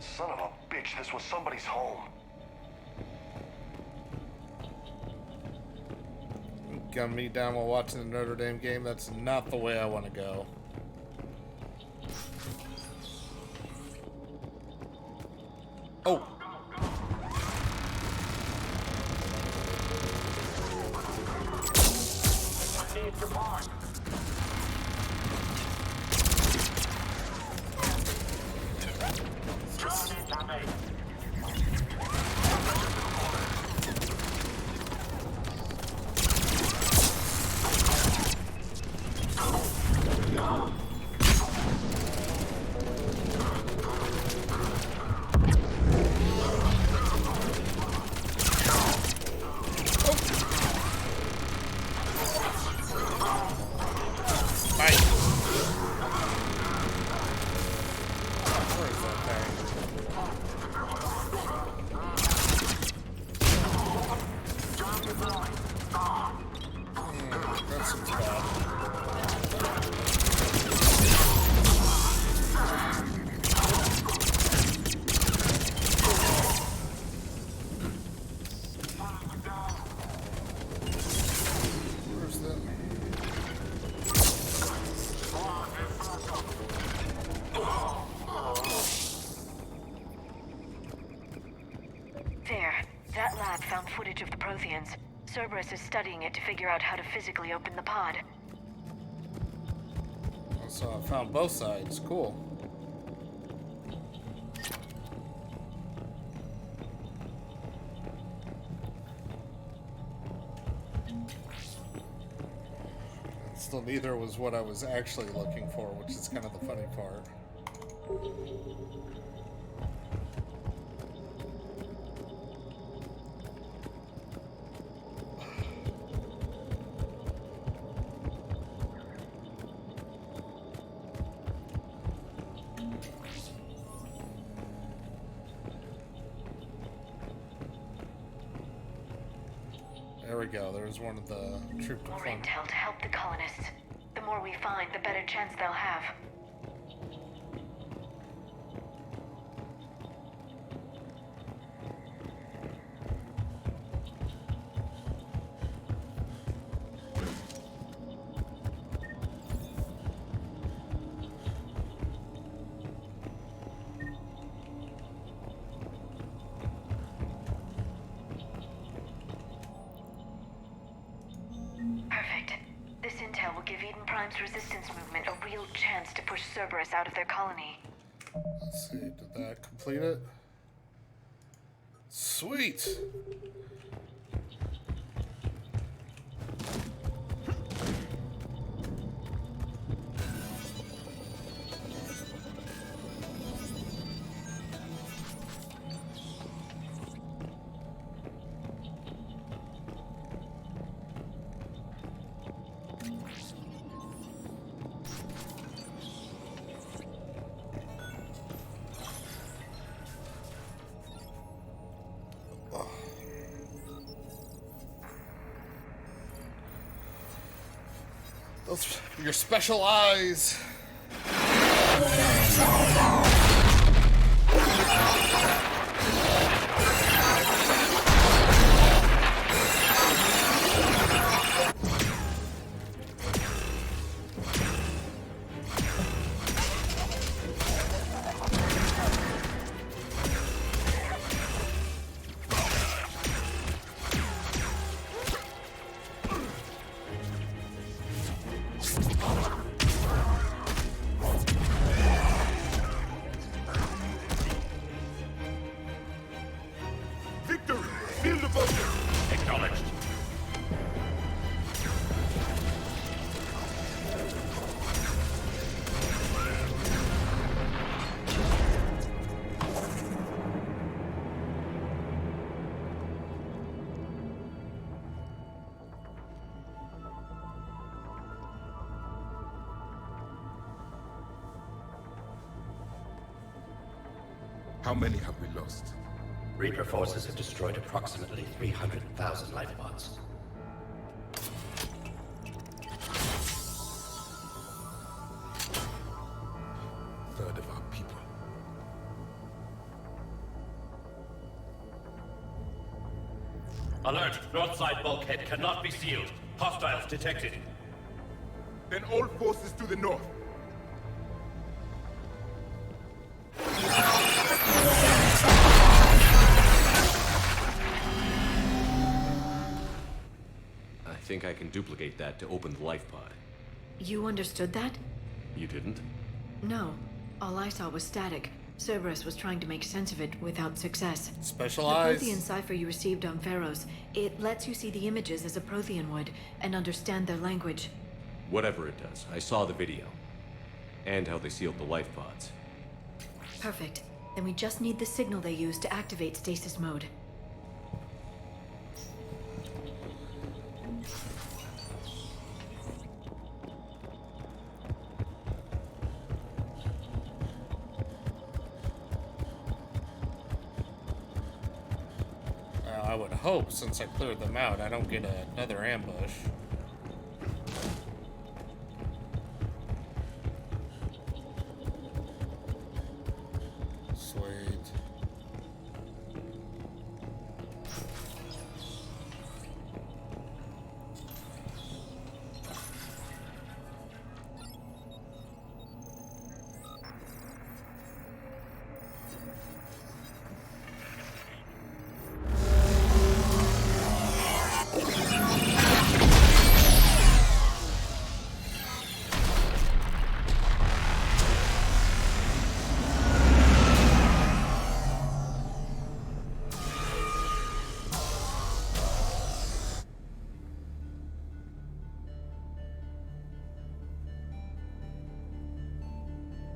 Son of a bitch, this was somebody's home. Gun me down while watching the Notre Dame game. That's not the way I want to go. Oh. That seems bad. Where's that? There. That lab found footage of the Protheans. Cerberus is studying it to figure out how to physically open the pod. So I found both sides. Cool. Still, neither was what I was actually looking for, which is kind of the funny part. There we go. There's one of the troop More deployment. intel to help the colonists. The more we find, the better chance they'll have. Perfect. This intel will give Eden Prime's resistance movement a real chance to push Cerberus out of their colony. Let's see. Did that complete it? Sweet. Those your special eyes. How many have we lost? Reaper forces have destroyed approximately 300,000 life pods. Third of our people. Alert! North side bulkhead cannot be sealed. Hostiles detected. Then all forces to the north. I think I can duplicate that to open the life pod. You understood that? You didn't? No. All I saw was static. Cerberus was trying to make sense of it without success. Special the eyes. Prothean cipher you received on Pharos, it lets you see the images as a Prothean would and understand their language. Whatever it does, I saw the video. And how they sealed the life pods. Perfect. Then we just need the signal they use to activate stasis mode. I would hope since I cleared them out, I don't get another ambush. Sweet.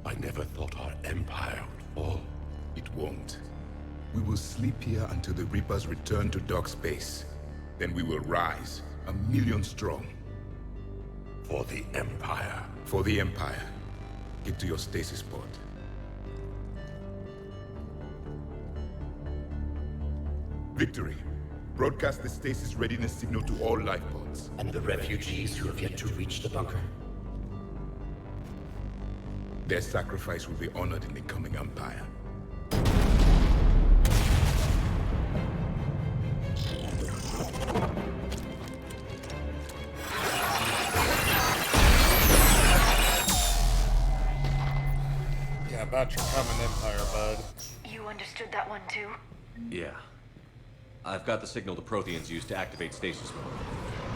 I never thought our empire would fall. It won't. We will sleep here until the Reapers return to dark space. Then we will rise, 1,000,000 strong. For the Empire. For the Empire. Get to your stasis pod. Victory. Broadcast the stasis readiness signal to all life pods. And the refugees who have yet to reach the bunker? Their sacrifice will be honored in the coming Empire. Yeah, about your coming Empire, bud. You understood that one too? Yeah. I've got the signal the Protheans use to activate stasis mode.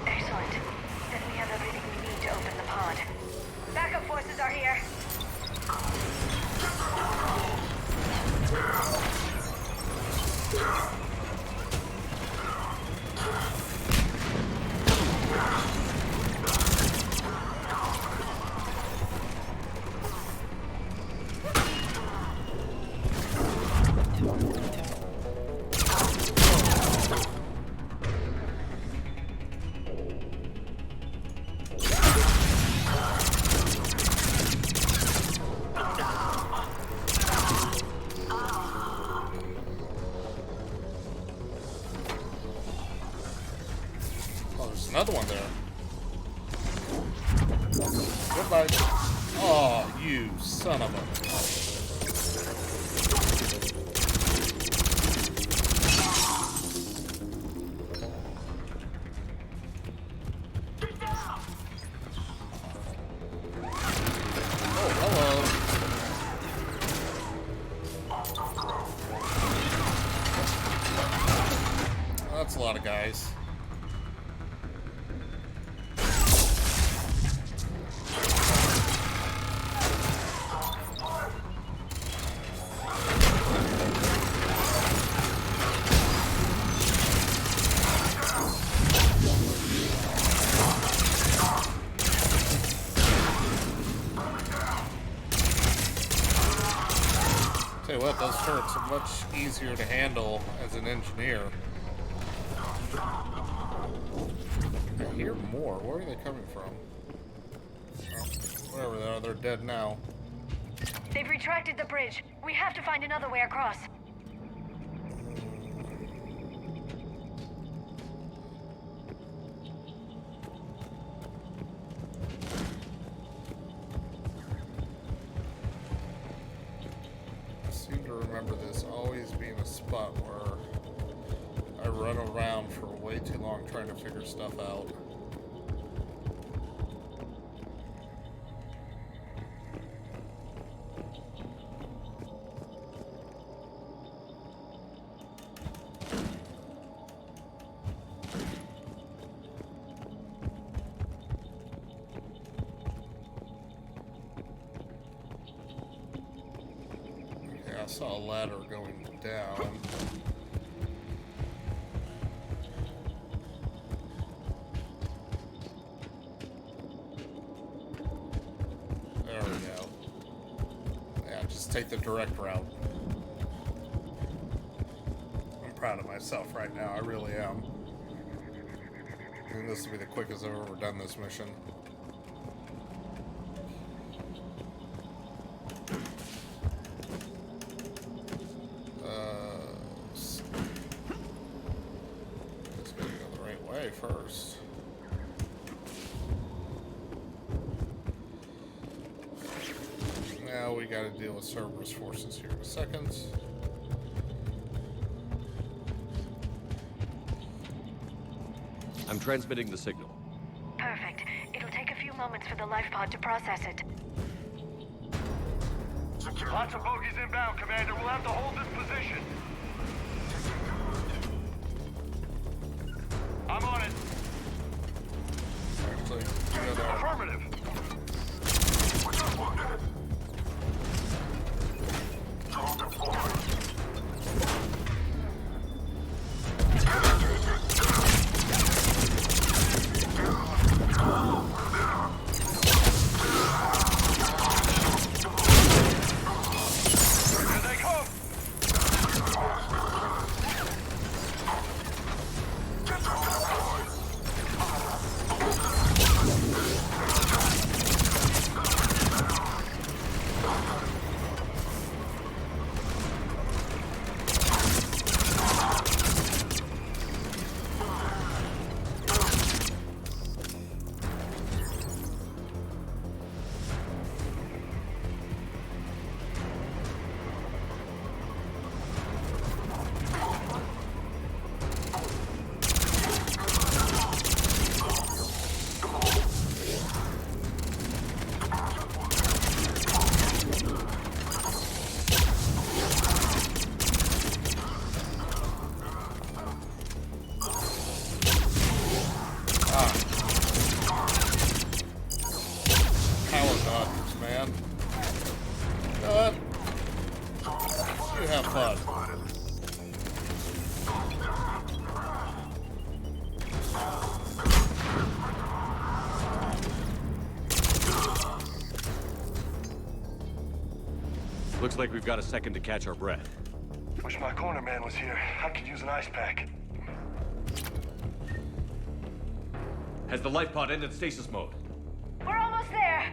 Excellent. Then we have everything we need to open the pod. Backup forces are here. Another one there. Goodbye. Oh, you son of a... Oh, hello. That's a lot of guys. Tell you what, those turrets are much easier to handle as an engineer. I hear more. Where are they coming from? Oh, wherever they are, they're dead now. They've retracted the bridge. We have to find another way across. I seem to remember this always being a spot where I run around for way too long trying to figure stuff out. Okay, I saw a ladder going down. There we go. Yeah, just take the direct route. I'm proud of myself right now, I really am. I think this will be the quickest I've ever done this mission. first. Now we gotta deal with Cerberus forces here in a second. I'm transmitting the signal. Perfect. It'll take a few moments for the life pod to process it. Lots of bogies inbound, Commander. We'll have to hold this position. I'm on it. Actually, go there. Affirmative. Looks like we've got a second to catch our breath. Wish my corner man was here. I could use an ice pack. Has the life pod ended stasis mode? We're almost there.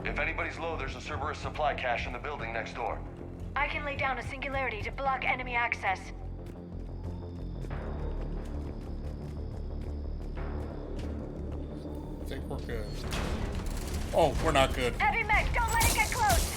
If anybody's low, there's a Cerberus supply cache in the building next door. I can lay down a singularity to block enemy access. I think we're good. Oh, we're not good. Heavy mech, don't let it get close!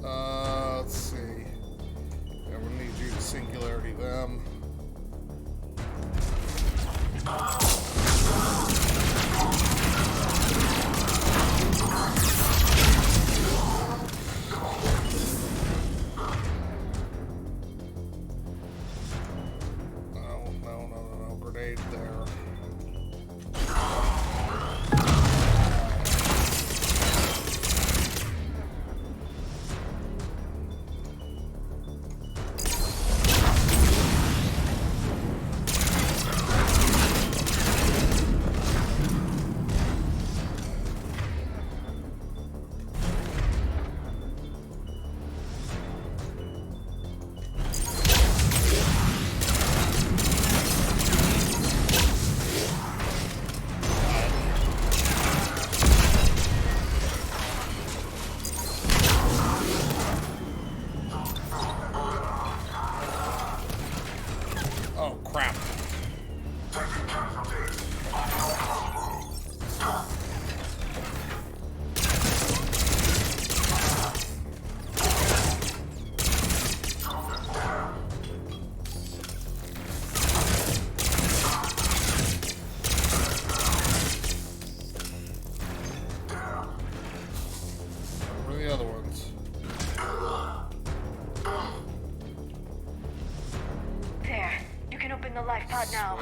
Let's see. Yeah, we need you to singularity them. No, grenade there. Now.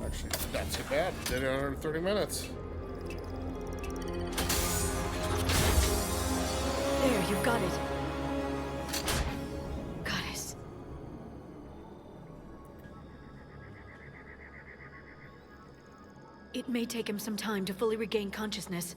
Actually, not too bad. Did it in under 30 minutes. There, you've got it. Goddess, It may take him some time to fully regain consciousness.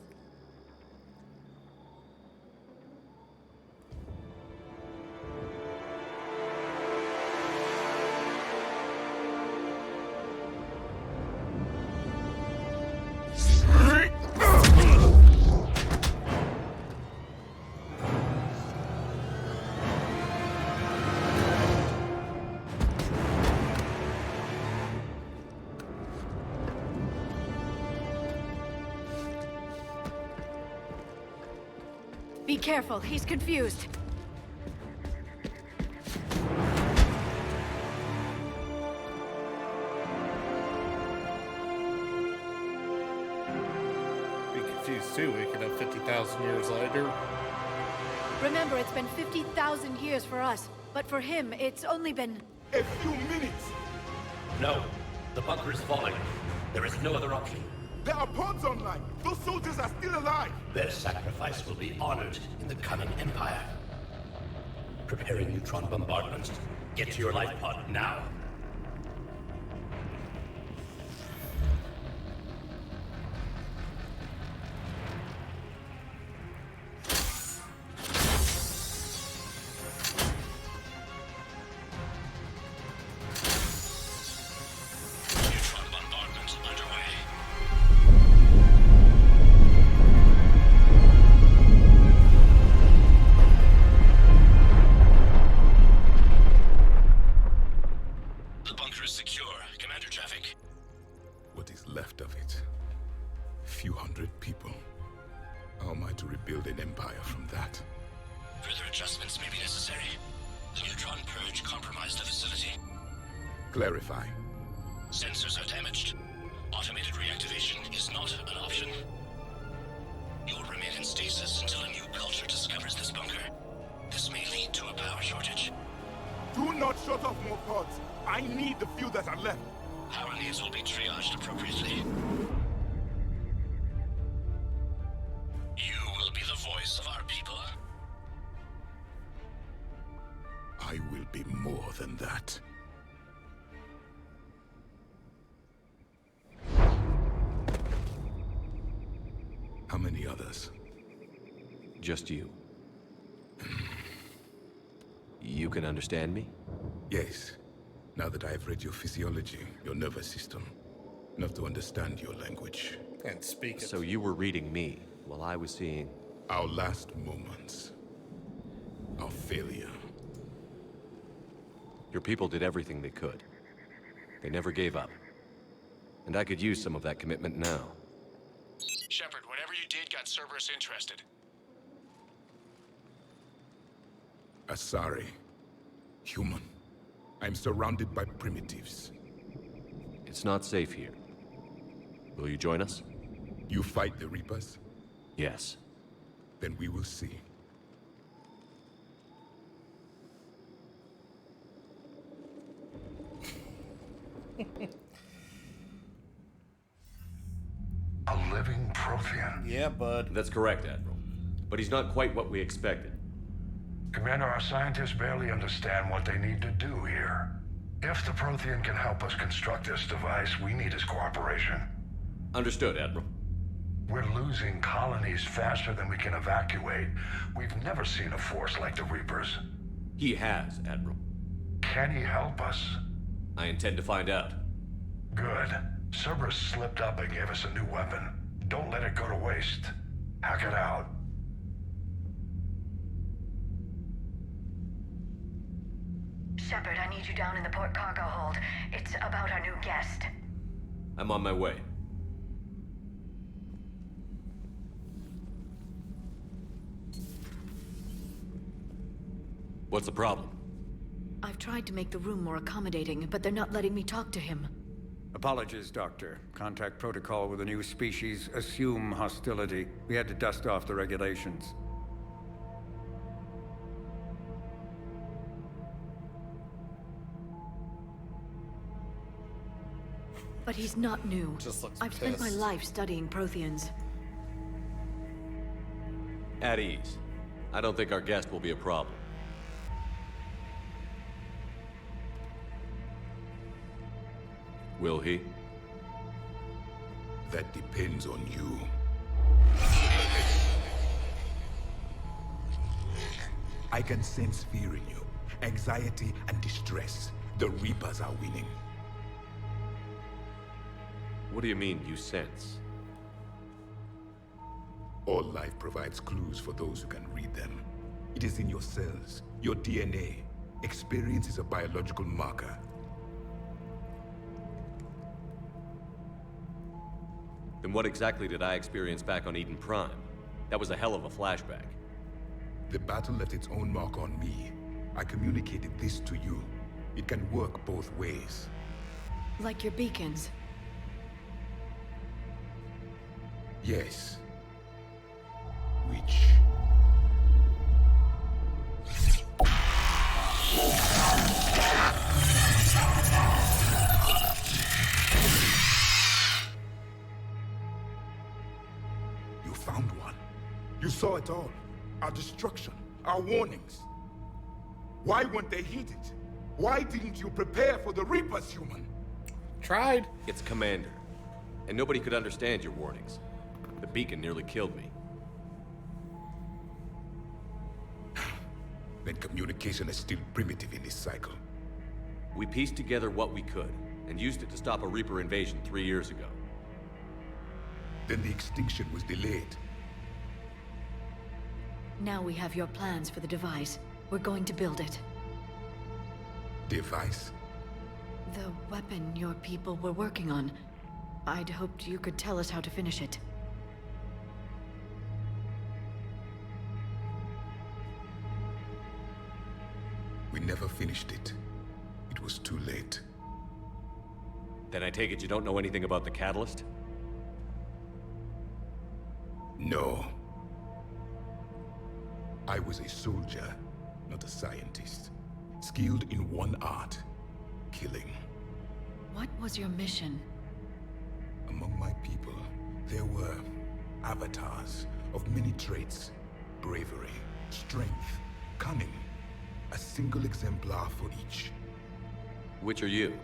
Be careful, he's confused. Be confused too, waking up 50,000 years later. Remember, it's been 50,000 years for us, but for him, it's only been... A few minutes! No. The bunker is falling. There is no other option. There are pods online! Those soldiers are still alive! Their sacrifice will be honored in the coming Empire. Preparing neutron bombardments. Get to your life pod now. Neutron bombardment underway. The bunker is secure, Commander Javik. What is left of it? A few hundred people. How am I to rebuild an empire from that? Further adjustments may be necessary. The neutron purge compromised the facility. Clarify. Sensors are damaged. Automated reactivation is not an option. You will remain in stasis until a new culture discovers this bunker. This may lead to a power shortage. Do not shut off more pods! I need the few that are left! Power needs will be triaged appropriately. You will be the voice of our people. I will be more than that. How many others? Just you. You can understand me? Yes. Now that I've read your physiology, your nervous system, enough to understand your language. And speak it. So you were reading me while I was seeing... Our last moments. Our failure. Your people did everything they could. They never gave up. And I could use some of that commitment now. Shepard, whatever you did got Cerberus interested. Asari. Human. I'm surrounded by primitives. It's not safe here. Will you join us? You fight the Reapers? Yes. Then we will see. A living Prothean. Yeah, bud. That's correct, Admiral. But he's not quite what we expected. Commander, our scientists barely understand what they need to do here. If the Prothean can help us construct this device, we need his cooperation. Understood, Admiral. We're losing colonies faster than we can evacuate. We've never seen a force like the Reapers. He has, Admiral. Can he help us? I intend to find out. Good. Cerberus slipped up and gave us a new weapon. Don't let it go to waste. Hack it out. Shepard, I need you down in the port cargo hold. It's about our new guest. I'm on my way. What's the problem? I've tried to make the room more accommodating, but they're not letting me talk to him. Apologies, Doctor. Contact protocol with a new species. Assume hostility. We had to dust off the regulations. But he's not new. Just looks I've spent my pissed. life studying Protheans. At ease. I don't think our guest will be a problem. Will he? That depends on you. I can sense fear in you, anxiety and distress. The Reapers are winning. What do you mean, you sense? All life provides clues for those who can read them. It is in your cells, your DNA. Experience is a biological marker. Then what exactly did I experience back on Eden Prime? That was a hell of a flashback. The battle left its own mark on me. I communicated this to you. It can work both ways. Like your beacons. Yes. Which... You found one. You saw it all. Our destruction, our warnings. Why weren't they heeded? Why didn't you prepare for the Reapers, human? Tried. It's Commander. And nobody could understand your warnings. The beacon nearly killed me. Then communication is still primitive in this cycle. We pieced together what we could, and used it to stop a Reaper invasion 3 years ago. Then the extinction was delayed. Now we have your plans for the device. We're going to build it. Device? The weapon your people were working on. I'd hoped you could tell us how to finish it. We never finished it. It was too late. Then I take it you don't know anything about the catalyst? No. I was a soldier, not a scientist. Skilled in one art, killing. What was your mission? Among my people, there were avatars of many traits. Bravery, strength, cunning. A single exemplar for each. Which are you?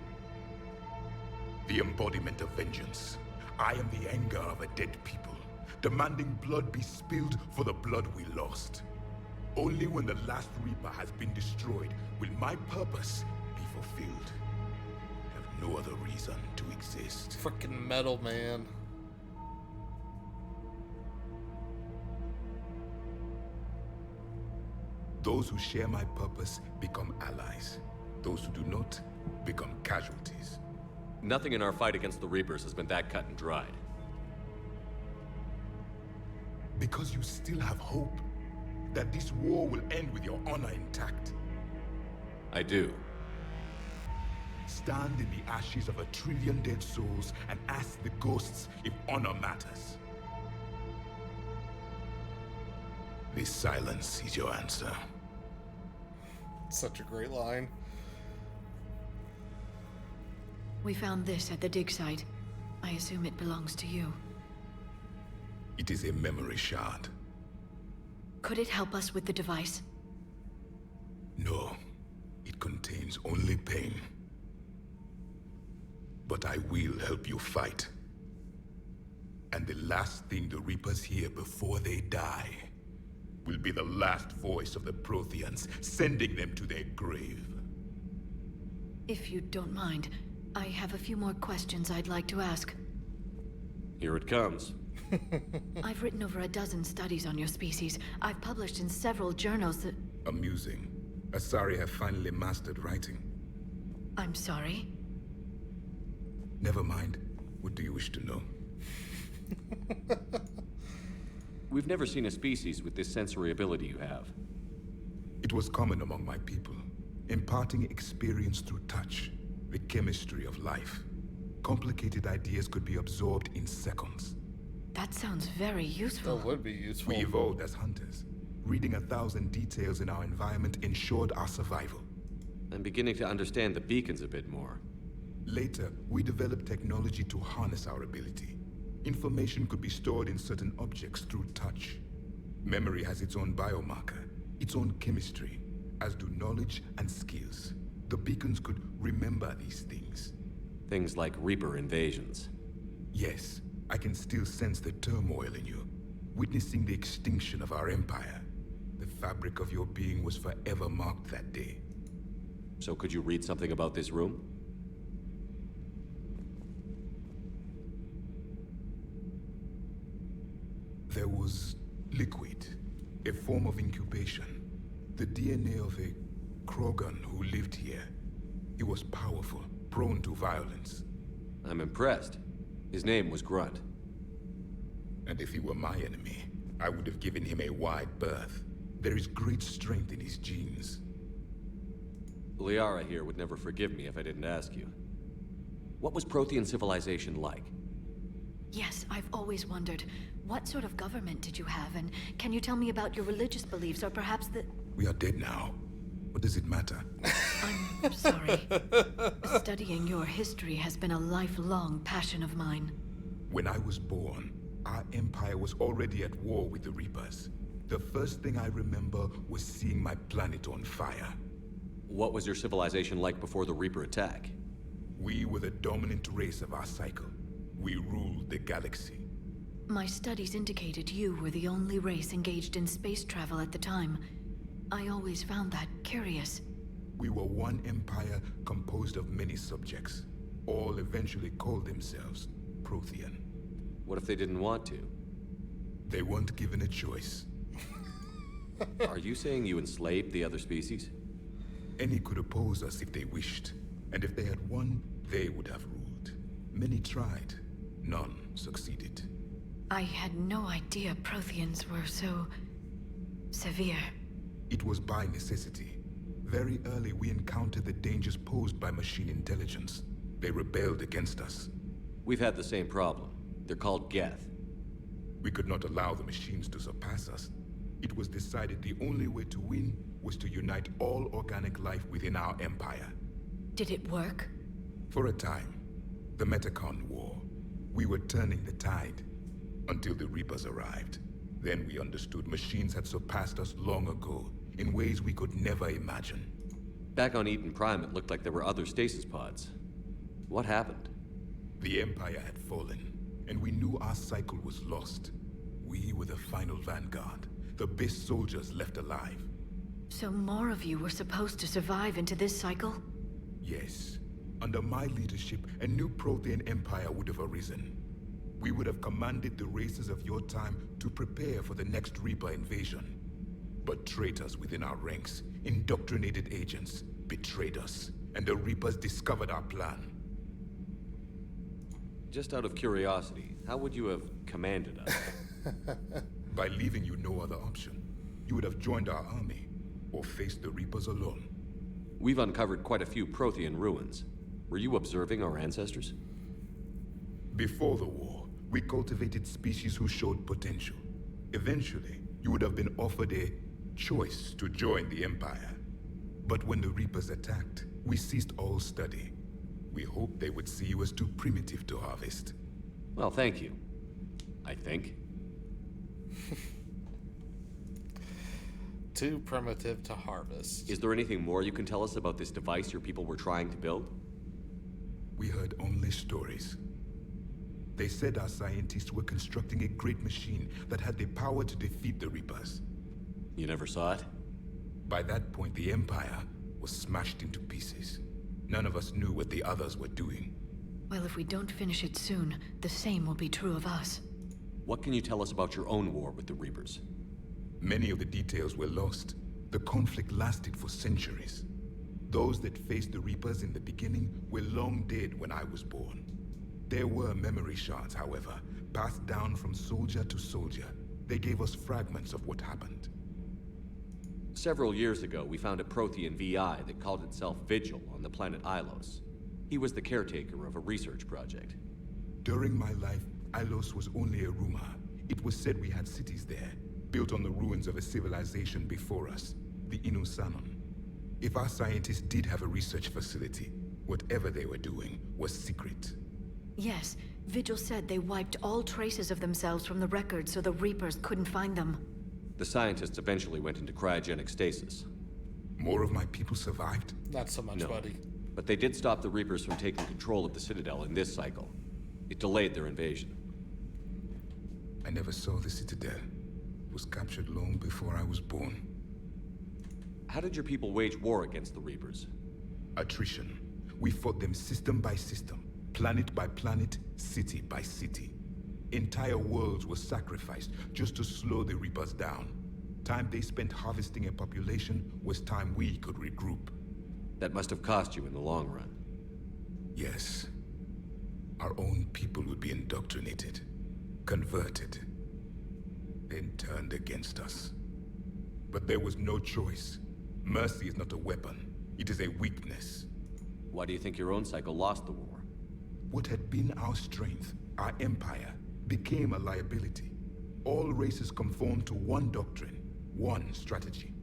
The embodiment of vengeance. I am the anger of a dead people, demanding blood be spilled for the blood we lost. Only when the last Reaper has been destroyed will my purpose be fulfilled. I have no other reason to exist. Freaking metal, man. Those who share my purpose become allies. Those who do not become casualties. Nothing in our fight against the Reapers has been that cut and dried. Because you still have hope that this war will end with your honor intact. I do. Stand in the ashes of 1 trillion dead souls and ask the ghosts if honor matters. This silence is your answer. Such a great line. We found this at the dig site. I assume it belongs to you. It is a memory shard. Could it help us with the device? No, it contains only pain. But I will help you fight. And the last thing the Reapers hear before they die will be the last voice of the Protheans, sending them to their grave. If you don't mind, I have a few more questions I'd like to ask. Here it comes. I've written over a dozen studies on your species. I've published in several journals that... Amusing. Asari have finally mastered writing. I'm sorry? Never mind. What do you wish to know? We've never seen a species with this sensory ability you have. It was common among my people, imparting experience through touch, the chemistry of life. Complicated ideas could be absorbed in seconds. That sounds very useful. That would be useful. We evolved as hunters. Reading 1,000 details in our environment ensured our survival. I'm beginning to understand the beacons a bit more. Later, we developed technology to harness our ability. Information could be stored in certain objects through touch. Memory has its own biomarker, its own chemistry, as do knowledge and skills. The beacons could remember these things. Things like Reaper invasions. Yes, I can still sense the turmoil in you, witnessing the extinction of our empire. The fabric of your being was forever marked that day. So could you read something about this room? There was liquid, a form of incubation. The DNA of a Krogan who lived here. He was powerful, prone to violence. I'm impressed. His name was Grunt. And if he were my enemy, I would have given him a wide berth. There is great strength in his genes. Liara here would never forgive me if I didn't ask you. What was Prothean civilization like? Yes, I've always wondered. What sort of government did you have, and can you tell me about your religious beliefs, or perhaps the... We are dead now. What does it matter? I'm sorry. Studying your history has been a lifelong passion of mine. When I was born, our empire was already at war with the Reapers. The first thing I remember was seeing my planet on fire. What was your civilization like before the Reaper attack? We were the dominant race of our cycle. We ruled the galaxy. My studies indicated you were the only race engaged in space travel at the time. I always found that curious. We were one empire composed of many subjects. All eventually called themselves Prothean. What if they didn't want to? They weren't given a choice. Are you saying you enslaved the other species? Any could oppose us if they wished. And if they had won, they would have ruled. Many tried. None succeeded. I had no idea Protheans were so... severe. It was by necessity. Very early we encountered the dangers posed by machine intelligence. They rebelled against us. We've had the same problem. They're called Geth. We could not allow the machines to surpass us. It was decided the only way to win was to unite all organic life within our empire. Did it work? For a time. The Metacon War. We were turning the tide. Until the Reapers arrived. Then we understood machines had surpassed us long ago, in ways we could never imagine. Back on Eden Prime, it looked like there were other stasis pods. What happened? The Empire had fallen, and we knew our cycle was lost. We were the final vanguard, the best soldiers left alive. So more of you were supposed to survive into this cycle? Yes. Under my leadership, a new Prothean empire would have arisen. We would have commanded the races of your time to prepare for the next Reaper invasion. But traitors within our ranks, indoctrinated agents, betrayed us, and the Reapers discovered our plan. Just out of curiosity, how would you have commanded us? By leaving you no other option. You would have joined our army, or faced the Reapers alone. We've uncovered quite a few Prothean ruins. Were you observing our ancestors? Before the war, we cultivated species who showed potential. Eventually, you would have been offered a choice to join the Empire. But when the Reapers attacked, we ceased all study. We hoped they would see you as too primitive to harvest. Well, thank you. I think. Too primitive to harvest. Is there anything more you can tell us about this device your people were trying to build? We heard only stories. They said our scientists were constructing a great machine that had the power to defeat the Reapers. You never saw it? By that point, the Empire was smashed into pieces. None of us knew what the others were doing. Well, if we don't finish it soon, the same will be true of us. What can you tell us about your own war with the Reapers? Many of the details were lost. The conflict lasted for centuries. Those that faced the Reapers in the beginning were long dead when I was born. There were memory shards, however, passed down from soldier to soldier. They gave us fragments of what happened. Several years ago, we found a Prothean VI that called itself Vigil on the planet Ilos. He was the caretaker of a research project. During my life, Ilos was only a rumor. It was said we had cities there, built on the ruins of a civilization before us, the Inusanon. If our scientists did have a research facility, whatever they were doing was secret. Yes, Vigil said they wiped all traces of themselves from the records so the Reapers couldn't find them. The scientists eventually went into cryogenic stasis. More of my people survived? Not so much, buddy. But they did stop the Reapers from taking control of the Citadel in this cycle. It delayed their invasion. I never saw the Citadel. It was captured long before I was born. How did your people wage war against the Reapers? Attrition. We fought them system by system, planet by planet, city by city. Entire worlds were sacrificed just to slow the Reapers down. Time they spent harvesting a population was time we could regroup. That must have cost you in the long run. Yes. Our own people would be indoctrinated, converted, then turned against us. But there was no choice. Mercy is not a weapon. It is a weakness. Why do you think your own cycle lost the war? What had been our strength, our empire, became a liability. All races conformed to one doctrine, one strategy.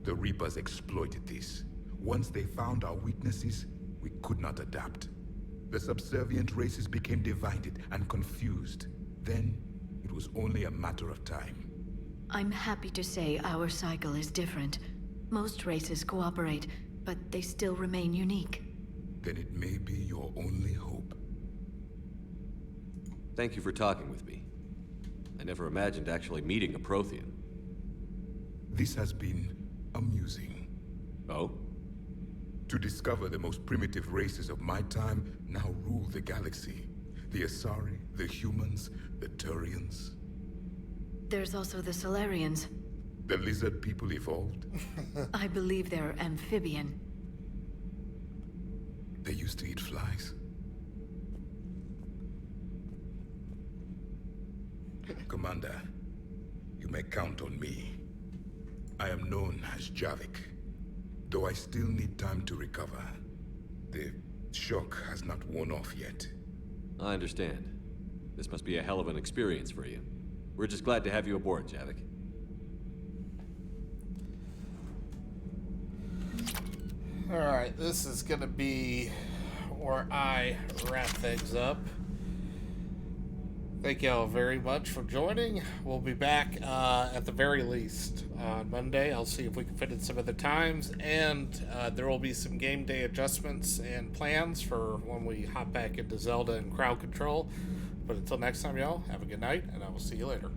The Reapers exploited this. Once they found our weaknesses, we could not adapt. The subservient races became divided and confused. Then, it was only a matter of time. I'm happy to say our cycle is different. Most races cooperate, but they still remain unique. Then it may be your only hope. Thank you for talking with me. I never imagined actually meeting a Prothean. This has been amusing. Oh? To discover the most primitive races of my time now rule the galaxy. The Asari, the humans, the Turians. There's also the Solarians. The lizard people evolved. I believe they're amphibian. They used to eat flies. Commander, you may count on me. I am known as Javik, though I still need time to recover. The shock has not worn off yet. I understand. This must be a hell of an experience for you. We're just glad to have you aboard, Javik. Alright, this is gonna be where I wrap things up. Thank y'all very much for joining. We'll be back at the very least on Monday. I'll see if we can fit in some other times, and there will be some game day adjustments and plans for when we hop back into Zelda and crowd control. But until next time, y'all, have a good night, and I will see you later.